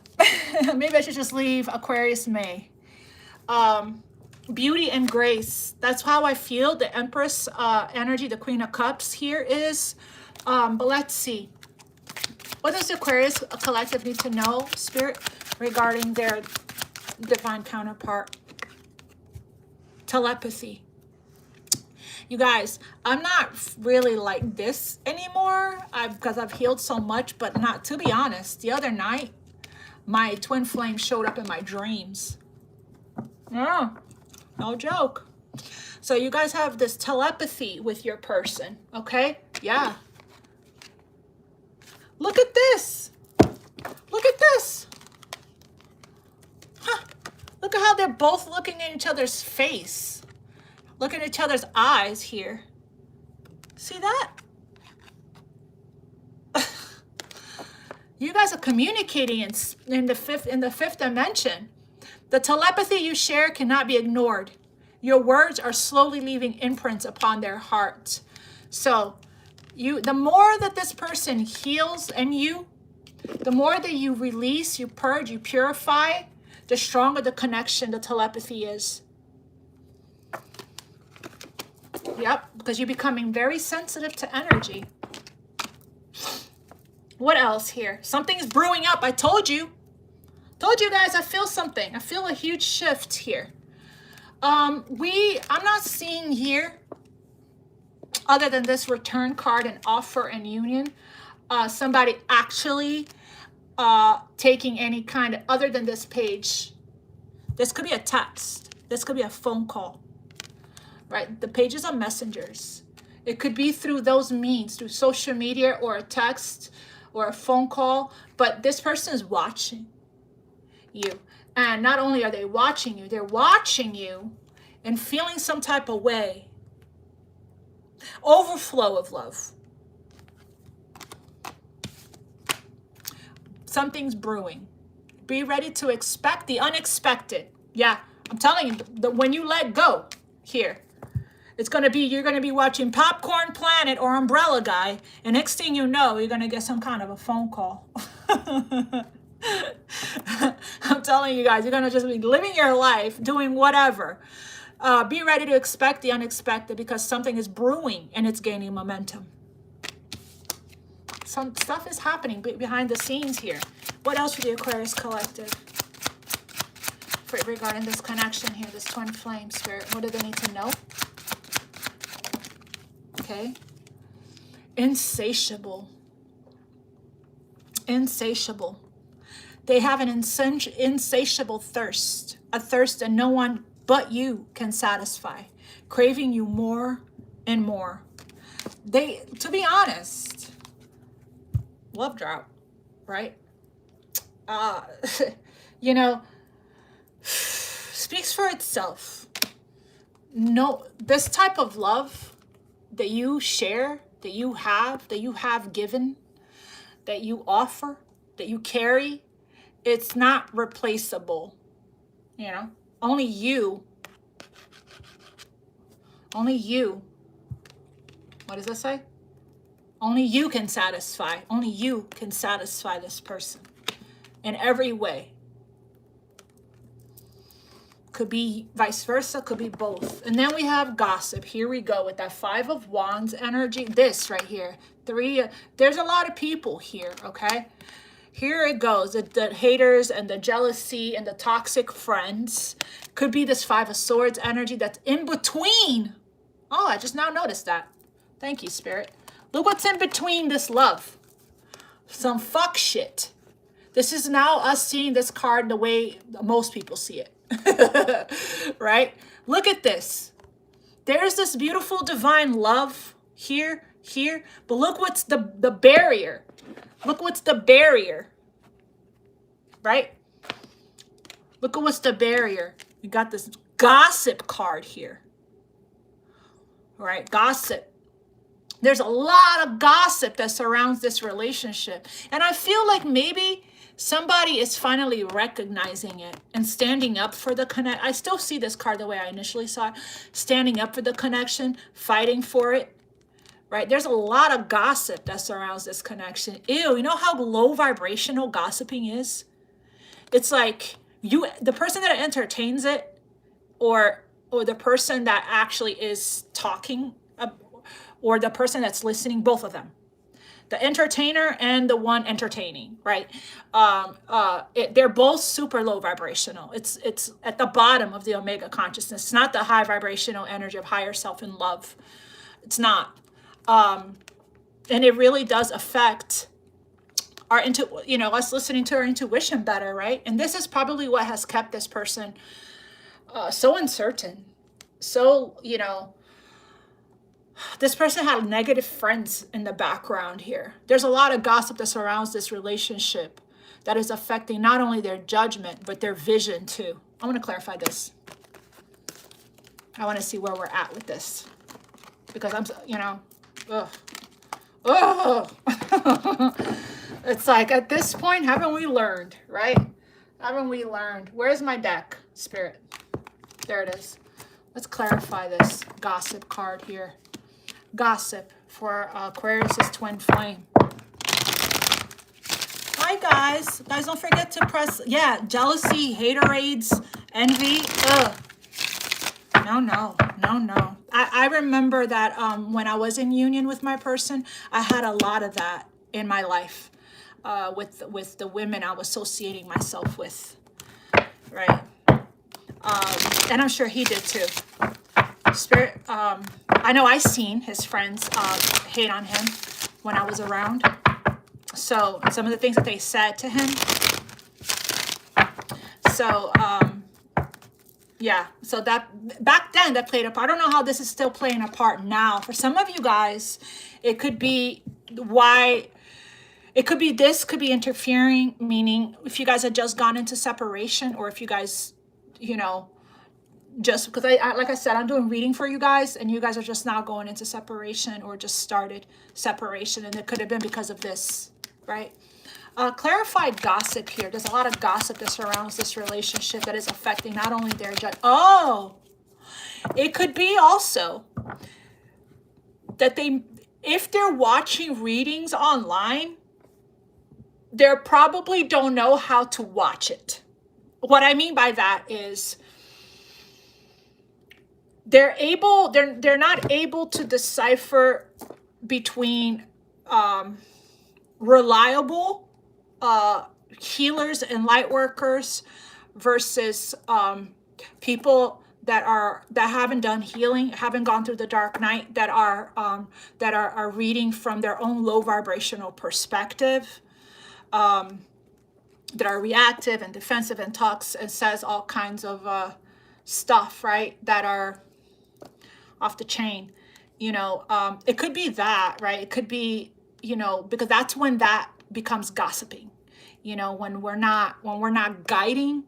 Maybe I should just leave Aquarius May. Beauty and grace. That's how I feel the Empress energy, the Queen of Cups here is. But let's see. What does the Aquarius collective need to know, Spirit, regarding their divine counterpart? Telepathy. You guys, I'm not really like this anymore because I've healed so much, but not, to be honest, the other night, my twin flame showed up in my dreams. Yeah. No joke. So you guys have this telepathy with your person, okay? Yeah. Look at this. Look at this. Huh. Look at how they're both looking at each other's face. Look at each other's eyes here. See that? You guys are communicating in the fifth dimension. The telepathy you share cannot be ignored. Your words are slowly leaving imprints upon their heart. So the more that this person heals in you, the more that you release, you purge, you purify, the stronger the connection, the telepathy is. Yep, because you're becoming very sensitive to energy. What else here? Something's brewing up. I told you. Told you guys, I feel something. I feel a huge shift here. I'm not seeing here, other than this return card and offer and union, somebody actually taking any kind of, other than this page. This could be a text. This could be a phone call, right? The pages are messengers. It could be through those means, through social media or a text or a phone call, but this person is watching you. And not only are they watching you, they're watching you and feeling some type of way. Overflow of love. Something's brewing. Be ready to expect the unexpected. Yeah, I'm telling you, when you let go here, you're going to be watching Popcorn Planet or Umbrella Guy, and next thing you know, you're going to get some kind of a phone call. I'm telling you guys, you're going to just be living your life, doing whatever. Be ready to expect the unexpected because something is brewing and it's gaining momentum. Some stuff is happening behind the scenes here. What else for the Aquarius collective? Regarding this connection here, this twin flame spirit, what do they need to know? Okay. Insatiable. Insatiable. They have an insatiable thirst, a thirst that no one but you can satisfy, craving you more and more. To be honest, love drought, right? You know, speaks for itself. No, this type of love that you share, that you have given, that you offer, that you carry, it's not replaceable. You know, only you, what does that say? Only you can satisfy. Only you can satisfy this person in every way. Could be vice versa, could be both. And then we have gossip. Here we go with that 5 of Wands energy. This right here, 3, there's a lot of people here, okay? Here it goes, the haters and the jealousy and the toxic friends. Could be this 5 of Swords energy that's in between. Oh, I just now noticed that. Thank you, Spirit. Look what's in between this love. Some fuck shit. This is now us seeing this card the way most people see it. Right? Look at this. There's this beautiful divine love here, but look what's the barrier. Look what's the barrier. Right? Look at what's the barrier. We got this gossip card here. Right? Gossip. There's a lot of gossip that surrounds this relationship. And I feel like maybe somebody is finally recognizing it and standing up for the connect. I still see this card the way I initially saw it. Standing up for the connection, fighting for it. Right? There's a lot of gossip that surrounds this connection. Ew, you know how low vibrational gossiping is? It's like the person that entertains it or the person that actually is talking or the person that's listening, both of them. The entertainer and the one entertaining, right? They're both super low vibrational. It's at the bottom of the Omega consciousness. It's not the high vibrational energy of higher self and love. It's not. And it really does affect our us listening to our intuition better, right? And this is probably what has kept this person so uncertain. So, this person had negative friends in the background here. There's a lot of gossip that surrounds this relationship that is affecting not only their judgment, but their vision too. I want to clarify this. I want to see where we're at with this. Because it's like at this point, haven't we learned, right? Haven't we learned? Where's my deck, Spirit? There it is. Let's clarify this gossip card here. Gossip for Aquarius's twin flame. Hi guys. Guys, don't forget to press, jealousy, haterades, envy. Ugh. No. I remember that when I was in union with my person, I had a lot of that in my life with the women I was associating myself with, right? And I'm sure he did too. Spirit, I know I seen his friends hate on him when I was around. So some of the things that they said to him. So, so that back then that played a part. I don't know how this is still playing a part now. For some of you guys, it could be this could be interfering, meaning if you guys had just gone into separation or if you guys, just because I like I said, I'm doing reading for you guys and you guys are just now going into separation or just started separation, and it could have been because of this, right? Clarified gossip here. There's a lot of gossip that surrounds this relationship that is affecting not only their it could be also that if they're watching readings online, they probably don't know how to watch it. What I mean by that is they're not able to decipher between reliable healers and light workers versus people that haven't done healing, haven't gone through the dark night, that are reading from their own low vibrational perspective, that are reactive and defensive and talks and says all kinds of stuff, right, that are off the chain. It could be that, right? It could be, because that's when that becomes gossiping, when we're not guiding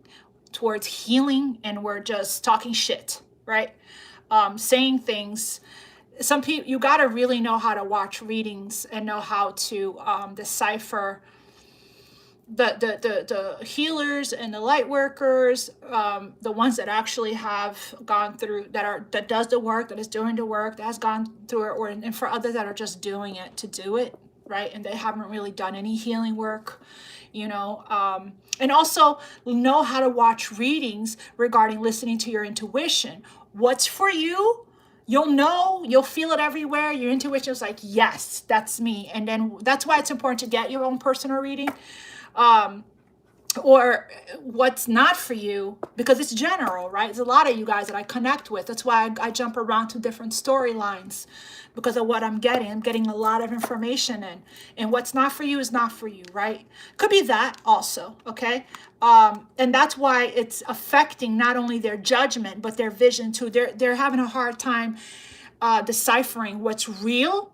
towards healing and we're just talking shit, right? Saying things. Some people, you got to really know how to watch readings and know how to decipher the healers and the light workers, the ones that actually have gone through, that does the work, that is doing the work, that has gone through it, and for others that are just doing it to do it, right? And they haven't really done any healing work. you know, and also know how to watch readings regarding listening to your intuition. What's for you? You'll know, you'll feel it everywhere. Your intuition is like, yes, that's me. And then that's why it's important to get your own personal reading. Or what's not for you, because it's general, right? There's a lot of you guys that I connect with. That's why I jump around to different storylines, because of what I'm getting. I'm getting a lot of information in. And what's not for you is not for you, right? Could be that also, okay? And that's why it's affecting not only their judgment, but their vision too. They're having a hard time deciphering what's real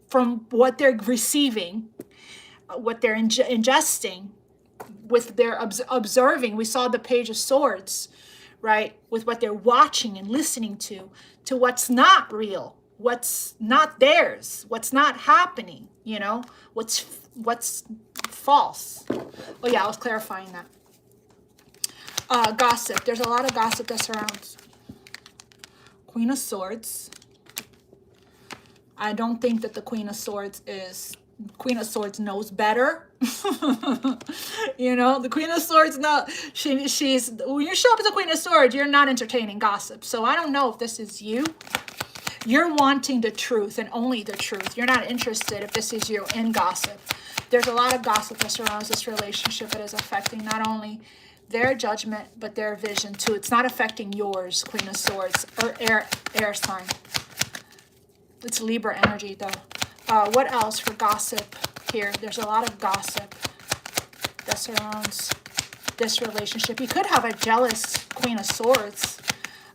from what they're receiving, what they're ingesting, with their observing. We saw the Page of Swords, right? With what they're watching and listening to what's not real, what's not theirs, what's not happening, you know, what's false. Oh yeah, I was clarifying that. Gossip. There's a lot of gossip that surrounds Queen of Swords. I don't think that the Queen of Swords knows better. You know, the Queen of Swords, she's when you show up as a Queen of Swords, you're not entertaining gossip. So I don't know if this is you. You're wanting the truth and only the truth. You're not interested, if this is you, in gossip. There's a lot of gossip that surrounds this relationship that is affecting not only their judgment, but their vision too. It's not affecting yours, Queen of Swords, or air sign. It's Libra energy though. What else for gossip here? There's a lot of gossip that surrounds this relationship. You could have a jealous Queen of Swords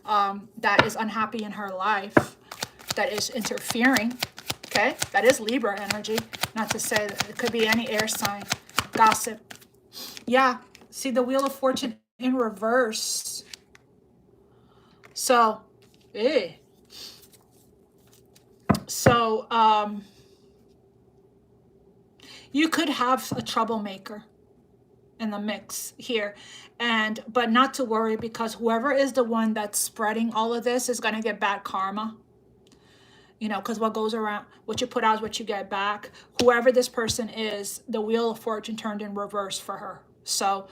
that is unhappy in her life, that is interfering. Okay, that is Libra energy. Not to say that it could be any air sign. Gossip. Yeah, see the Wheel of Fortune in reverse. So, you could have a troublemaker in the mix here, but not to worry, because whoever is the one that's spreading all of this is going to get bad karma. You know, because what goes around, what you put out is what you get back. Whoever this person is, the Wheel of Fortune turned in reverse for her. So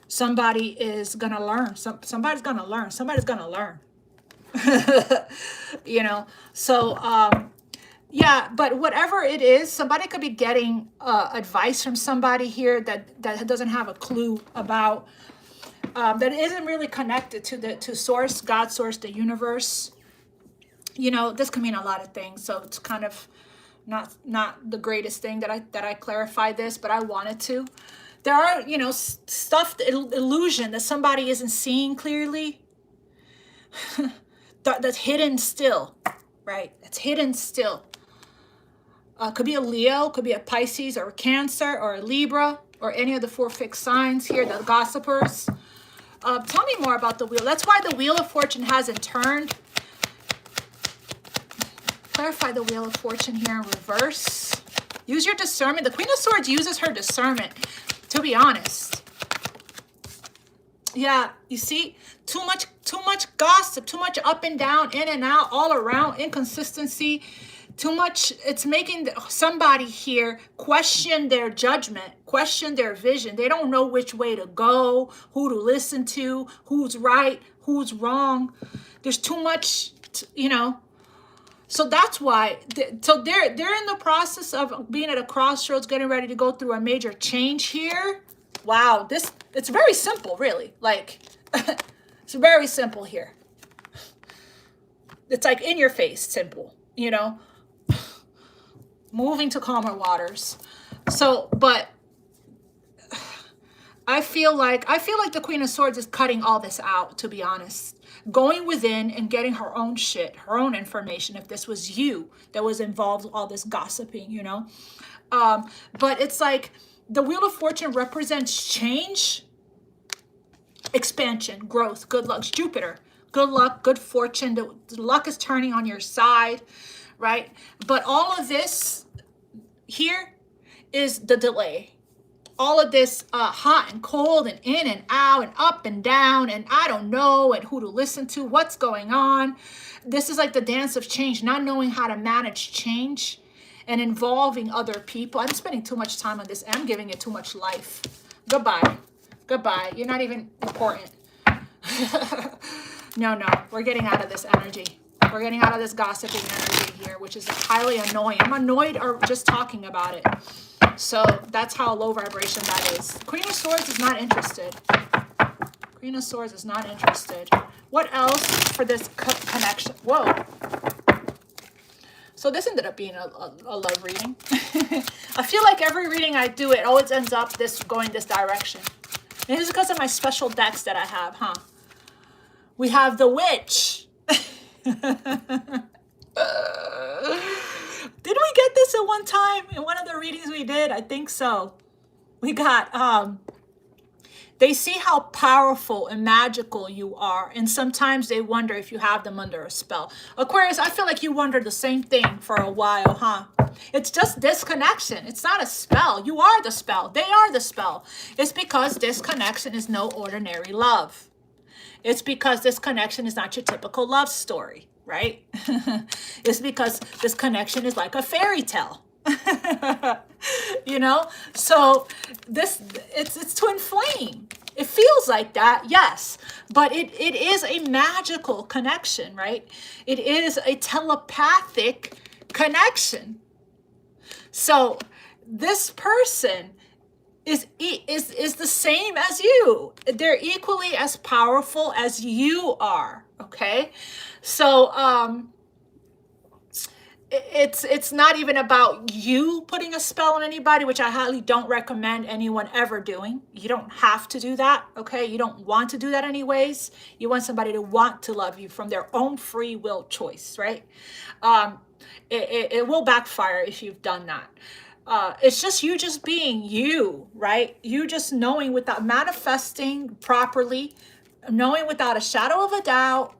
somebody is going to learn. Somebody's going to learn. Somebody's going to learn. You know, so yeah, but whatever it is, somebody could be getting advice from somebody here that doesn't have a clue about, that isn't really connected to source, God, source, the universe. You know, this can mean a lot of things, so it's kind of not the greatest thing that I clarified this, but I wanted to. There are, you know, stuff, illusion that somebody isn't seeing clearly. That's hidden still, right? It's hidden still. Could be a Leo, could be a Pisces or a Cancer or a Libra or any of the 4 fixed signs here, the gossipers. Tell me more about the wheel. That's why the Wheel of Fortune hasn't turned. Clarify the Wheel of Fortune here in reverse. Use your discernment. The Queen of Swords uses her discernment, to be honest. Yeah, you see, too much gossip, too much up and down, in and out, all around, inconsistency, too much. It's making somebody here question their judgment, question their vision. They don't know which way to go, who to listen to, who's right, who's wrong. There's too much, you know. So that's why. So they're in the process of being at a crossroads, getting ready to go through a major change here. Wow, it's very simple, really. Like, it's very simple here. It's like in your face simple, you know. Moving to calmer waters. So, but I feel like the Queen of Swords is cutting all this out, to be honest. Going within and getting her own shit, her own information, if this was you that was involved with all this gossiping, you know. But it's like the Wheel of Fortune represents change, expansion, growth, good luck. Jupiter, good luck, good fortune. The luck is turning on your side, right? But all of this here is the delay. All of this hot and cold and in and out and up and down and I don't know and who to listen to, what's going on. This is like the dance of change, not knowing how to manage change and involving other people. I'm spending too much time on this. I'm giving it too much life. Goodbye. Goodbye. You're not even important. No, we're getting out of this energy. We're getting out of this gossiping energy here, which is highly annoying. I'm annoyed or just talking about it. So that's how low vibration that is. Queen of Swords is not interested. Queen of Swords is not interested. What else for this connection? Whoa. So this ended up being a love reading. I feel like every reading I do, it always ends up going this direction. Maybe it's because of my special decks that I have, huh? We have the Witch. Did we get this at one time in one of the readings we did? I think so. We got, they see how powerful and magical you are, and sometimes they wonder if you have them under a spell. Aquarius, I feel like you wondered the same thing for a while, huh? It's just disconnection. It's not a spell. You are the spell. They are the spell. It's because this connection is no ordinary love. It's because this connection is not your typical love story, right? It's because this connection is like a fairy tale. You know, so it's twin flame. It feels like that, yes, but it is a magical connection, right? It is a telepathic connection. So this person is the same as you. They're equally as powerful as you are. Okay, so it's not even about you putting a spell on anybody, which I highly don't recommend anyone ever doing. You don't have to do that, okay? You don't want to do that anyways. You want somebody to want to love you from their own free will choice, right? It will backfire if you've done that. It's just you just being you, right? You just knowing without manifesting properly, knowing without a shadow of a doubt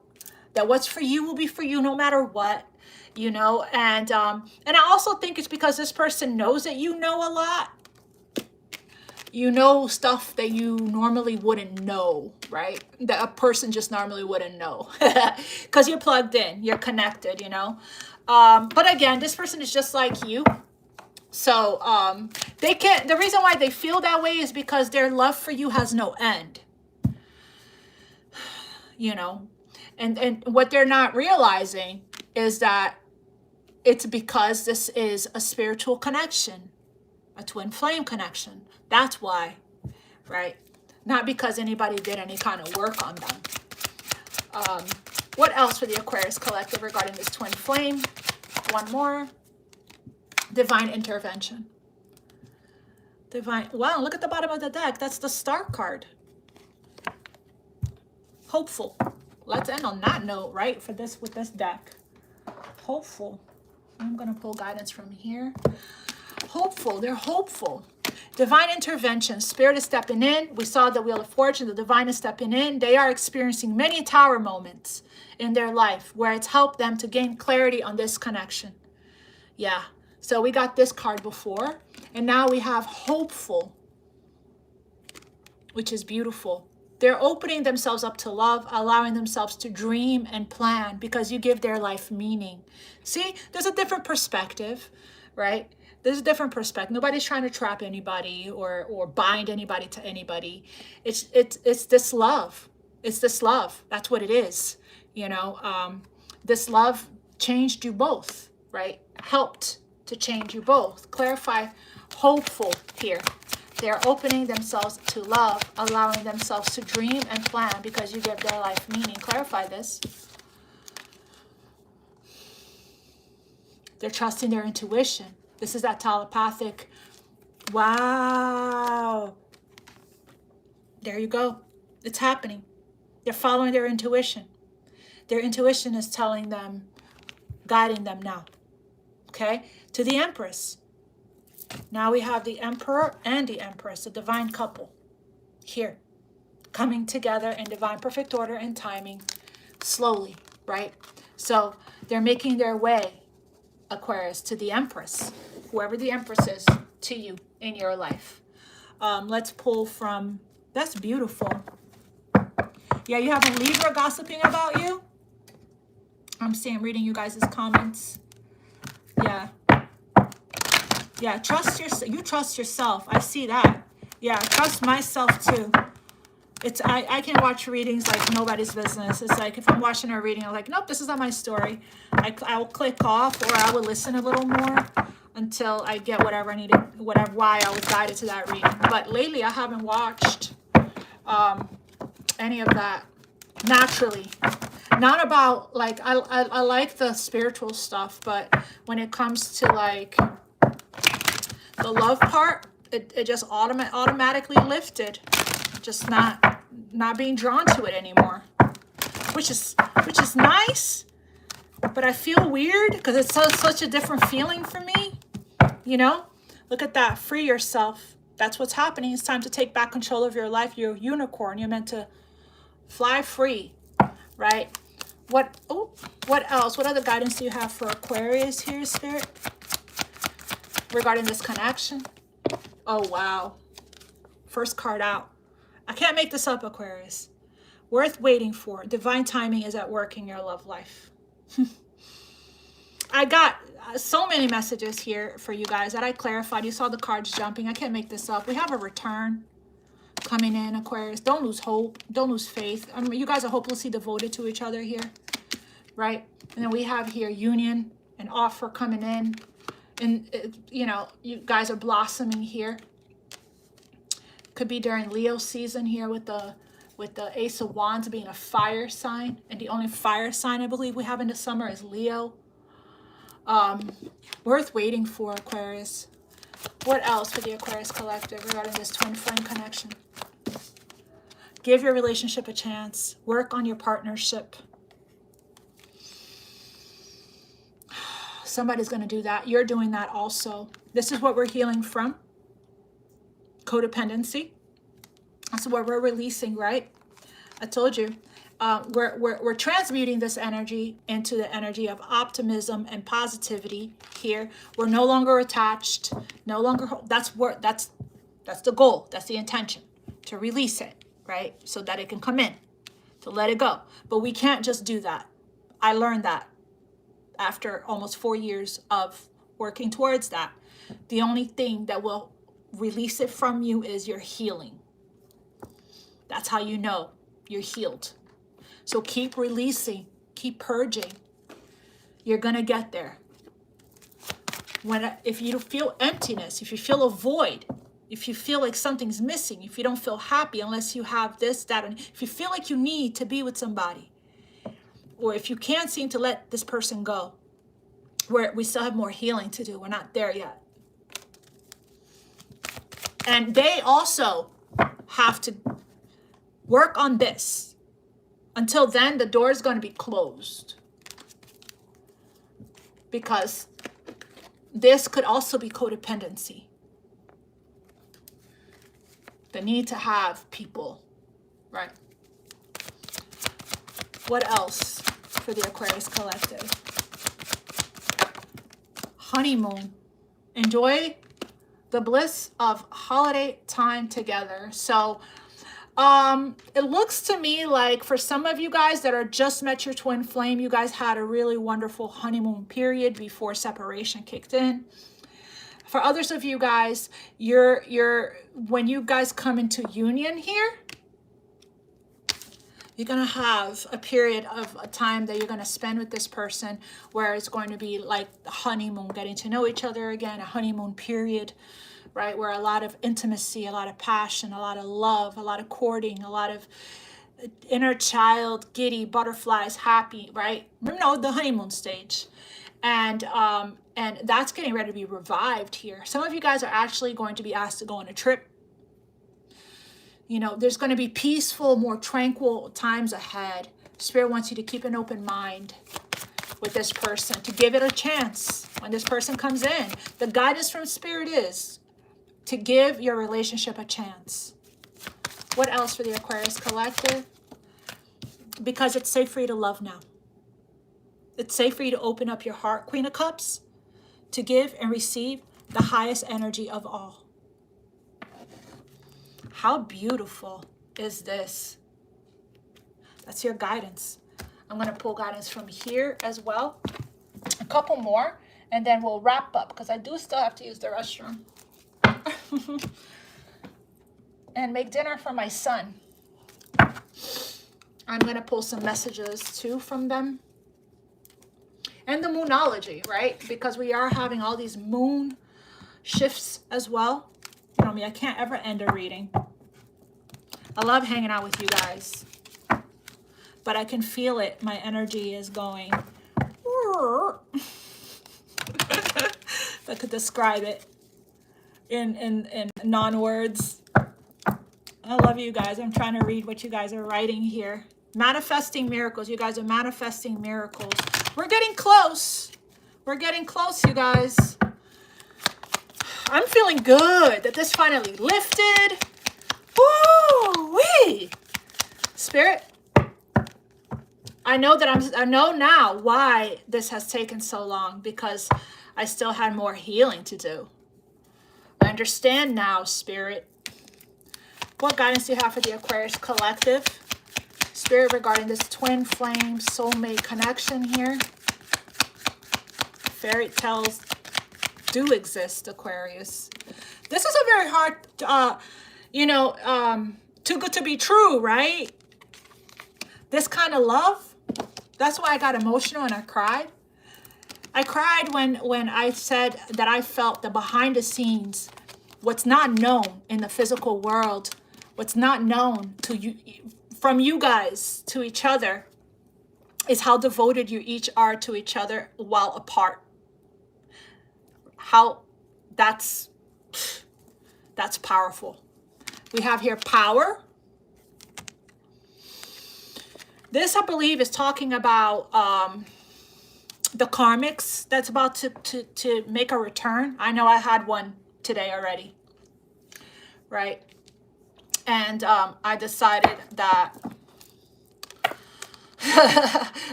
that what's for you will be for you no matter what. You know, and I also think it's because this person knows that you know a lot. You know stuff that you normally wouldn't know, right? That a person just normally wouldn't know. Because you're plugged in, you're connected, you know. But again, this person is just like you. So they can't, the reason why they feel that way is because their love for you has no end. You know, and what they're not realizing is that it's because this is a spiritual connection, a twin flame connection. That's why, right? Not because anybody did any kind of work on them. What else for the Aquarius Collective regarding this twin flame? One more. Divine intervention. Divine. Wow, look at the bottom of the deck. That's the Star card. Hopeful. Let's end on that note, right? For this, with this deck. Hopeful. I'm going to pull guidance from here. Hopeful. They're hopeful. Divine intervention. Spirit is stepping in. We saw the Wheel of Fortune. The divine is stepping in. They are experiencing many tower moments in their life where it's helped them to gain clarity on this connection. Yeah. So we got this card before. And now we have hopeful, which is beautiful. They're opening themselves up to love, allowing themselves to dream and plan because you give their life meaning. See, there's a different perspective, right? There's a different perspective. Nobody's trying to trap anybody or bind anybody to anybody. It's this love. It's this love. That's what it is. You know, this love changed you both, right? Helped to change you both. Clarify hopeful here. They're opening themselves to love, allowing themselves to dream and plan because you give their life meaning. Clarify this. They're trusting their intuition. This is that telepathic. Wow. There you go. It's happening. They're following their intuition. Their intuition is telling them, guiding them now. Okay? To the Empress. Now we have the Emperor and the Empress, a divine couple here, coming together in divine perfect order and timing, slowly, right? So they're making their way, Aquarius, to the Empress, whoever the Empress is to you in your life. Let's pull from, that's beautiful. Yeah, you have a Libra gossiping about you. I'm reading you guys' comments. Yeah. Yeah, trust yourself. You trust yourself. I see that. Yeah, trust myself too. It's I can watch readings like nobody's business. It's like if I'm watching a reading, I'm like, nope, this is not my story. I will click off, or I will listen a little more until I get whatever I needed, whatever why I was guided to that reading. But lately, I haven't watched any of that naturally. Not about like I like the spiritual stuff, but when it comes to like the love part, it just automatically lifted. Just not being drawn to it anymore, which is nice, but I feel weird because it's such a different feeling for me. You know, look at that. Free yourself. That's what's happening. It's time to take back control of your life. You're a unicorn. You're meant to fly free, right? What else? What other guidance do you have for Aquarius here, Spirit, regarding this connection? Oh, wow. First card out. I can't make this up, Aquarius. Worth waiting for. Divine timing is at work in your love life. I got so many messages here for you guys that I clarified. You saw the cards jumping. I can't make this up. We have a return coming in, Aquarius. Don't lose hope. Don't lose faith. I mean, you guys are hopelessly devoted to each other here, right? And then we have here union, an offer coming in. And, you know, you guys are blossoming here. Could be during Leo season here with the Ace of Wands being a fire sign. And the only fire sign I believe we have in the summer is Leo. Worth waiting for, Aquarius. What else for the Aquarius collective regarding this twin flame connection? Give your relationship a chance. Work on your partnership. Somebody's going to do that. You're doing that also. This is what we're healing from. Codependency. That's what we're releasing, right? I told you. We're transmuting this energy into the energy of optimism and positivity here. We're no longer attached. No longer. That's the goal. That's the intention. To release it, right? So that it can come in. To let it go. But we can't just do that. I learned that after almost 4 years of working towards that. The only thing that will release it from you is your healing. That's how you know you're healed. So keep releasing, keep purging. You're going to get there. If you feel emptiness, if you feel a void, if you feel like something's missing, if you don't feel happy unless you have this, that, and if you feel like you need to be with somebody, or if you can't seem to let this person go, we still have more healing to do. We're not there yet. And they also have to work on this. Until then, the door is going to be closed. Because this could also be codependency. The need to have people, right? What else for the Aquarius collective? Honeymoon. Enjoy the bliss of holiday time together. So it looks to me like for some of you guys that are just met your twin flame, you guys had a really wonderful honeymoon period before separation kicked in. For others of you guys, when you guys come into union here, you're going to have a period of a time that you're going to spend with this person where it's going to be like the honeymoon, getting to know each other again, a honeymoon period, right? Where a lot of intimacy, a lot of passion, a lot of love, a lot of courting, a lot of inner child, giddy, butterflies, happy, right? You know, the honeymoon stage. And that's getting ready to be revived here. Some of you guys are actually going to be asked to go on a trip. You know, there's going to be peaceful, more tranquil times ahead. Spirit wants you to keep an open mind with this person, to give it a chance when this person comes in. The guidance from Spirit is to give your relationship a chance. What else for the Aquarius collective? Because it's safe for you to love now. It's safe for you to open up your heart, Queen of Cups, to give and receive the highest energy of all. How beautiful is this? That's your guidance. I'm going to pull guidance from here as well. A couple more, And then we'll wrap up because I do still have to use the restroom. And make dinner for my son. I'm going to pull some messages too from them. And the moonology, right? Because we are having all these moon shifts as well. You know me, I can't ever end a reading. I love hanging out with you guys. But I can feel it. My energy is going. If I could describe it in non-words. I love you guys. I'm trying to read what you guys are writing here. Manifesting miracles. You guys are manifesting miracles. We're getting close. We're getting close, you guys. I'm feeling good that this finally lifted. Woo-wee. Spirit, I know now why this has taken so long, because I still had more healing to do. I understand now, Spirit. What guidance do you have for the Aquarius collective? Spirit, regarding this twin flame soulmate connection here. Fairytales do exist, Aquarius. This is a very hard, too good to be true, right? This kind of love. That's why I got emotional and I cried. I cried when I said that I felt the behind the scenes, what's not known in the physical world, what's not known to you, from you guys to each other, is how devoted you each are to each other while apart. How that's powerful. We have here power. This, I believe, is talking about the karmics that's about to make a return. I know I had one today already, right? And I decided that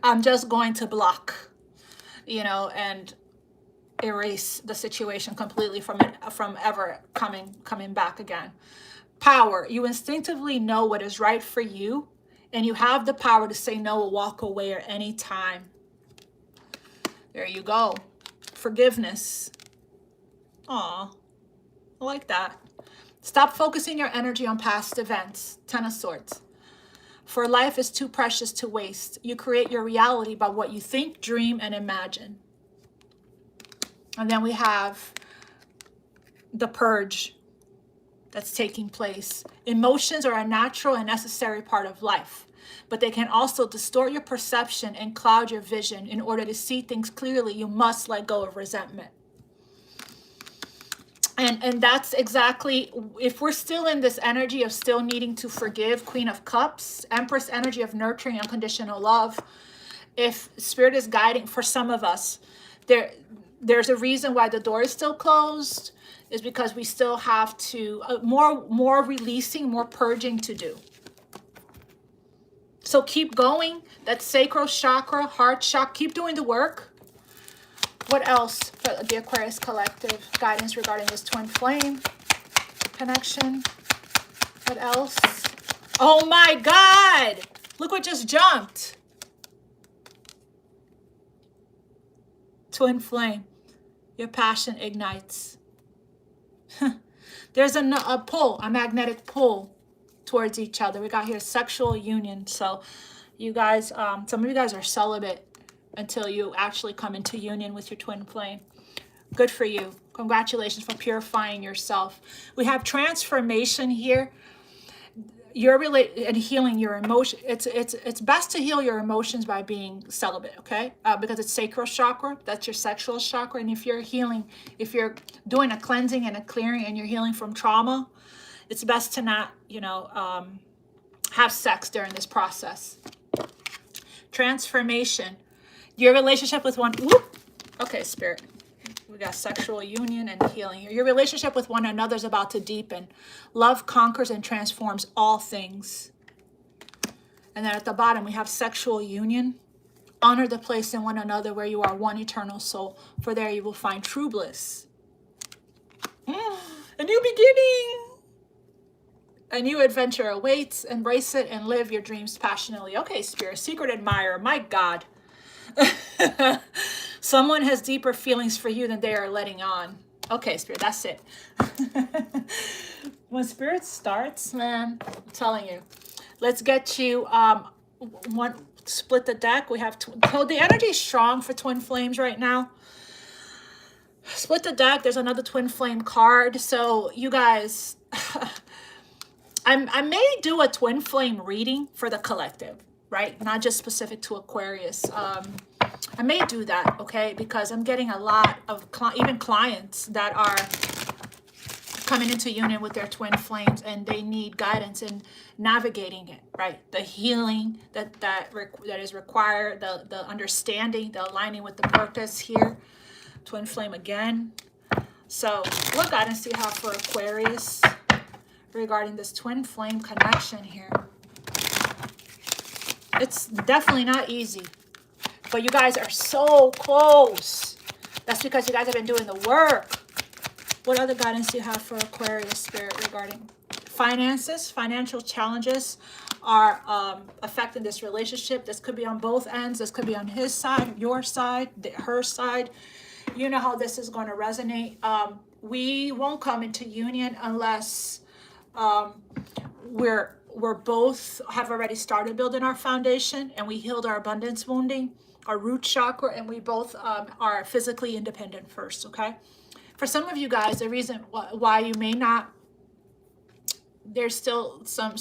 I'm just going to block, and erase the situation completely from ever coming back again. Power. You instinctively know what is right for you, and you have the power to say no or walk away at any time. There you go. Forgiveness. Aw, I like that. Stop focusing your energy on past events. Ten of Swords. For life is too precious to waste. You create your reality by what you think, dream, and imagine. And then we have the purge that's taking place. Emotions are a natural and necessary part of life, but they can also distort your perception and cloud your vision. In order to see things clearly, you must let go of resentment. And that's exactly, if we're still in this energy of still needing to forgive, Queen of Cups, Empress energy of nurturing unconditional love, if Spirit is guiding for some of us, there's a reason why the door is still closed, is because we still have to, more releasing, more purging to do. So keep going. That sacral chakra, heart chakra, keep doing the work. What else for the Aquarius collective? Guidance regarding this twin flame connection. What else? Oh my God! Look what just jumped. Twin flame. Your passion ignites. There's a pull, a magnetic pull towards each other. We got here sexual union. So you guys, some of you guys are celibate until you actually come into union with your twin flame. Good for you. Congratulations for purifying yourself. We have transformation here. You're really and healing your emotion. It's best to heal your emotions by being celibate, okay? Because it's sacral chakra. That's your sexual chakra. And if you're healing, if you're doing a cleansing and a clearing and you're healing from trauma, it's best to not, have sex during this process. Transformation. Your relationship with one. Whoop. Okay, Spirit. We got sexual union and healing. Your relationship with one another is about to deepen. Love conquers and transforms all things. And then at the bottom, we have sexual union. Honor the place in one another where you are one eternal soul. For there you will find true bliss. A new beginning. A new adventure awaits. Embrace it and live your dreams passionately. Okay, Spirit. Secret admirer. My God. Someone has deeper feelings for you than they are letting on. Okay, Spirit, that's it. When Spirit starts, man, I'm telling you. Let's get you split the deck. We have so the energy is strong for twin flames right now. Split the deck. There's another twin flame card. So you guys, I may do a twin flame reading for the collective, right? Not just specific to Aquarius. I may do that, okay? Because I'm getting a lot of even clients that are coming into union with their twin flames, and they need guidance in navigating it, right? The healing that is required, the understanding, the aligning with the purpose here. Twin flame again. So what guidance do you have for Aquarius regarding this twin flame connection here? It's definitely not easy, but you guys are so close. That's because you guys have been doing the work. What other guidance do you have for Aquarius, Spirit, regarding finances? Financial challenges are affecting this relationship. This could be on both ends. This could be on his side, your side, her side. You know how this is going to resonate. We won't come into union unless we're both have already started building our foundation, and we healed our abundance wounding, our root chakra, and we both are physically independent first, okay? For some of you guys, the reason why you may not, there's still some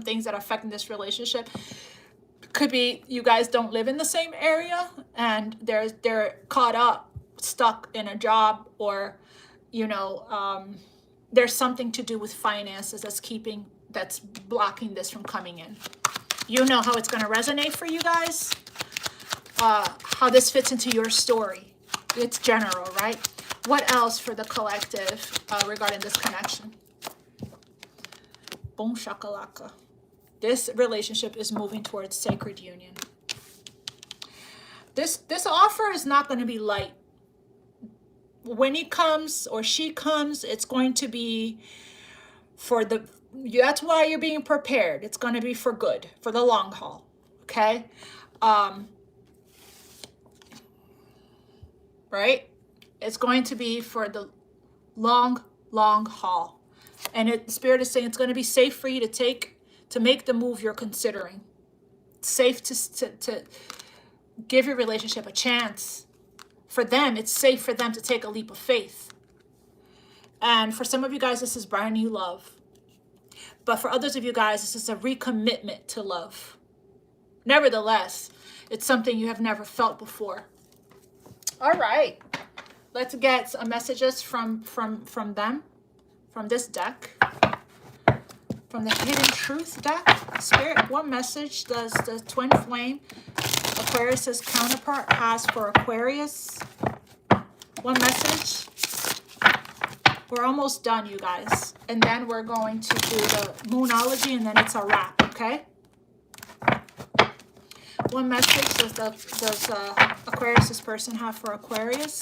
things that are affecting this relationship. Could be you guys don't live in the same area, and they're caught up, stuck in a job, or you know, there's something to do with finances that's blocking this from coming in. You know how it's going to resonate for you guys, how this fits into your story. It's general, right? What else for the collective regarding this connection? Boom shakalaka. This relationship is moving towards sacred union. This offer is not going to be light. When he comes or she comes, it's going to be that's why you're being prepared. It's going to be for good, for the long haul. Okay? Right? It's going to be for the long haul. And Spirit is saying it's going to be safe for you to make the move you're considering. It's safe to give your relationship a chance. For them, it's safe for them to take a leap of faith. And for some of you guys, this is brand new love. But for others of you guys, this is a recommitment to love. Nevertheless, it's something you have never felt before. All right. Let's get some messages from them, from this deck, from the Hidden Truth deck. Spirit, what message does the twin flame Aquarius's counterpart has for Aquarius? One message. We're almost done, you guys. And then we're going to do the Moonology, and then it's a wrap, okay? One message does Aquarius's person have for Aquarius?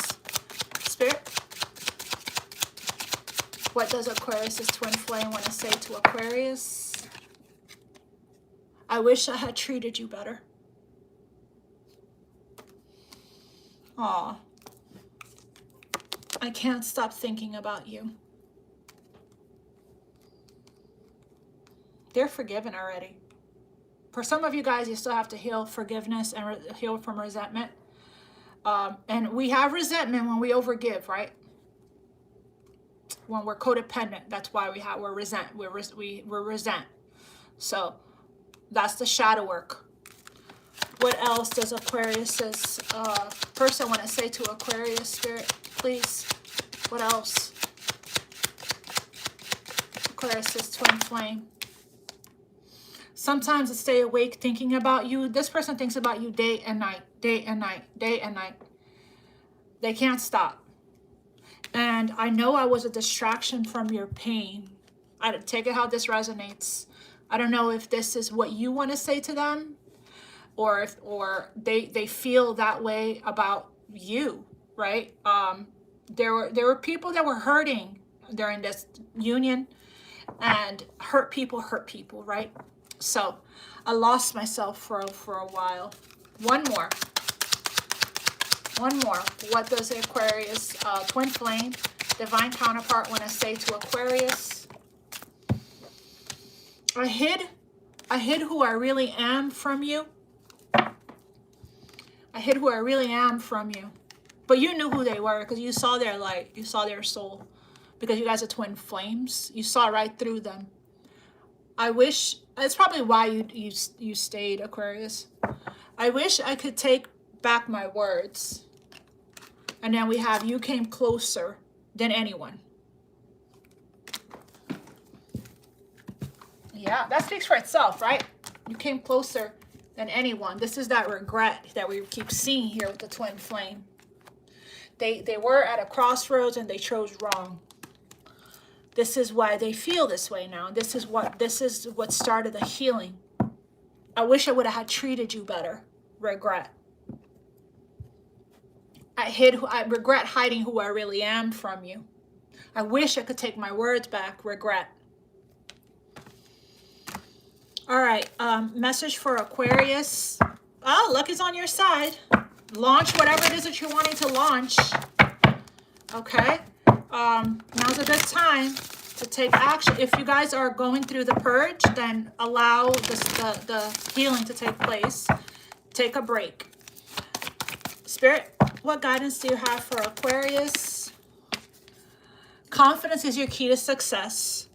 Spirit? What does Aquarius's twin flame want to say to Aquarius? I wish I had treated you better. Aw. I can't stop thinking about you. They're forgiven already. For some of you guys, you still have to heal forgiveness and heal from resentment. And we have resentment when we overgive, right? When we're codependent, that's why we're resent. So that's the shadow work. What else does Aquarius's person want to say to Aquarius, Spirit, please? What else? Aquarius's twin flame. Sometimes I stay awake thinking about you. This person thinks about you day and night, day and night, day and night. They can't stop. And I know I was a distraction from your pain. I take it how this resonates. I don't know if this is what you want to say to them, or they feel that way about you, right? There were people that were hurting during this union, and hurt people, right? So I lost myself for a while. One more. One more. What does the Aquarius twin flame, divine counterpart, want to say to Aquarius? I hid who I really am from you. I hid who I really am from you. But you knew who they were because you saw their light. You saw their soul. Because you guys are twin flames. You saw right through them. I wish, it's probably why you stayed, Aquarius. I wish I could take back my words. And then we have, you came closer than anyone. Yeah, that speaks for itself, right? You came closer than anyone. This is that regret that we keep seeing here with the twin flame. They were at a crossroads and they chose wrong. This is why they feel this way now. This is what started the healing. I wish I would have had treated you better. Regret. I regret hiding who I really am from you. I wish I could take my words back. Regret. All right, message for Aquarius. Oh, luck is on your side. Launch whatever it is that you're wanting to launch. Okay, now's a good time to take action. If you guys are going through the purge, then allow the healing to take place. Take a break. Spirit, what guidance do you have for Aquarius? Confidence is your key to success.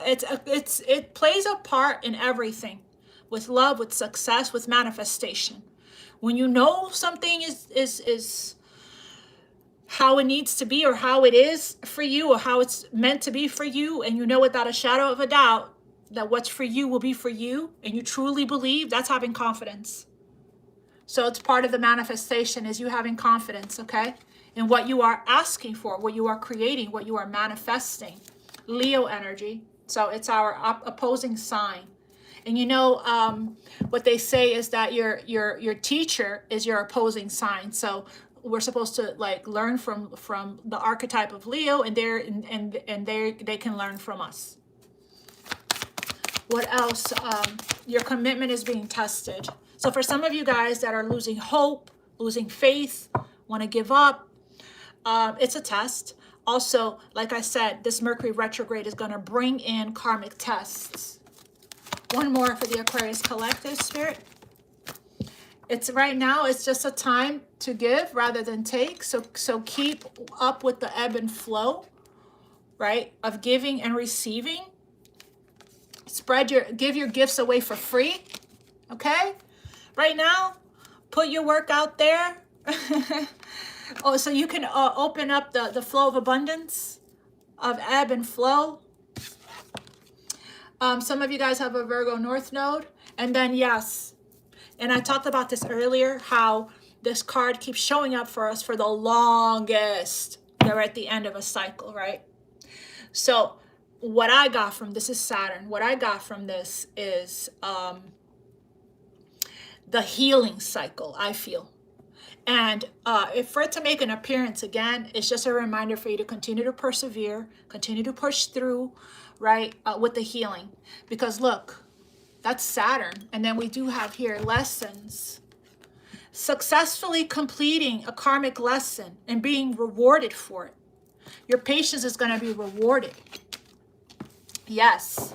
It plays a part in everything, with love, with success, with manifestation. When you know something is how it needs to be, or how it is for you, or how it's meant to be for you, and you know without a shadow of a doubt that what's for you will be for you, and you truly believe, that's having confidence. So it's part of the manifestation, is you having confidence, okay, in what you are asking for, what you are creating, what you are manifesting. Leo energy. So it's our opposing sign. And you know, what they say is that your teacher is your opposing sign. So we're supposed to like learn from the archetype of Leo, and they can learn from us. What else? Your commitment is being tested. So for some of you guys that are losing hope, losing faith, want to give up, it's a test. Also, like I said, this Mercury retrograde is going to bring in karmic tests. One more for the Aquarius collective, Spirit. It's right now, it's just a time to give rather than take. So keep up with the ebb and flow, right, of giving and receiving. Give your gifts away for free, okay? Right now, put your work out there. Oh, so you can open up the flow of abundance, of ebb and flow. Some of you guys have a Virgo North Node. And then, yes, and I talked about this earlier, how this card keeps showing up for us for the longest. They're at the end of a cycle, right? So what I got from this is Saturn. What I got from this is the healing cycle, I feel. And if for it to make an appearance again, it's just a reminder for you to continue to persevere, continue to push through, right, with the healing. Because look, that's Saturn. And then we do have here lessons. Successfully completing a karmic lesson and being rewarded for it. Your patience is going to be rewarded. Yes,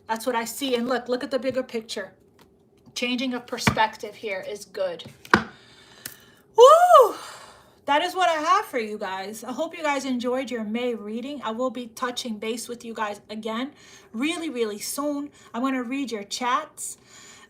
that's what I see. And look at the bigger picture. Changing of perspective here is good. Woo! That is what I have for you guys. I hope you guys enjoyed your May reading. I will be touching base with you guys again really, really soon. I'm going to read your chats.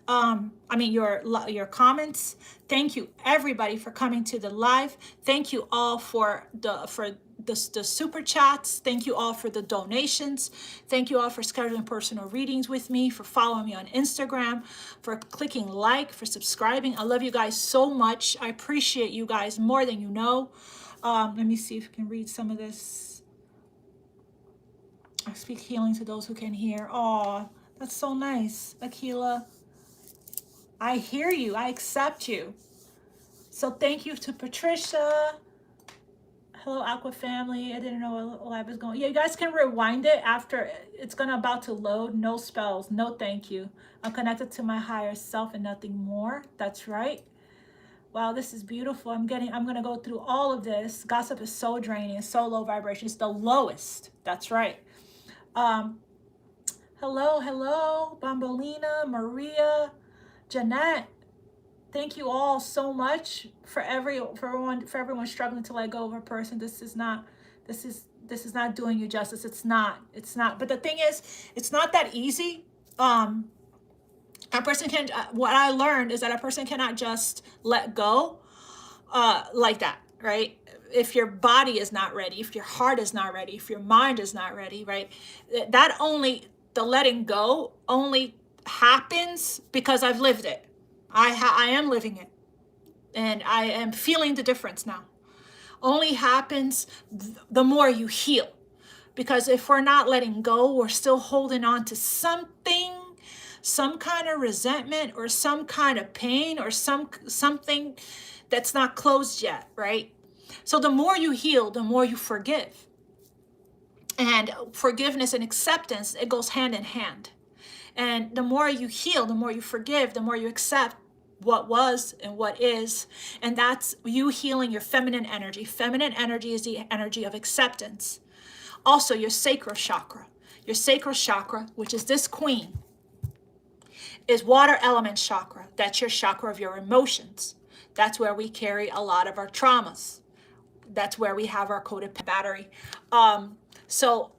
Your comments. Thank you everybody for coming to the live. Thank you all for the super chats. Thank you all for the donations. Thank you all for scheduling personal readings with me, for following me on Instagram, for clicking like, for subscribing. I love you guys so much. I appreciate you guys more than you know. Let me see if I can read some of this. I speak healing to those who can hear. Oh, that's so nice, Akila. I hear you. I accept you. So thank you to Patricia. Hello, Aqua family. I didn't know where I was going. Yeah, you guys can rewind it after it's about to load. No spells. No thank you. I'm connected to my higher self and nothing more. That's right. Wow, this is beautiful. I'm going to go through all of this. Gossip is so draining. It's so low vibration. It's the lowest. That's right. Hello, Bambolina, Maria, Jeanette. Thank you all so much for everyone struggling to let go of a person. This is not doing you justice. It's not. But the thing is, it's not that easy. A person can. What I learned is that a person cannot just let go, like that, right? If your body is not ready, if your heart is not ready, if your mind is not ready, right? The letting go only happens because I've lived it. I am living it, and I am feeling the difference now. Only happens the more you heal, because if we're not letting go, we're still holding on to something, some kind of resentment or some kind of pain or something that's not closed yet, right? So the more you heal, the more you forgive. And forgiveness and acceptance, it goes hand in hand. And the more you heal, the more you forgive, the more you accept what was and what is. And that's you healing your feminine energy. Feminine energy is the energy of acceptance. Also, your sacral chakra. Your sacral chakra, which is this queen, is water element chakra. That's your chakra of your emotions. That's where we carry a lot of our traumas. That's where we have our codependent battery. So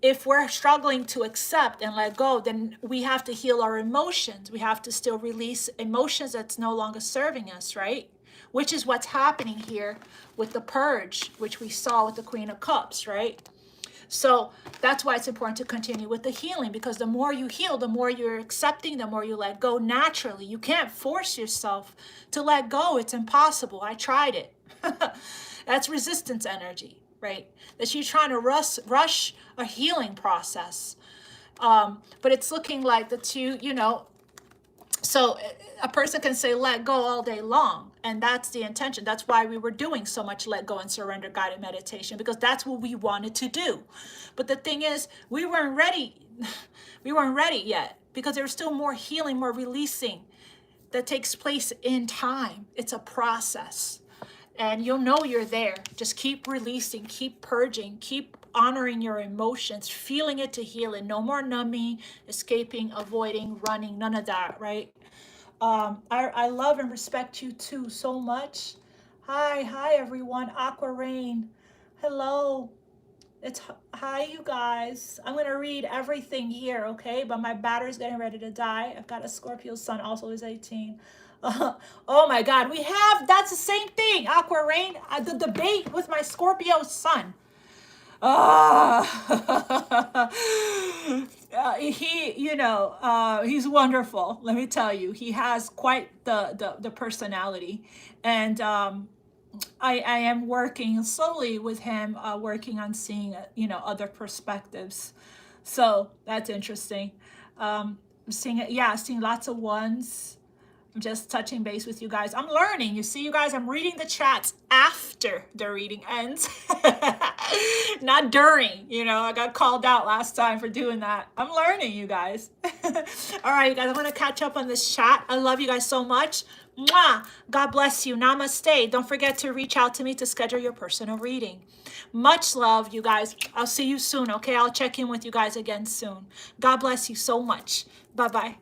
if we're struggling to accept and let go, then we have to heal our emotions. We have to still release emotions that's no longer serving us, right? Which is what's happening here with the purge, which we saw with the Queen of Cups, right? So that's why it's important to continue with the healing, because the more you heal, the more you're accepting, the more you let go naturally. You can't force yourself to let go. It's impossible. I tried it. That's resistance energy, right? That you're trying to rush a healing process. But it's looking like the two, so a person can say let go all day long, and that's the intention. That's why we were doing so much let go and surrender guided meditation, because that's what we wanted to do. But the thing is, we weren't ready. We weren't ready yet, because there's still more healing, more releasing that takes place in time. It's a process. And you'll know you're there. Just keep releasing, keep purging, keep honoring your emotions, feeling it to heal it. No more numbing, escaping, avoiding, running, none of that, right? I love and respect you too so much. Hi everyone. Aqua Rain. Hello. Hi you guys. I'm gonna read everything here, okay? But my battery's getting ready to die. I've got a Scorpio sun, also is 18. Oh my God, that's the same thing, Aqua Rain. The debate with my Scorpio sun. He's wonderful. Let me tell you, he has quite the personality, and I am working slowly with him, working on seeing other perspectives. So that's interesting. Seeing lots of ones. I'm just touching base with you guys. I'm learning. You see, you guys, I'm reading the chats after the reading ends, not during. I got called out last time for doing that. I'm learning, you guys. All right, you guys, I'm going to catch up on this chat. I love you guys so much. Mwah! God bless you. Namaste. Don't forget to reach out to me to schedule your personal reading. Much love, you guys. I'll see you soon, okay? I'll check in with you guys again soon. God bless you so much. Bye-bye.